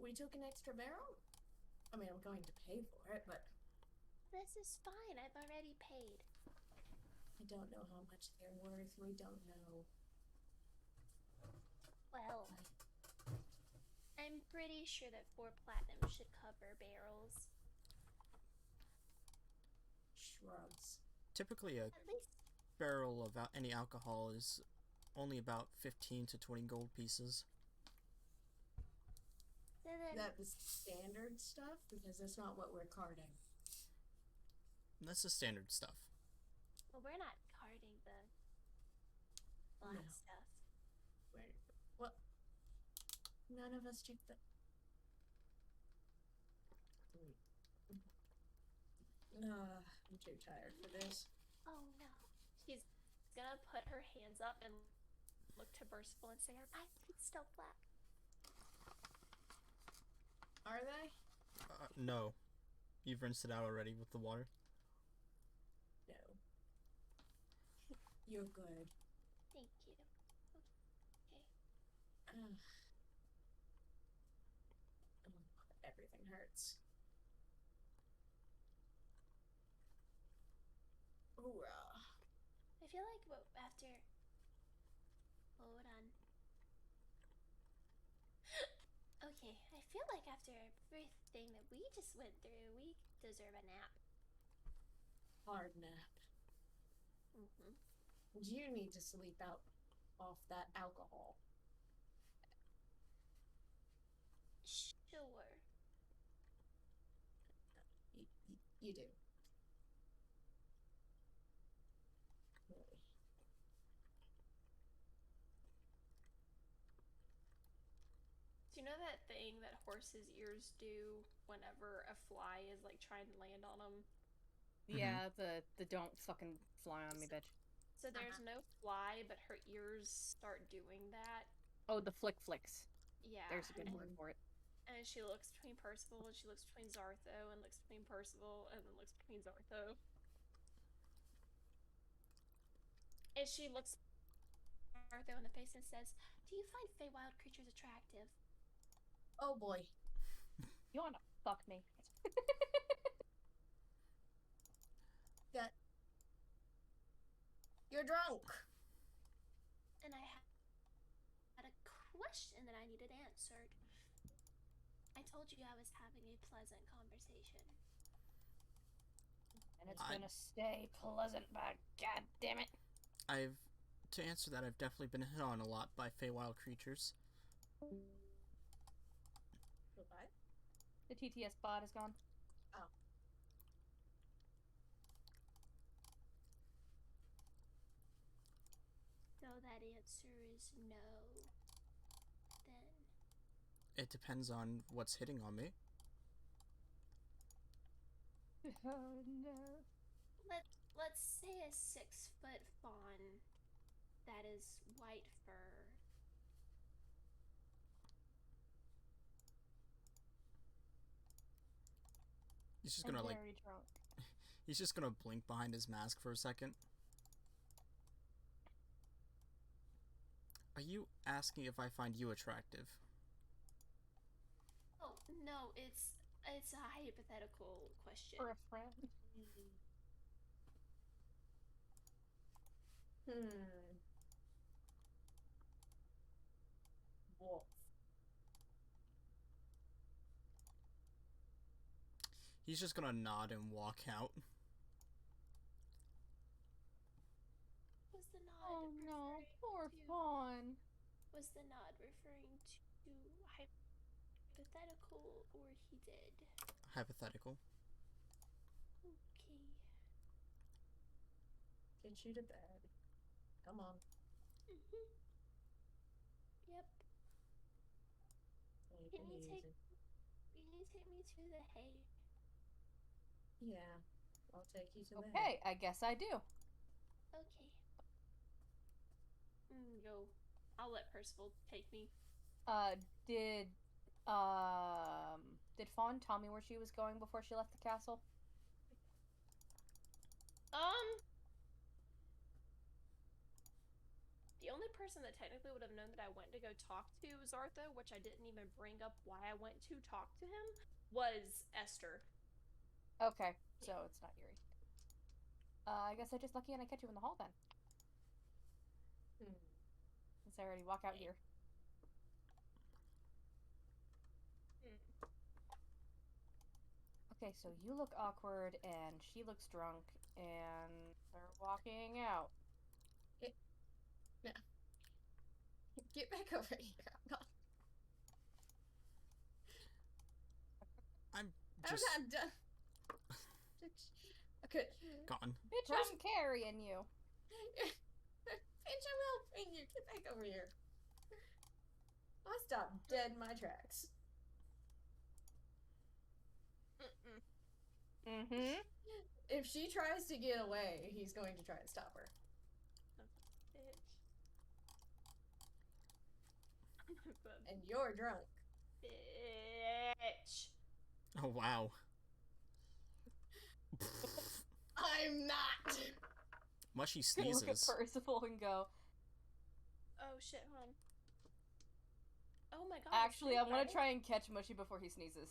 We took an extra barrel? I mean, I'm going to pay for it, but This is fine. I've already paid. I don't know how much they're worth. We don't know. Well, I'm pretty sure that 4 platinum should cover barrels. Shrugs. Typically, a At least, barrel of any alcohol is only about 15 to 20 gold pieces. so then, That the standard stuff? Because that's not what we're carding. And that's the standard stuff. well, we're not carding the black No. stuff. Wait, what? None of us checked the. I'm too tired for this. Oh no. She's gonna put her hands up and look to Burstful and say, Are my feet still black? Are they? No. You've rinsed it out already with the water. No. You're good. Thank you. Ugh. Everything hurts. Hoorah. I feel like after. Hold on. Okay, I feel like after everything that we just went through, we deserve a nap. Hard nap. Mm-hmm. You need to sleep out off that alcohol. Sure. You do. Really. do you know that thing that horses' ears do whenever a fly is like trying to land on them? Yeah, the don't fucking fly on me, bitch. So there's no fly, but her ears start doing that. Oh, the flicks. Yeah. There's a good word for it. And she looks between Percival, and she looks between Zartho, and looks between Percival, and then looks between Zartho. And she looks Zartho in the face and says, "Do you find Feywild creatures attractive?" Oh boy. You wanna fuck me? That. You're drunk. And I had a question that I needed answered. I told you I was having a pleasant conversation. And it's gonna stay pleasant, by god damn it. To answer that, I've definitely been hit on a lot by Feywild creatures. Goodbye. The TTS bot is gone. Oh. So that answer is no. Then. It depends on what's hitting on me. Oh no. Let's say a 6-foot fawn that is white fur. He's just I'm gonna very drunk. he's just gonna blink behind his mask for a second. Are you asking if I find you attractive? Oh no, it's a hypothetical question. For a friend. Wolf. He's just gonna nod and walk out. Was the nod Oh no, referring poor to- fawn. Was the nod referring to hypothetical or he did? Hypothetical. Okay. Get you to bed. Come on. Mm-hmm. Yep. Can you easy. take me to the hay? Yeah, I'll take you to the Okay, I guess I do. Okay. Go. I'll let Percival take me. Did Fawn tell me where she was going before she left the castle? The only person that technically would have known that I went to go talk to Zartha, which I didn't even bring up why I went to talk to him, was Esther. Okay, so it's not Yuri. I guess I just lucky and I catch you in the hall then. Since I already walk out here. Okay, so you look awkward and she looks drunk and they're walking out. No. Get back over here. I'm I'm just not done. Okay. gone. Bitch, I'm carrying you. Bitch, I'm helping you. Get back over here. I stopped dead in my tracks. Mm-hmm. If she tries to get away, he's going to try and stop her. Bitch. And you're drunk. Bitch. Oh wow. I'm not. Mushy Look at sneezes. Percival and go, Oh shit, hold on. Oh my god. actually, I'm gonna try and catch Mushy before he sneezes.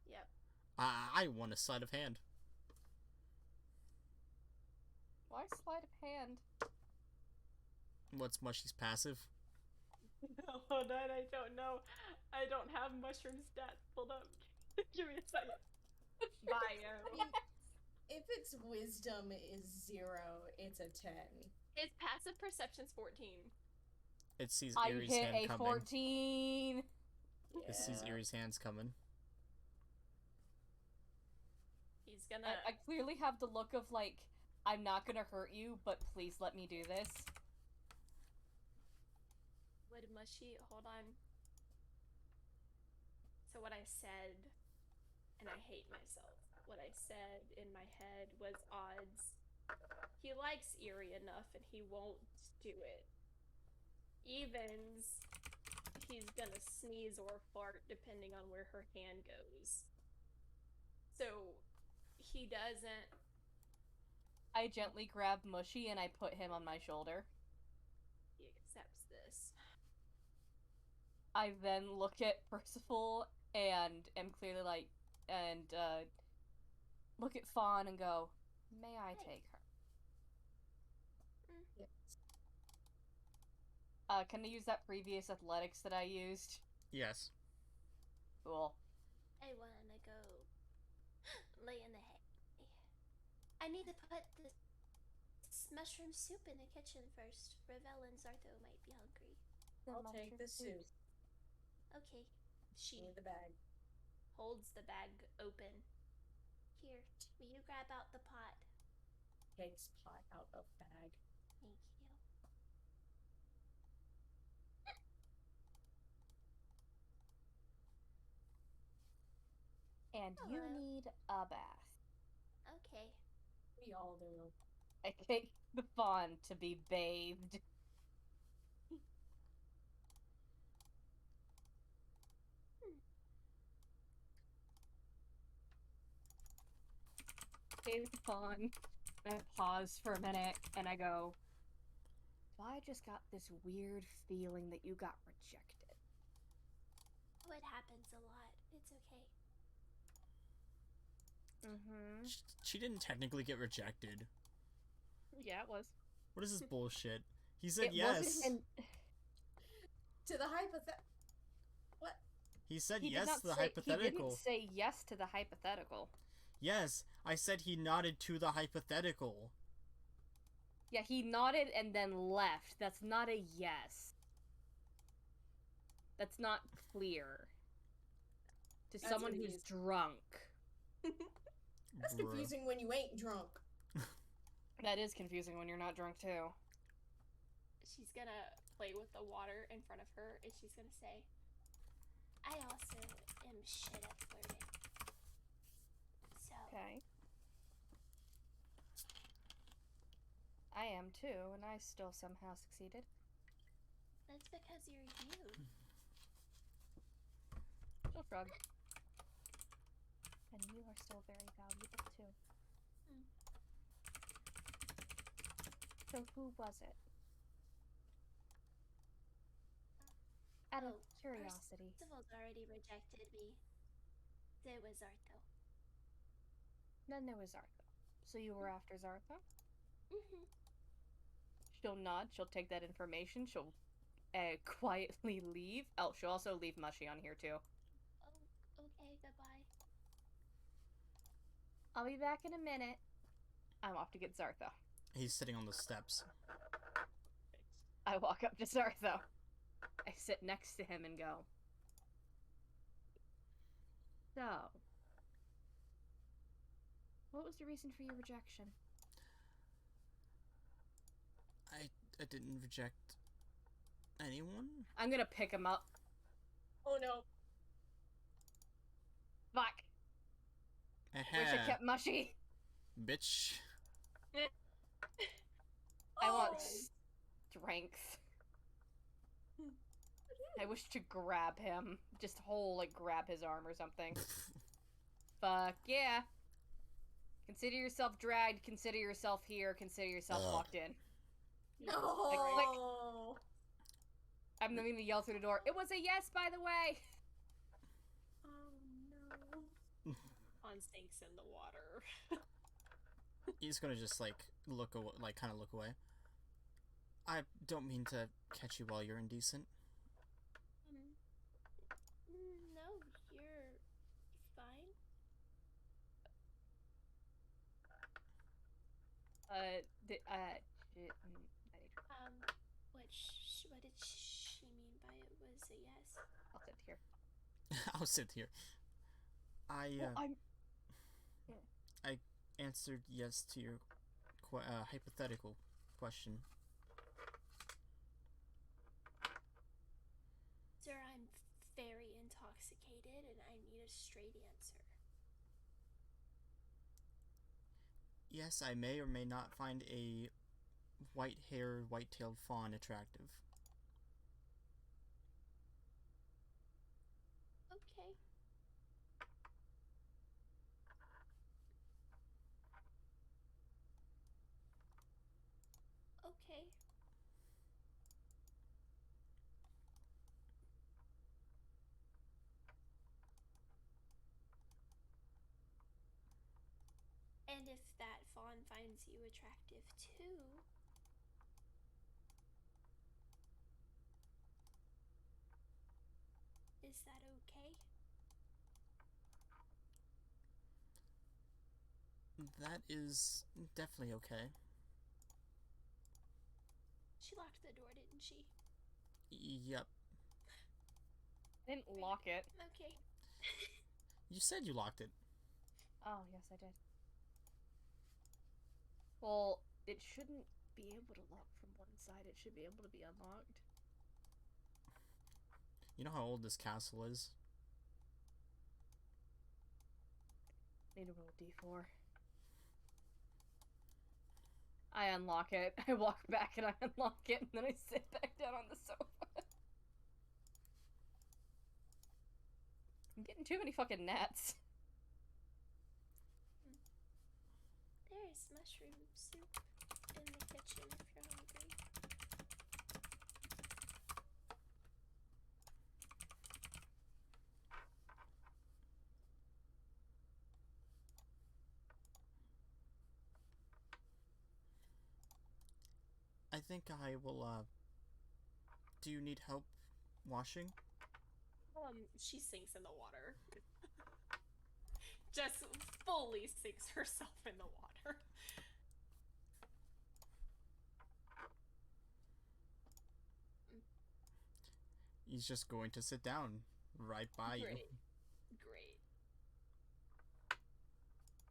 Yep. I want a sleight of hand. Why sleight of hand? What's Mushy's passive? No, that I don't know. I don't have mushroom stats pulled up. Give me a second. Bio. I mean, if its wisdom is 0, it's a 10. Its passive perception's 14. It sees I Erie's hit hand a coming. 14. It sees Erie's hands coming. He's gonna. I clearly have the look of like, I'm not gonna hurt you, but please let me do this. Would Mushy. Hold on. So, what I said, and I hate myself, what I said in my head was odds. He likes Erie enough and he won't do it. Evens, he's gonna sneeze or fart depending on where her hand goes. So, he doesn't. I gently grab Mushy and I put him on my shoulder. He accepts this. I then look at Percival and am clearly like, and look at Fawn and go, may I take her? Yes. Can I use that previous athletics that I used? Yes. Cool. I wanna go lay in the hay. I need to put this mushroom soup in the kitchen first. Ravel and Zartho might be hungry. I'll take the soup. Okay. She Need the bag. holds the bag open. Here, will you grab out the pot? Takes pot out of bag. Thank you. And you Hello. need a bath. Okay. We all do. I take the Fawn to be bathed. Bathe the Fawn. I pause for a minute and I go, I just got this weird feeling that you got rejected. Oh, it happens a lot. It's okay. Mm-hmm. She didn't technically get rejected. Yeah, it was. What is this bullshit? He said It yes. wasn't To the hypothet. What? He said He yes did not to the say, hypothetical. He didn't say yes to the hypothetical. Yes, I said he nodded to the hypothetical. Yeah, he nodded and then left. That's not a yes. That's not clear. To That's someone who's confusing. drunk. That's Bruh. confusing when you ain't drunk. That is confusing when you're not drunk too. She's gonna play with the water in front of her and she's gonna say, I also am shit at flirting. So, Okay. I am too, and I still somehow succeeded. that's because you're you. She'll shrug. And you are still very valuable too. Mm. So who was it? Out of Oh, curiosity. Percival's already rejected me. There was Artho. Then there was Zartha. So you were after Zartha? Mm-hmm. She'll nod. She'll take that information. She'll quietly leave. Oh, she'll also leave Mushy on here too. Oh, okay, goodbye. I'll be back in a minute. I'm off to get Zartha. He's sitting on the steps. I walk up to Zartha. I sit next to him and go, so, what was the reason for your rejection? I didn't reject anyone. I'm gonna pick him up. Oh no. Fuck. Wish I Aha, kept Mushy. bitch. I want Oh. strength. I wish to grab him. Just whole, like, grab his arm or something. Fuck yeah. Consider yourself dragged, consider yourself here, consider yourself Ugh. locked in. No. I'm going to yell through the door, it was a yes, by the way! Oh no. On sinks in the water. He's gonna just like look away, like kind of look away. I don't mean to catch you while you're indecent. No, you're fine. What did she mean by it was a yes? I'll sit here. I'll sit here. I answered yes to your hypothetical question. Sir, I'm very intoxicated and I need a straight answer. Yes, I may or may not find a white-haired, white-tailed fawn attractive. Okay. Okay. And if that fawn finds you attractive too, is that okay? That is definitely okay. She locked the door, didn't she? Yep. I didn't lock it. Okay. You said you locked it. Oh, yes, I did. Well, it shouldn't be able to lock from one side. It should be able to be unlocked. You know how old this castle is? Need to roll d4. I unlock it. I walk back and I unlock it, and then I sit back down on the sofa. I'm getting too many fucking gnats. There's mushroom soup in the kitchen if you're hungry. I think I will, do you need help washing? She sinks in the water. Just fully sinks herself in the water. He's just going to sit down right by you. Great. Great.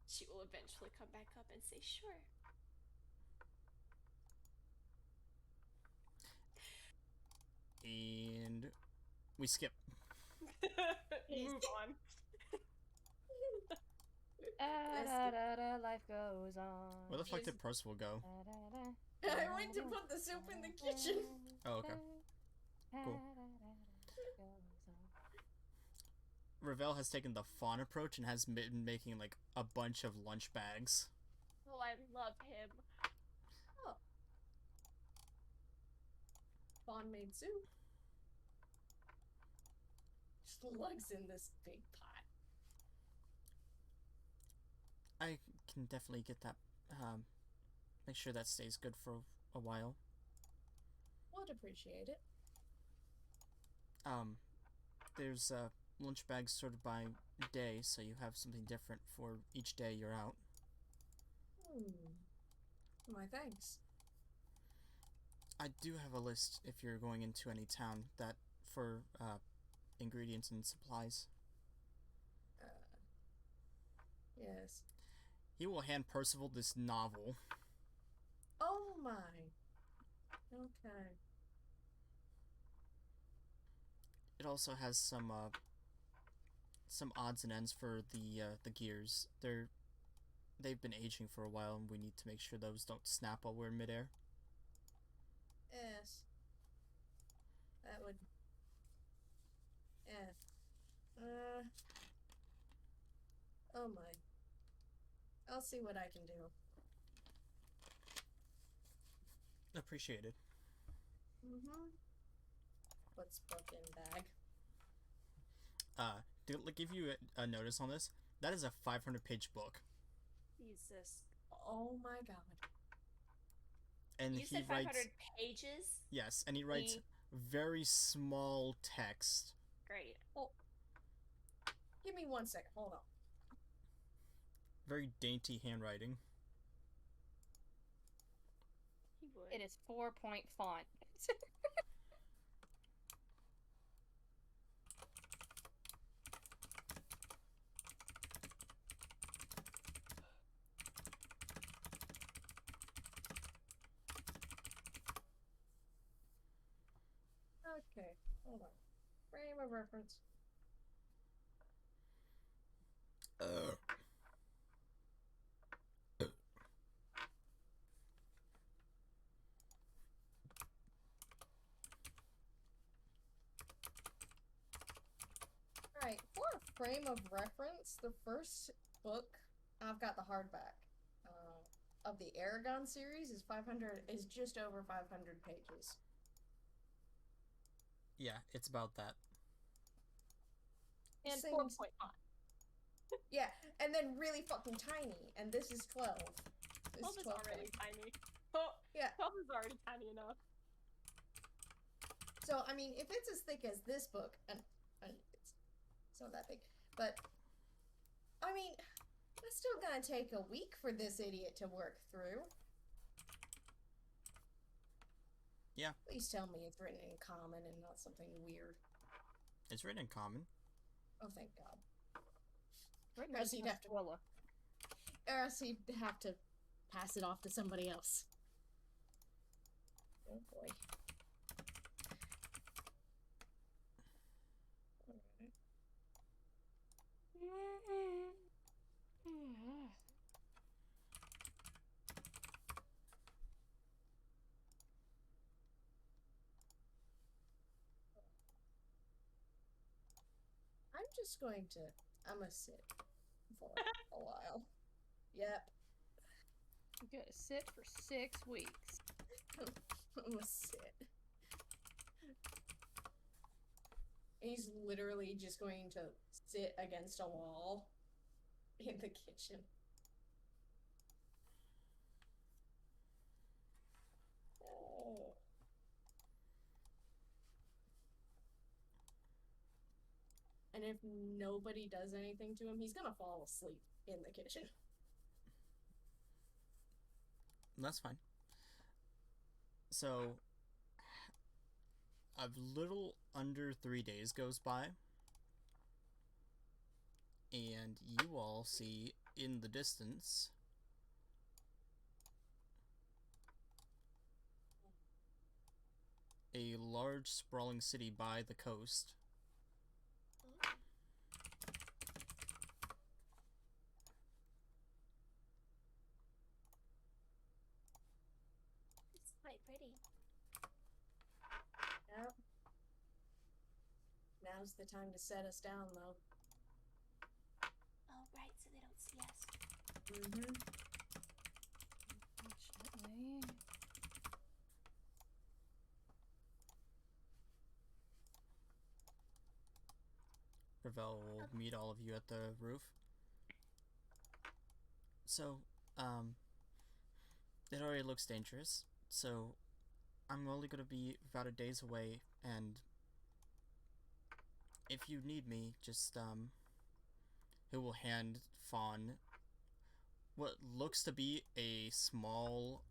She will eventually come back up and say, sure. And we skip. Move on. Life goes on. Where the fuck did Percival go? I went to put the soup in the kitchen. Oh, okay. Cool. Ravel has taken the fawn approach and has been making like a bunch of lunch bags. Oh, I love him. Oh. Fawn made soup. Slugs in this big pot. I can definitely get that. Make sure that stays good for a while. Would appreciate it. There's lunch bags sorted by day, so you have something different for each day you're out. My thanks. I do have a list if you're going into any town that for ingredients and supplies. Yes. He will hand Percival this novel. Oh my. Okay. It also has some odds and ends for the gears. They've been aging for a while, and we need to make sure those don't snap while we're in midair. Yes. That would. Yeah. Oh my. I'll see what I can do. Appreciated. What's book in bag? To give you a notice on this, that is a 500-page book. Jesus. Oh my god. And You he said 500 writes, pages? yes, and he writes very small text. Great. Oh. Give me 1 second. Hold on. Very dainty handwriting. He would. It is 4-point font. Okay. Hold on. Frame of reference. Alright, for a frame of reference, the first book, I've got the hardback, of the Aragon series is just over 500 pages. Yeah, it's about that. And Same- 4-point font. Yeah, and then really fucking tiny, and this is 12. This 12 is already point. tiny. Oh, Yeah. 12 is already tiny enough. So, I mean, if it's as thick as this book, and it's not that big, but, I mean, it's still gonna take a week for this idiot to work through. Yeah. Please tell me it's written in common and not something weird. It's written in common. Oh, thank God. Written Or else he'd have to, Willa. or else he'd have to pass it off to somebody else. Oh boy. Alright. I'm just going to, I'm gonna sit for a while. Yep. You gotta sit for 6 weeks. I'm gonna sit. He's literally just going to sit against a wall in the kitchen. Oh. And if nobody does anything to him, he's gonna fall asleep in the kitchen. That's fine. So, a little under 3 days goes by, and you all see in the distance a large sprawling city by the coast. pretty. Yep. Now's the time to set us down, though. Oh, right, so they don't see us. Mm-hmm. Unfortunately. Ravel will meet all of you at the roof. So, it already looks dangerous, so I'm only gonna be about a days away, and if you need me, just, he will hand Fawn what looks to be a small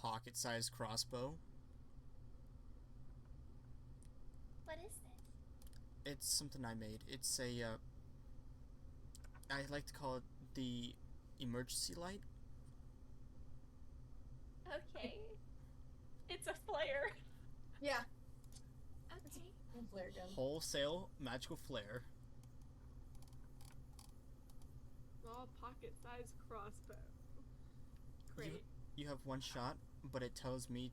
pocket-sized crossbow. What is this? It's something I made. It's a, I like to call it the emergency light. Okay. It's a flare. Yeah. Okay. Flare gun. Wholesale magical flare. Small pocket-sized crossbow. Great. You have one shot, but it tells me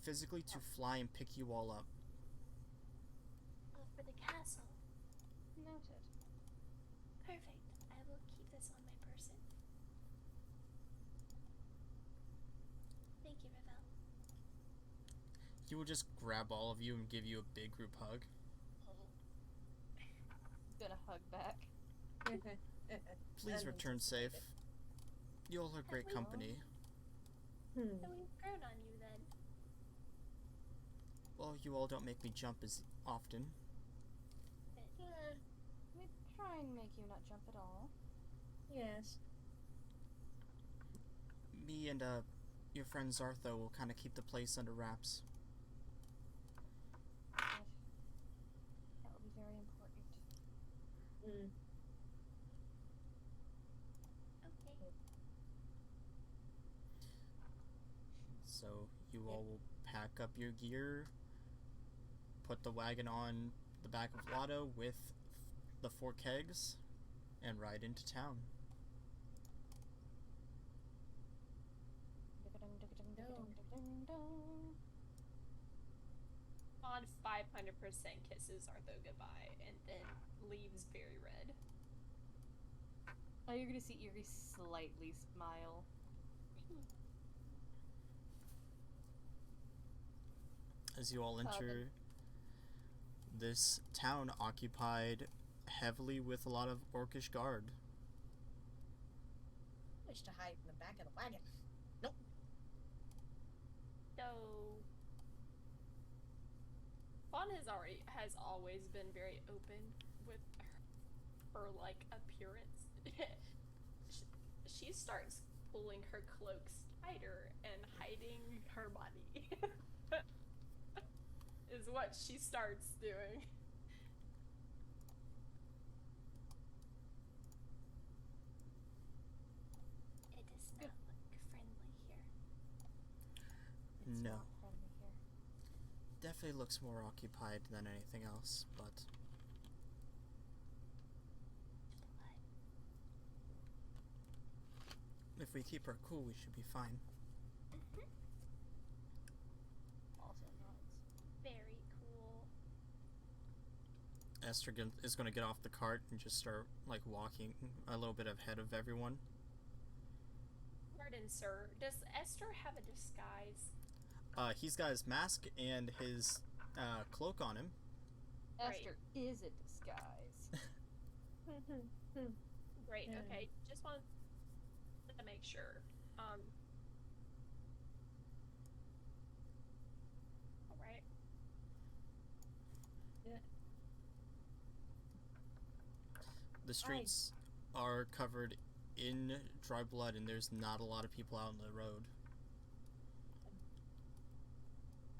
physically to fly and pick you all up. Oh, for the castle. Noted. Perfect. I will keep this on my person. Thank you, Ravel. He will just grab all of you and give you a big group hug. Gonna hug back. Please return safe. You all are great we company. So we've grown on you then. Well, you all don't make me jump as often. We try and make you not jump at all. Yes. Me and, your friend Zartho will kind of keep the place under wraps. That will be very important. Mm. Okay. So, you all will pack up your gear, put the wagon on the back of Lotto with the 4 kegs, and ride into town. On 500% kisses Artho goodbye and then leaves very red. Oh, you're gonna see Eerie slightly smile. As you all enter this town occupied heavily with a lot of orcish guard. Wish to hide in the back of the wagon. Nope. So Fawn has always been very open with her like appearance. She starts pulling her cloaks tighter and hiding her body. Is what she starts doing. It does not look friendly here. It's No. not friendly here. Definitely looks more occupied than anything else, but if we keep her cool, we should be fine. Also nods. Very cool. Esther is going to get off the cart and just start, like, walking a little bit ahead of everyone. Pardon, sir. Does Esther have a disguise? He's got his mask and his cloak on him. Esther is a disguise. Great, Yeah. okay. Just wanted to make sure. Alright. The streets are covered in dry blood, and there's not a lot of people out on the road.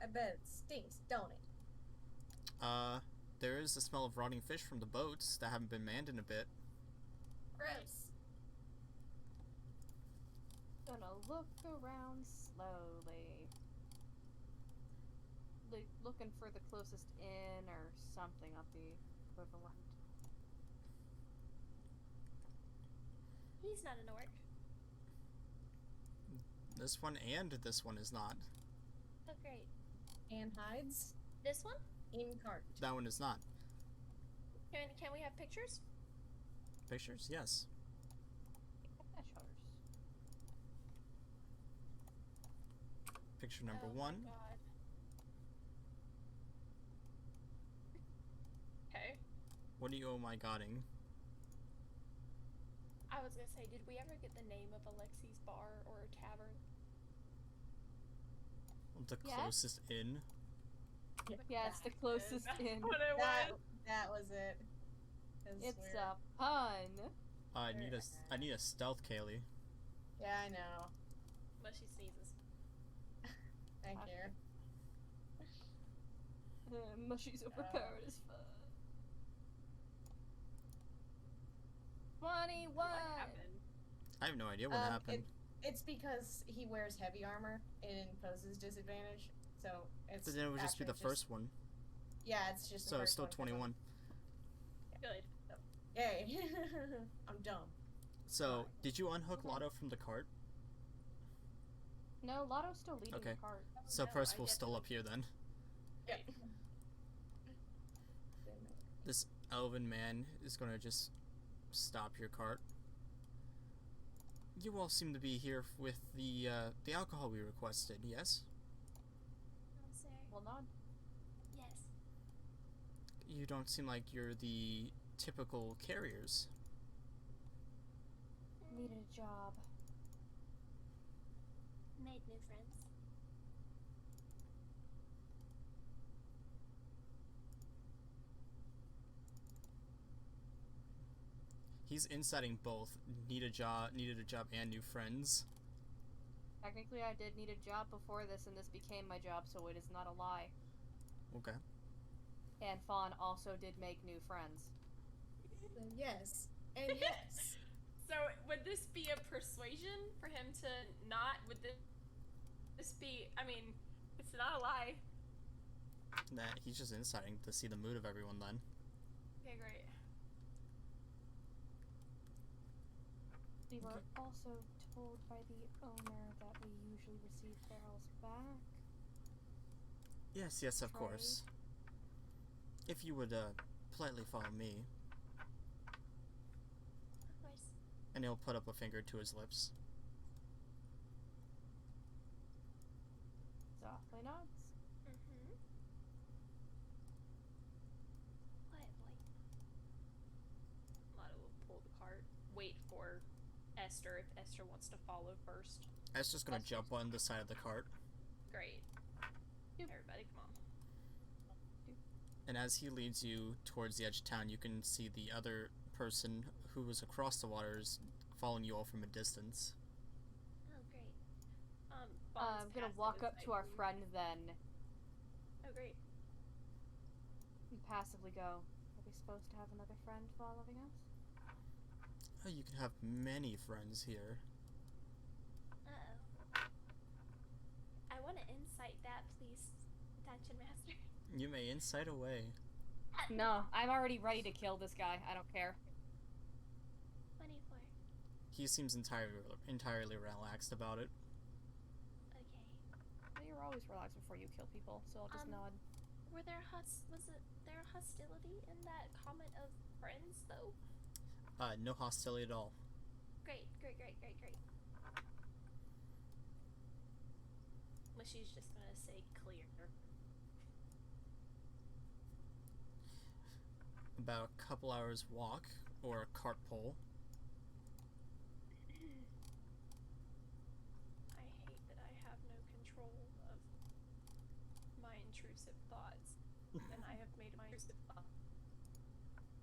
I bet it stinks, don't it? There is the smell of rotting fish from the boats that haven't been manned in a bit. Gross. Gonna look around slowly. Looking for the closest inn or something of the equivalent. He's not an orc. This one and this one is not. Oh, great. And hides This one? in cart. That one is not. Can we have pictures? Pictures? Yes. Picture number Oh my 1. God. Okay. What are you oh my godding? I was gonna say, did we ever get the name of Alexi's bar or tavern? The Yeah. closest inn? Yeah, it's the closest in. What it That, was. that was it. It's weird. a pun. I need a stealth, Kaylee. Yeah, I know. But she sneezes. Thank you. Mushy's overpowered as fuck. 21. What happened? I have no idea what happened. It's because he wears heavy armor and imposes disadvantage. So it's. But then it would just be the actually first one. Yeah, it's just. So the it's first still one 'cause 21. Good. Yay! I'm dumb. So, did you unhook Lotto from the cart? No, Lotto's still leading Okay. the cart. So no, Percival's I still up here then. Yep. This elven man is gonna just stop your cart. You all seem to be here with the alcohol we requested, yes? No, sir. Well, not. Yes. You don't seem like you're the typical carriers. Needed a job. Made new friends. He's inciting both needed a job and new friends. Technically, I did need a job before this, and this became my job, so it is not a lie. Okay. And Fawn also did make new friends. Yes. And yes. So would this be a persuasion for him to not? Would this be? I mean, it's not a lie. Nah, he's just inciting to see the mood of everyone then. Okay, great. We were also told by the owner that we usually receive barrels back. Yes, yes, of course. If you would politely follow me. Of course. And he'll put up a finger to his lips. Softly nods. Mm-hmm. Quietly. Lotto will pull the cart. Wait for Esther if Esther wants to follow first. Esther's just gonna jump on the side of the cart. Great. Everybody, come on. And as he leads you towards the edge of town, you can see the other person who was across the waters following you all from a distance. Oh, great. Bond's I'm gonna passive walk is up to our like- friend then Oh, great. and passively go, are we supposed to have another friend following us? Oh, you can have many friends here. Uh-oh. I want to insight that, please, Dungeon Master. You may incite away. No, I'm already ready to kill this guy. I don't care. 24. He seems entirely relaxed about it. Okay. Well, you're always relaxed before you kill people, so I'll just nod. Was there hostility in that comment of friends, though? No hostility at all. Great. Mushy's just gonna say clear. About a couple hours walk, or a cart pull. I hate that I have no control of my intrusive thoughts, and I have made my intrusive thought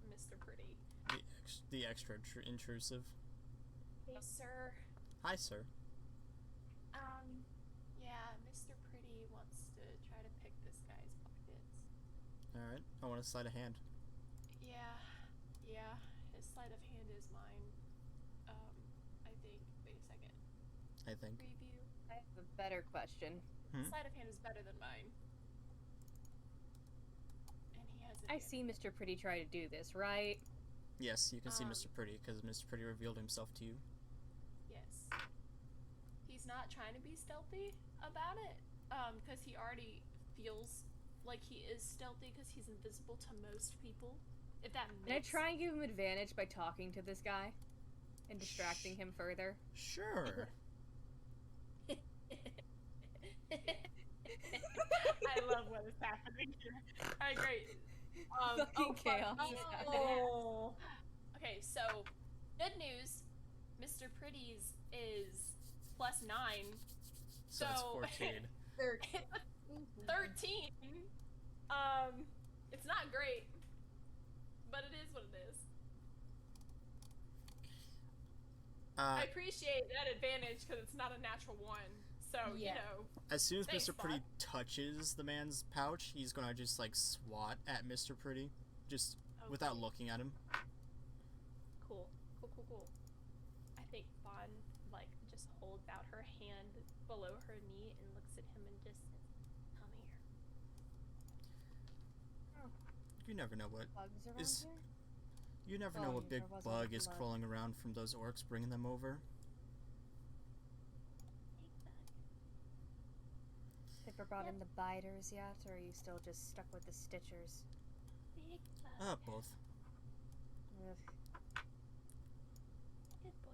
Mr. Pretty. The extra intrusive. Hey, sir. Hi, sir. Yeah, Mr. Pretty wants to try to pick this guy's pockets. Alright, I want to slide a hand. Yeah, his sleight of hand is mine. I think. Wait a second. I think. Preview. I have a better question. Sleight of hand is better than mine. And he has I see Mr. Pretty try to do this, right? Yes, you can see Mr. Pretty, because Mr. Pretty revealed himself to you. Yes. He he's not trying to be stealthy about it, because he already feels like he is stealthy because he's invisible to most people. If that makes... Can I try and give him advantage by talking to this guy? And distracting him further? Sure. I love what is happening here. Alright, great. Fucking chaos is happening. Oh. Okay, so, good news. Mr. Pretty's is +9. So it's 14. 13. It's not great, but it is what it is. I appreciate that advantage because it's not a natural one. So, Yeah. you know. As soon as Thanks, Mr. Pretty bud. touches the man's pouch, he's gonna just like swat at Mr. Pretty, just without looking at him. Cool. I think Fawn, like, just holds out her hand below her knee and looks at him and just says, "Come here." You never know what Bugs around is. here? You never Oh, know what there big wasn't bug is blood. crawling around from those orcs bringing them over. Big bug. Have you brought in the biters yet, or are you still just stuck with the stitchers? Big bug. Both. Ugh. Good boy.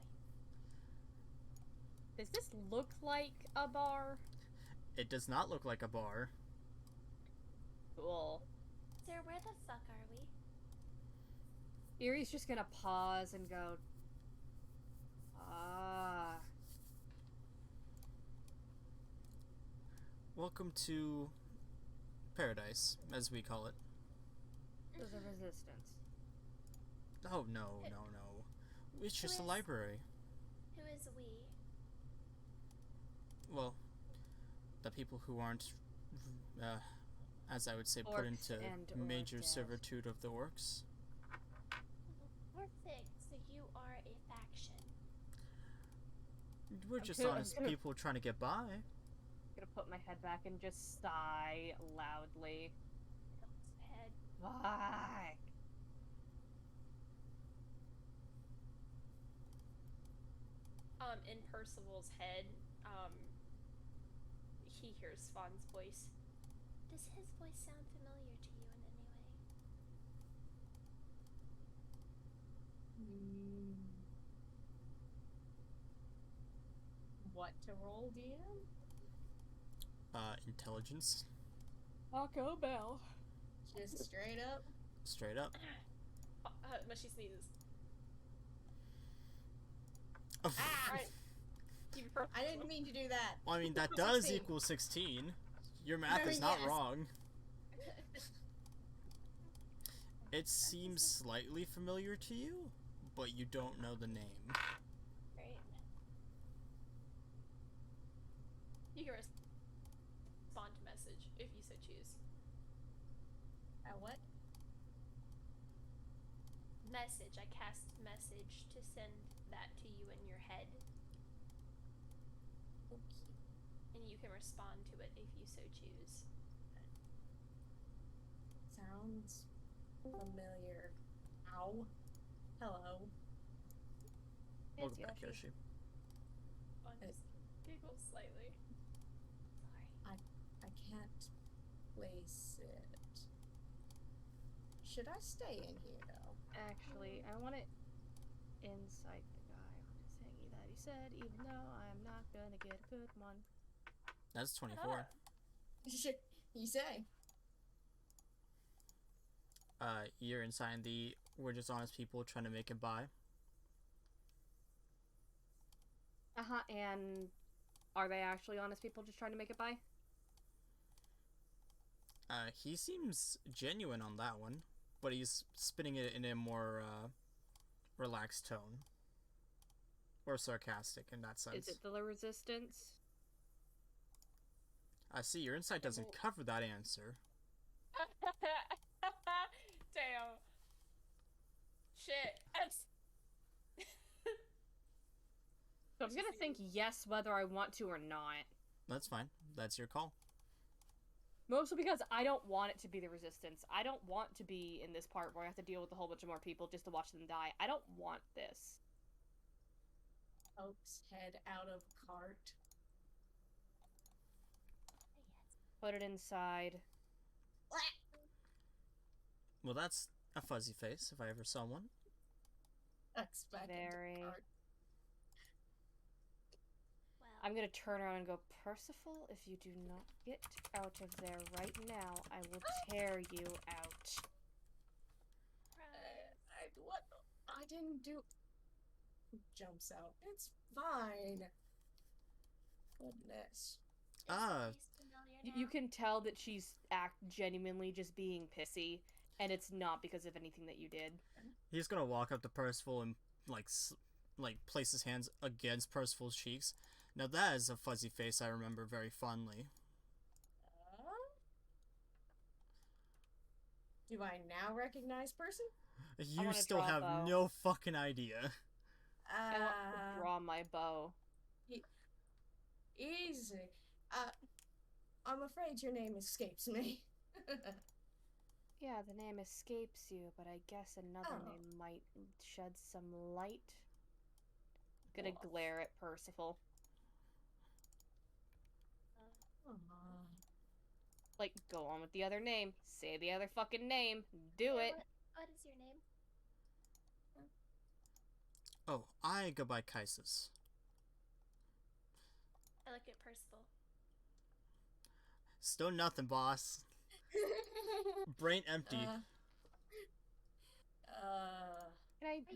Does this look like a bar? It does not look like a bar. Cool. Sir, where the fuck are we? Erie's just gonna pause and go, ah. Welcome to paradise, as we call it. There's a resistance. Oh no. It's just a library. Who is we? Well, the people who aren't, as I would say, put Orcs into and major orc dead. servitude of the orcs. Perfect. So you are a faction. We're just gonna- honest people trying to get by. I'm gonna put my head back and just sigh loudly. Head. Why? In Percival's head, he hears Fawn's voice. Does his voice sound familiar to you in any way? What to roll, DM? Intelligence. Taco Bell. Just straight up. Straight up. Mushy sneezes. Oh, Alright. Keep your I didn't mean to do that. well, I mean, that does 16. equal 16. Your math is not Yes. wrong. It seems slightly familiar to you, but you don't know the name. Great. You can respond to message if you so choose. What? Message. I cast message to send that to you in your head, Okay. and you can respond to it if you so choose. Sounds familiar. Ow. Hello. Welcome back, Yoshi. Fawn just giggles slightly. Sorry. I can't place it. Should I stay in here though? Actually, I want it inside the guy on his thingy that he said, even though I'm not gonna get a good one. That's 24. You say? You're inside the we're just honest people trying to make it by. And are they actually honest people just trying to make it by? He seems genuine on that one, but he's spinning it in a more, relaxed tone. Or sarcastic in that sense. Is it the resistance? I see, your insight doesn't cover that answer. Damn. Shit. So I'm gonna think yes whether I want to or not. That's fine. That's your call. Mostly because I don't want it to be the resistance. I don't want to be in this part where I have to deal with a whole bunch of more people just to watch them die. I don't want this. Oak's head out of cart. Put it inside. Well, that's a fuzzy face if I ever saw one. Expect him to Very. fart. Well, I'm gonna turn around and go, Percival, if you do not get out of there right now, I will tear you out. What? I didn't do. Jumps out. It's fine. Goodness. is Ah. the place familiar You now? can tell that she's genuinely just being pissy, and it's not because of anything that you did. He's gonna walk up to Percival and place his hands against Percival's cheeks. Now that is a fuzzy face I remember very fondly. Do I now recognize person? You wanna still draw a have bow. no fucking idea. I want to draw my bow. Easy. I'm afraid your name escapes me. Yeah, the name escapes you, but I guess another Oh. name might shed some light. Gonna Wolf. glare at Percival. Like, go on with the other name. Say the other fucking name. Do Yeah, it. What is your name? Oh, I go by Kaisis. I look at Percival. Still nothing, boss. Brain empty.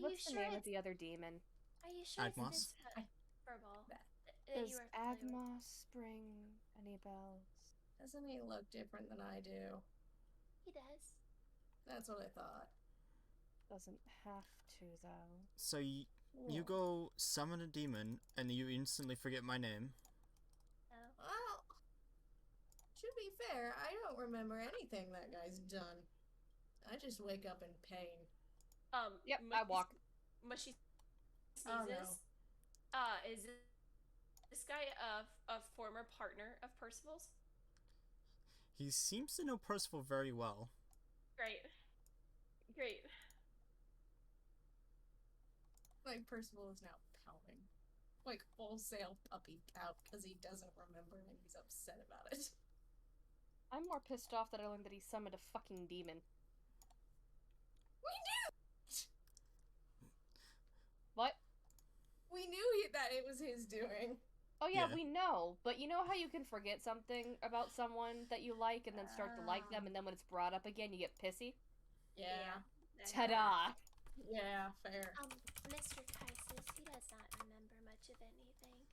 What's you the sure name of it's- the other demon? Are you sure Agmos? it's this furball that Does you were familiar with? Agmos ring any bells? Doesn't he look different than I do? He does. That's what I thought. Doesn't have to, though. So you Yeah. go summon a demon and you instantly forget my name. No. Well, to be fair, I don't remember anything that guy's done. I just wake up in pain. Yep, I walk. Mushy sneezes. Oh, no. Is this guy a former partner of Percival's? He seems to know Percival very well. Great. Great. Like, Percival is now pouting. Like, wholesale puppy pout because he doesn't remember and he's upset about it. I'm more pissed off that I learned that he summoned a fucking demon. We knew! What? We knew that it was his doing. Oh yeah, Yeah. we know, but you know how you can forget something about someone that you like and then start to like them, and then when it's brought up again, you get pissy? Yeah. Ta-da! Yeah, fair. Mr. Kaisis, he does not remember much of anything.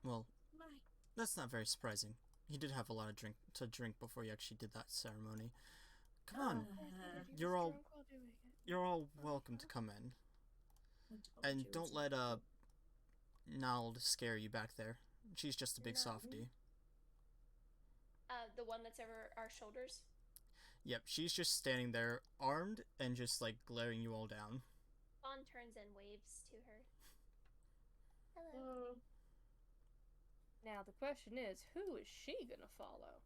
Well, My. that's not very surprising. He did have a lot of to drink before he actually did that ceremony. Come on, you're all welcome to come in. And don't let Nald scare you back there. She's just a big softie. The one that's over our shoulders. Yep, she's just standing there, armed and just like glaring you all down. Vaughn turns and waves to her. Hello. Now the question is, who is she gonna follow?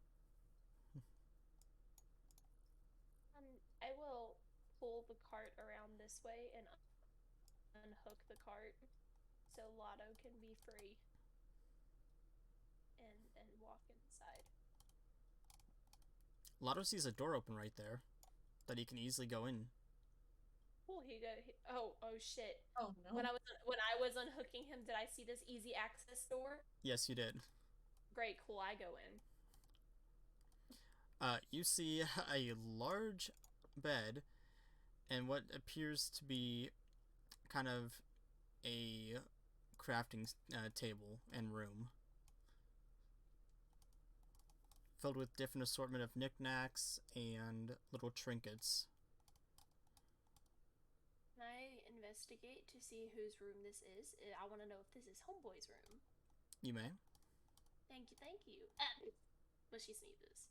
I will pull the cart around this way and unhook the cart so Lotto can be free and walk inside. Lotto sees a door open right there that he can easily go in. Cool. Oh shit. Oh no. When I was unhooking him, did I see this easy access door? Yes, you did. Great. Cool. I go in. You see a large bed and what appears to be kind of a crafting table and room filled with different assortment of knickknacks and little trinkets. Can I investigate to see whose room this is? I want to know if this is Homeboy's room. You may. Thank you. But she sneezes.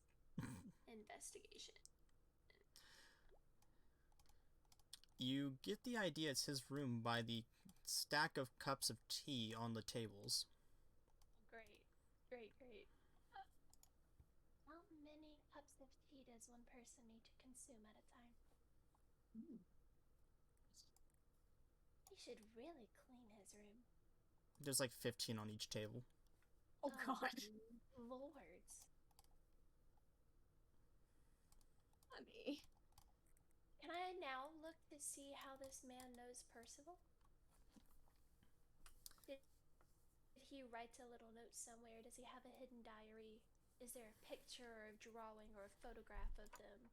Investigation. You get the idea it's his room by the stack of cups of tea on the tables. Great. How many cups of tea does one person need to consume at a time? He should really clean his room. There's like 15 on each table. Oh god. Lords. Honey. Can I now look to see how this man knows Percival? Did he write a little note somewhere? Does he have a hidden diary? Is there a picture or a drawing or a photograph of them?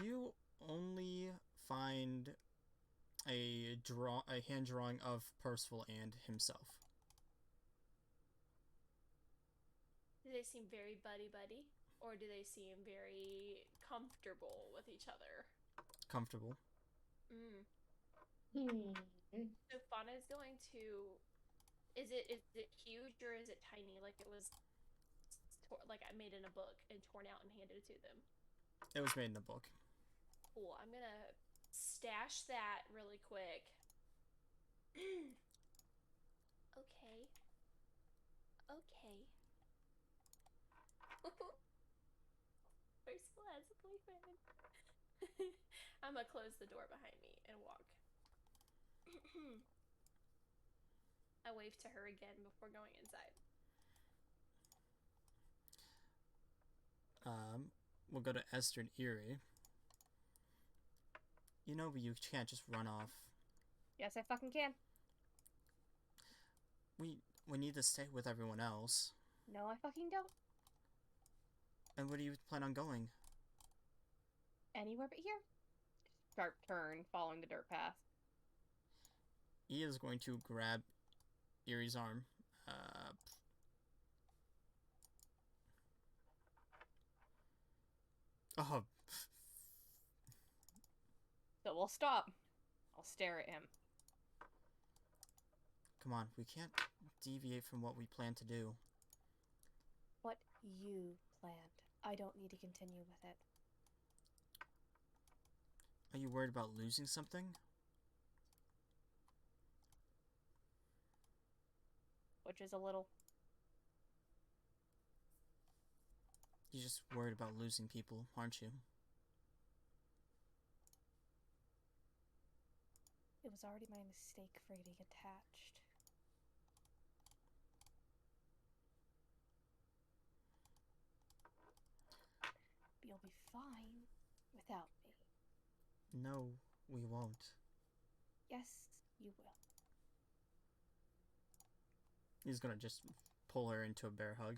You only find a hand drawing of Percival and himself. Do they seem very buddy-buddy? Or do they seem very comfortable with each other? Comfortable. So Fauna is going to... Is it huge or is it tiny? Like it was... like I made in a book and torn out and handed it to them. It was made in a book. Cool. I'm gonna stash that really quick. Okay. Percival has a boyfriend. I'm gonna close the door behind me and walk. I wave to her again before going inside. We'll go to Esther and Erie. You know you can't just run off. Yes, I fucking can. We need to stay with everyone else. No, I fucking don't. And where do you plan on going? Anywhere but here. Sharp turn, following the dirt path. He is going to grab Erie's arm. Oh. So we'll stop. I'll stare at him. Come on, we can't deviate from what we plan to do. What you planned. I don't need to continue with it. Are you worried about losing something? Which is a little... You're just worried about losing people, aren't you? It was already my mistake for getting attached. But you'll be fine without me. No, we won't. Yes, you will. He's gonna just pull her into a bear hug.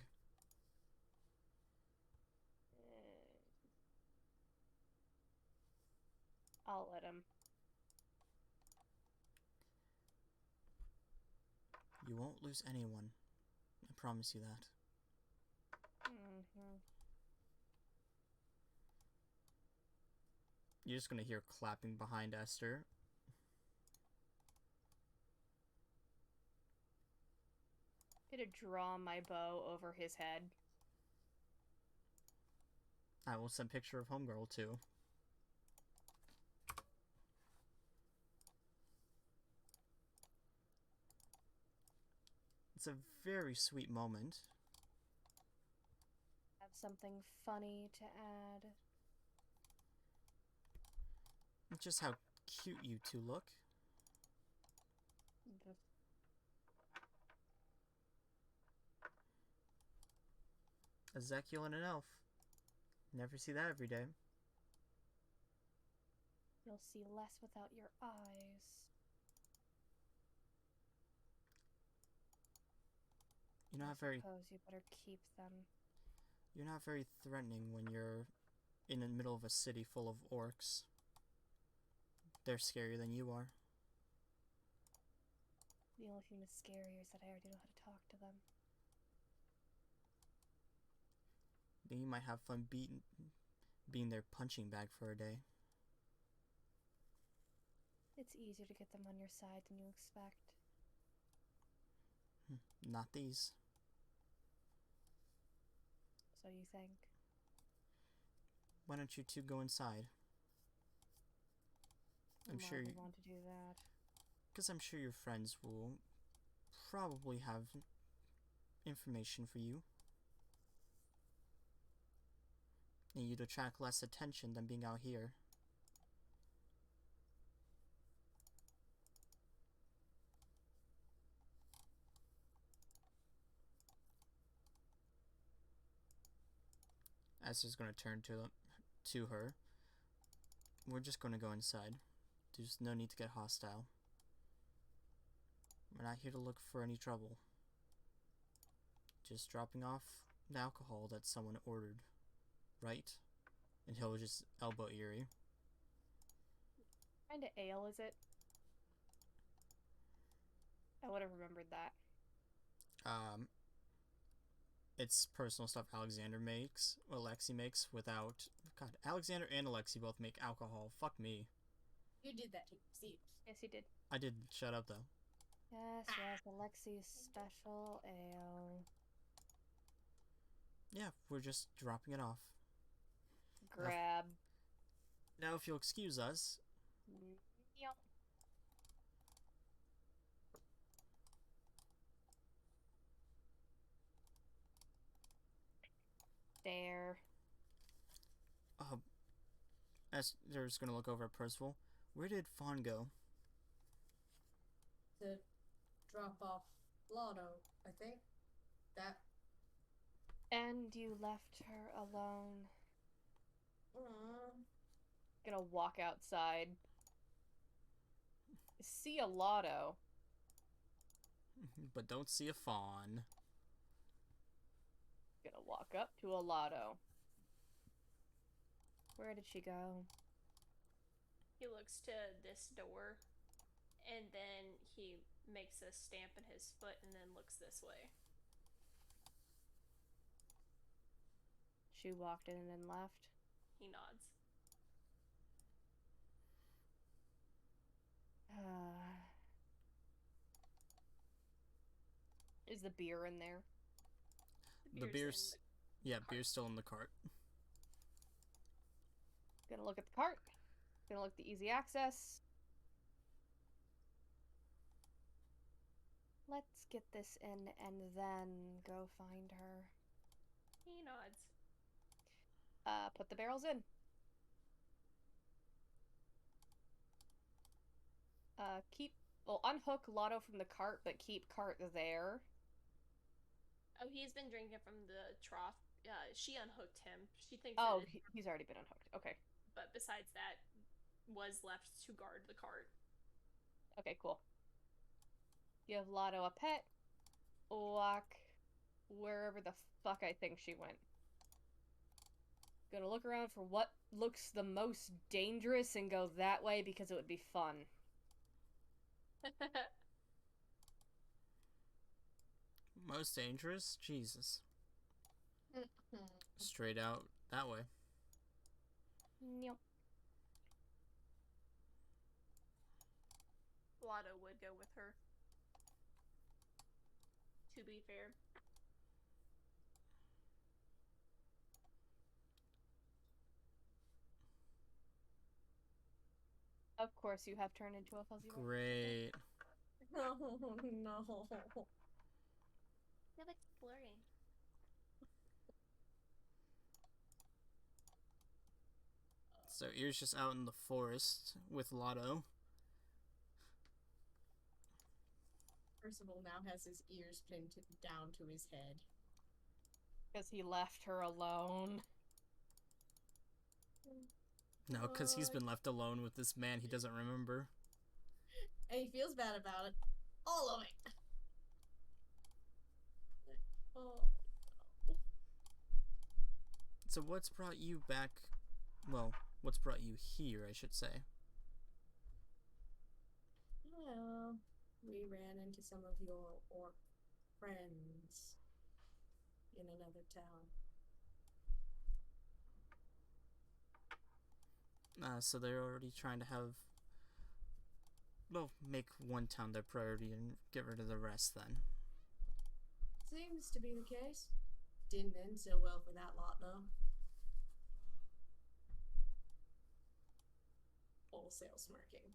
I'll let him. You won't lose anyone. I promise you that. You're just gonna hear clapping behind Esther. I'm gonna draw my bow over his head. I will send a picture of Homegirl too. It's a very sweet moment. Have something funny to add. Just how cute you two look. Ezekiel and an elf. Never see that every day. You'll see less without your eyes. You're not very... suppose you better keep them. You're not very threatening when you're in the middle of a city full of orcs. They're scarier than you are. The only thing that's scarier is that I already know how to talk to them. Then you might have fun being their punching bag for a day. It's easier to get them on your side than you expect. Not these. So you think? Why don't you two go inside? I'm Why sure would you... we want to do that? Because I'm sure your friends will probably have information for you. And you'd attract less attention than being out here. Esther's gonna turn to her. We're just gonna go inside. There's no need to get hostile. We're not here to look for any trouble. Just dropping off the alcohol that someone ordered, right? And he'll just elbow Eerie. What kind of ale is it? I would have remembered that. It's personal stuff Alexander makes, or Alexi makes, without... God, Alexander and Alexi both make alcohol. Fuck me. You did that too, Steve. Yes, he did. I did. Shut up, though. Yes, Alexi's special ale. Yeah, we're just dropping it off. Grab. Now, if you'll excuse us... Yep. There. Esther's gonna look over at Percival. Where did Fawn go? To drop off Lotto, I think. That. And you left her alone. Mm. Gonna walk outside. See a Lotto. But don't see a fawn. Gonna walk up to a Lotto. Where did she go? He looks to this door, and then he makes a stamp in his foot and then looks this way. She walked in and then left. He nods. Is the beer in there? The beer's... Yeah, beer's still in the cart. Gonna look at the cart. Gonna look at the easy access. Let's get this in and then go find her. He nods. Put the barrels in. Unhook Lotto from the cart, but keep cart there. Oh, he's been drinking from the trough. She unhooked him. She thinks Oh, that he's already been unhooked. Okay. but besides that, was left to guard the cart. Okay, cool. Give Lotto a pet. Walk wherever the fuck I think she went. Gonna look around for what looks the most dangerous and go that way because it would be fun. Most dangerous? Jesus. Straight out that way. Yep. Lotto would go with her. To be fair. Of course, you have turned into a fuzzy one. Great. Oh, no. No exploring. So Eerie's just out in the forest with Lotto. Percival now has his ears pinned down to his head. Because he left her alone. No, because he's been left alone with this man he doesn't remember. And he feels bad about it. All of it. Oh. So what's brought you back? Well, what's brought you here, I should say. Well, we ran into some of your orc friends in another town. So they're already trying to have... Well, make one town their priority and get rid of the rest then. Seems to be the case. Didn't end so well for that lot, though. Wholesale smirking.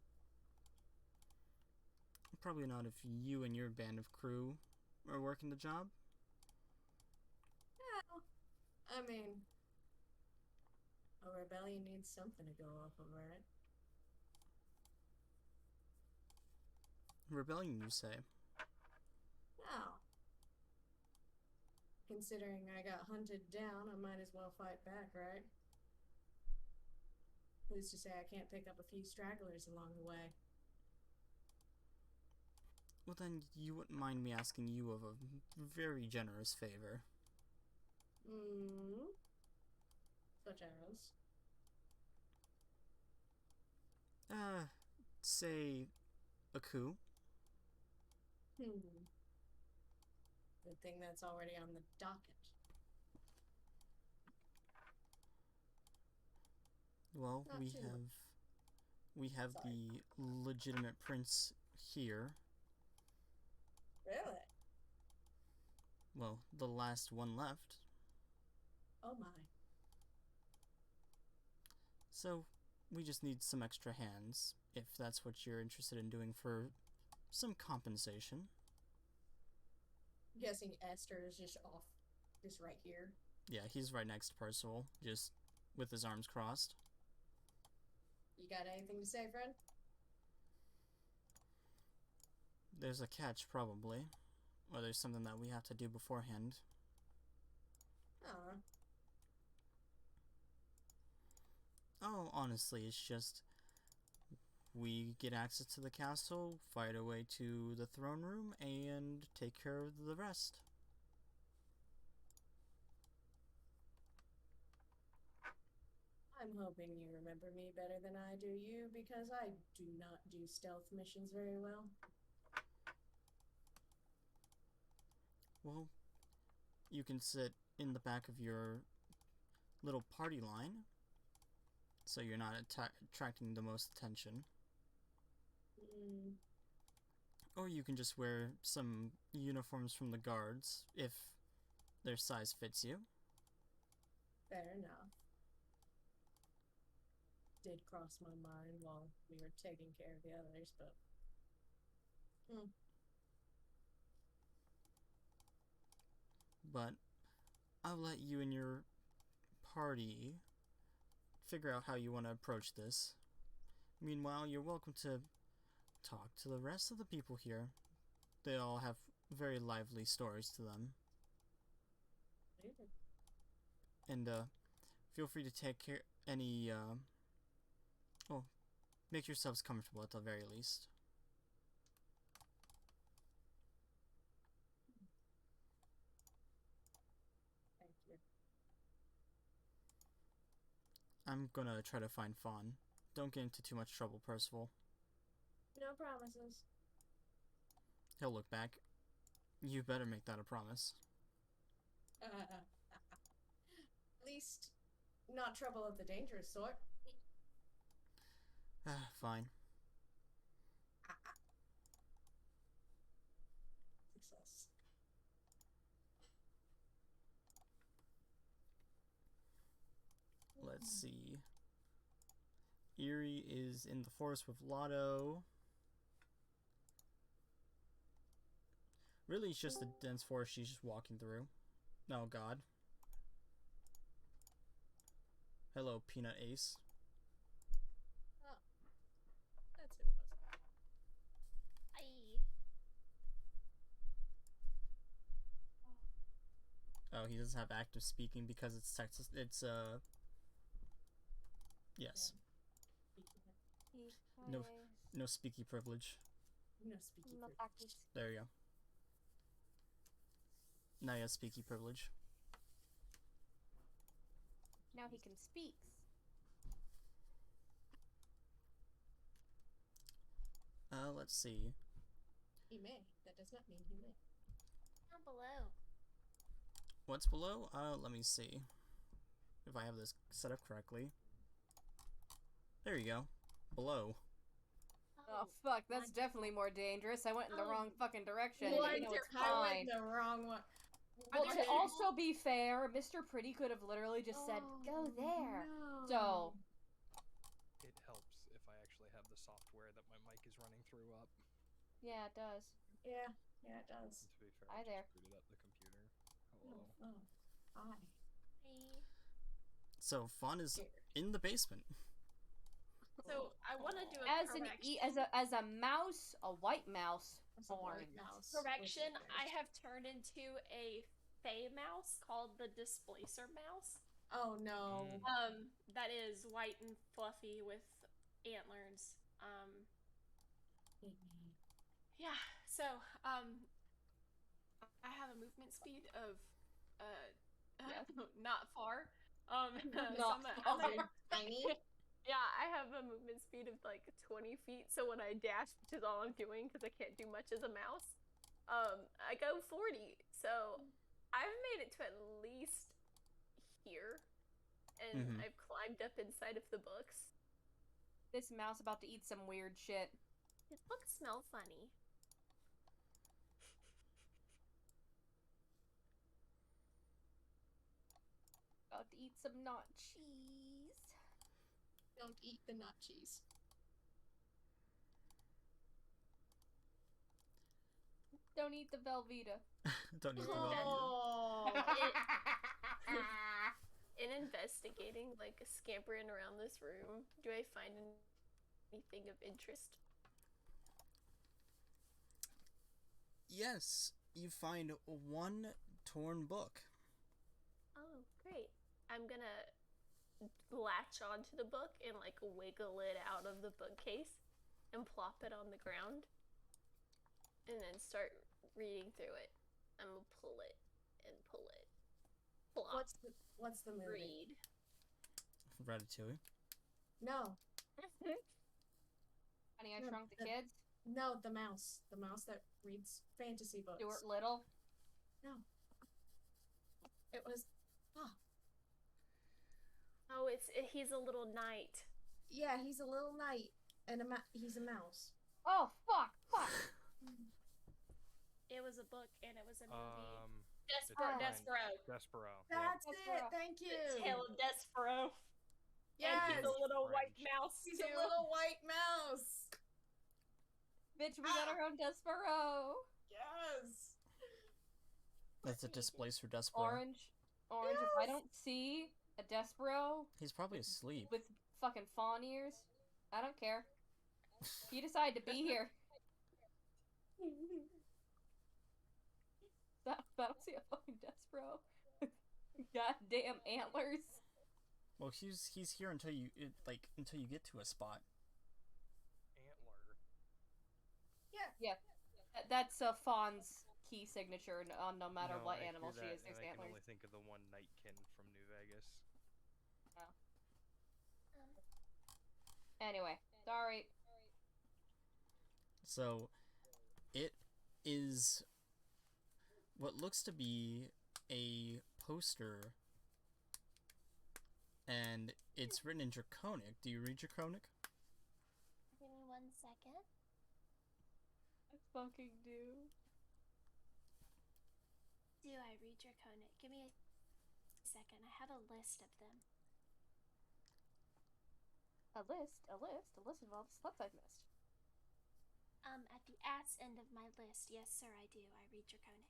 Probably not if you and your band of crew are working the job. Well, I mean, a rebellion needs something to go off of, right? Rebellion, you say? Now, considering I got hunted down, I might as well fight back, right? Who's to say I can't pick up a few stragglers along the way? Well, then you wouldn't mind me asking you of a very generous favor. Such arrows. Say a coup. Good thing that's already on the docket. Well, Not too much. we have Sorry. the legitimate prince here. Really? Well, the last one left. Oh my. So, we just need some extra hands, if that's what you're interested in doing for some compensation. I'm guessing Esther is just off, just right here. Yeah, he's right next to Percival, just with his arms crossed. You got anything to say, friend? There's a catch, probably. Or there's something that we have to do beforehand. Oh, honestly, it's just we get access to the castle, fight our way to the throne room, and take care of the rest. I'm hoping you remember me better than I do you, because I do not do stealth missions very well. Well, you can sit in the back of your little party line, so you're not attracting the most attention. Or you can just wear some uniforms from the guards, if their size fits you. Fair enough. Did cross my mind while we were taking care of the others, but... But I'll let you and your party figure out how you want to approach this. Meanwhile, you're welcome to talk to the rest of the people here. They all have very lively stories to them. And feel free to take care any well, make yourselves comfortable at the very least. Thank you. I'm gonna try to find Fawn. Don't get into too much trouble, Percival. No promises. He'll look back. You better make that a promise. At least, not trouble of the dangerous sort. Fine. Success. Let's see. Eerie is in the forest with Lotto. Really, it's just a dense forest she's just walking through. Oh god. Hello, Peanut Ace. That's who it was. Oh, he doesn't have active speaking because it's Texas. It's yes. No, no speaky privilege. No speaking Not for active. There you go. Now you have speaky privilege. Now he can speak. Let's see. He may. That does not mean he may. Down below. What's below? Let me see. If I have this set up correctly. There you go. Below. Oh fuck, that's definitely more dangerous. I went in the Oh. wrong fucking direction. What? You know, it's I fine. went the wrong one. Well, there to any- also be fair, Mr. Pretty could have literally just said, "Go there." No. So, It helps if I actually have the software that my mic is running through up. yeah, it does. Yeah, it does. To be fair, Hi I there. just booted up the computer. Oh, Hello. hi. Hey. So Fawn is Scared. in the basement. So I want to do a As an correction. as a mouse, a white mouse, That's a born. white mouse. Correction, with I have turned into a Fey mouse called the Displacer mouse. Oh no. That is white and fluffy with antlers. Yeah. So, I have a movement speed of, not far. Tiny. Yeah, I have a movement speed of like 20 feet. So when I dash, which is all I'm doing because I can't do much as a mouse, I go 40. So I've made it to at least here, and I've climbed up inside of the books. This mouse about to eat some weird shit. His books smell funny. About to eat some not cheese. Don't eat the nut cheese. Don't eat the Velveeta. Don't eat the Oh. In investigating, like scampering around this room, do I find anything of interest? Yes, you find one torn book. Oh, great. I'm gonna latch onto the book and like wiggle it out of the bookcase and plop it on the ground and then start reading through it. I'm gonna pull it and pull it. Plop. What's the movie? Read. Ratatouille. No. Honey, I Shrunk the Kids? No, the mouse. The mouse that reads fantasy books. Stuart Little? No. It was... Oh, he's a little knight. Yeah, he's a little knight, and he's a mouse. Oh, fuck! It was a book, and it was a movie. Despero. Despero. That's Despero. it, thank you! The Tale of Despero. Yes! And he's a little white French. mouse, He's too. a little white mouse! Bitch, we got our own Despero! Yes! That's a displacer Despero. Orange. If I don't see a Despero He's probably asleep. with fucking fawn ears, I don't care. You decide to be here. I don't see a fucking Despero with goddamn antlers. Well, he's here until you get to a spot. Antler. Yeah. That's a fawn's key signature on no matter No, what I animal hear she that, is. There's and I can antlers. only think of the one Nightkin from New Vegas. Anyway, sorry. So, it is what looks to be a poster, and it's written in Draconic. Do you read Draconic? Give me 1 second. I fucking do. Do I read Draconic? Give me a second. I have a list of them. A list of all the sluts I've missed. At the ass end of my list, yes, sir, I do. I read Draconic.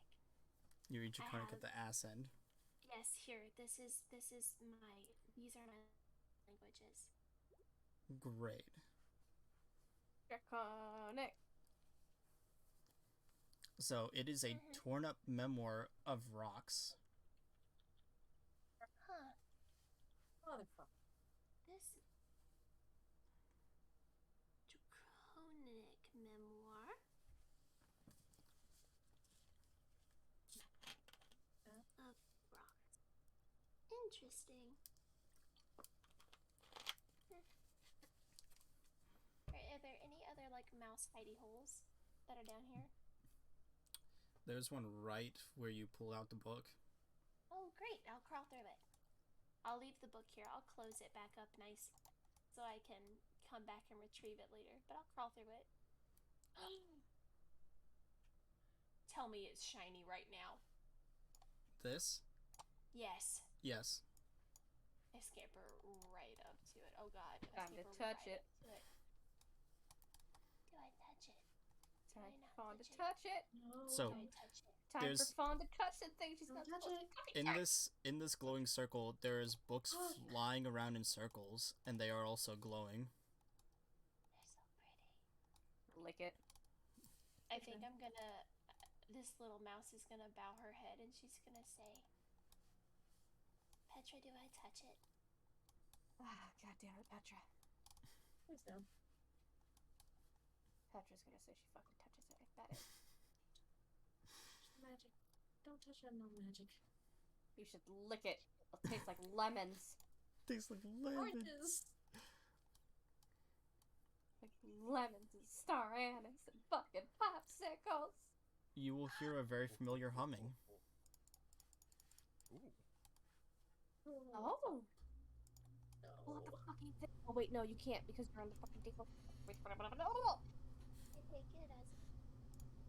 You read Draconic have- at the ass end. Yes, here. These are my languages. Great. Draconic. So, it is a torn up memoir of rocks. Huh. Motherfucker. This Draconic memoir. Of rocks. Interesting. Are there any other like mouse hidey holes that are down here? There's one right where you pull out the book. Oh, great. I'll crawl through it. I'll leave the book here. I'll close it back up nice so I can come back and retrieve it later. But I'll crawl through it. Tell me it's shiny right now. This? Yes. Yes. I scamper right up to it. Oh god. I Time to scamper touch right it. up to it. Do I touch it? Time not for Fawn to touch it? touch it. No. So- Do I touch it? Time There's- for Fawn to touch the thing she's Don't not touch supposed it. In this glowing circle, there's books flying around in circles, and they are also glowing. They're so pretty. to lick it. I think I'm gonna this little mouse is gonna bow her head and she's gonna say, Petra, do I touch it? Ah, god damn it, Petra. Please no. Petra's gonna say she fucking touches it. That is. Magic. Don't touch that, no magic. You should lick it. It'll taste like lemons. Tastes like lemon. Oranges! Like lemons and star anise and fucking popsicles. You will hear a very familiar humming. Ooh. Oh. Pull No. out the fucking thing. Oh wait, no, you can't because you're on the fucking table. Wait, I take it as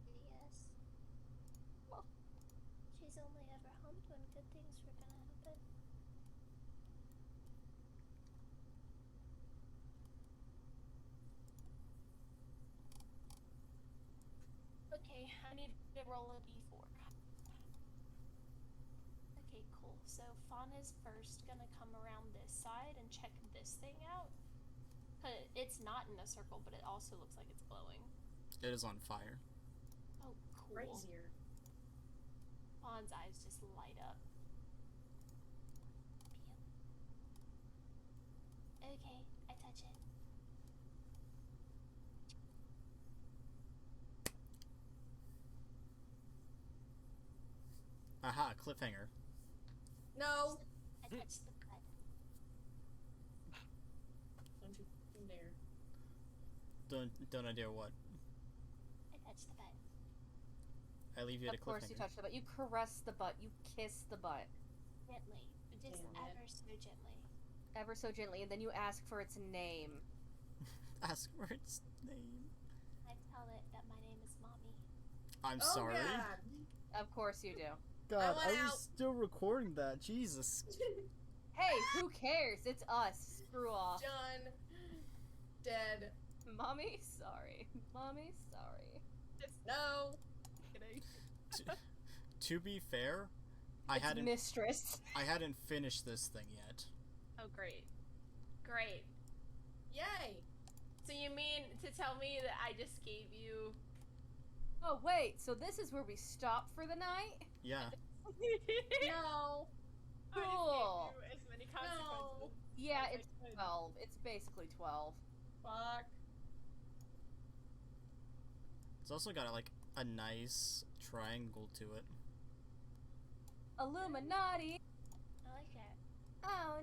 a yes. Well. She's only ever hummed when good things were gonna happen. Okay, I need to roll a d4. Okay, cool. So Fauna's first gonna come around this side and check this thing out. It's not in a circle, but it also looks like it's glowing. It is on fire. Oh, cool. Crazier. Fawn's eyes just light up. Okay, I touch it. Aha, cliffhanger. No! I touch the bud. Don't you dare. Don't I dare what? I touch the bud. I leave you at a Of course cliffhanger. you touch the butt. You caress the butt. You kiss the butt. Gently. Just Damn it. ever so gently. Ever so gently, and then you ask for its name. Ask for its name. I tell it that my name is Mommy. I'm Oh, sorry. God. Of course you do. God, I I want was out. still recording that. Jesus. Hey, who cares? It's us. Screw off. Done. Dead. Mommy, sorry. Mommy, sorry. No. Kidding. To be fair, I It's hadn't mistress. I hadn't finished this thing yet. Oh, great. Great. Yay. So you mean to tell me that I just gave you... Oh wait, so this is where we stop for the night? Yeah. No. Cool. I just gave you as many No. consequences. Yeah, as I it's could. 12. It's basically 12. Fuck. It's also got like a nice triangle to it. Illuminati. I like that. Oh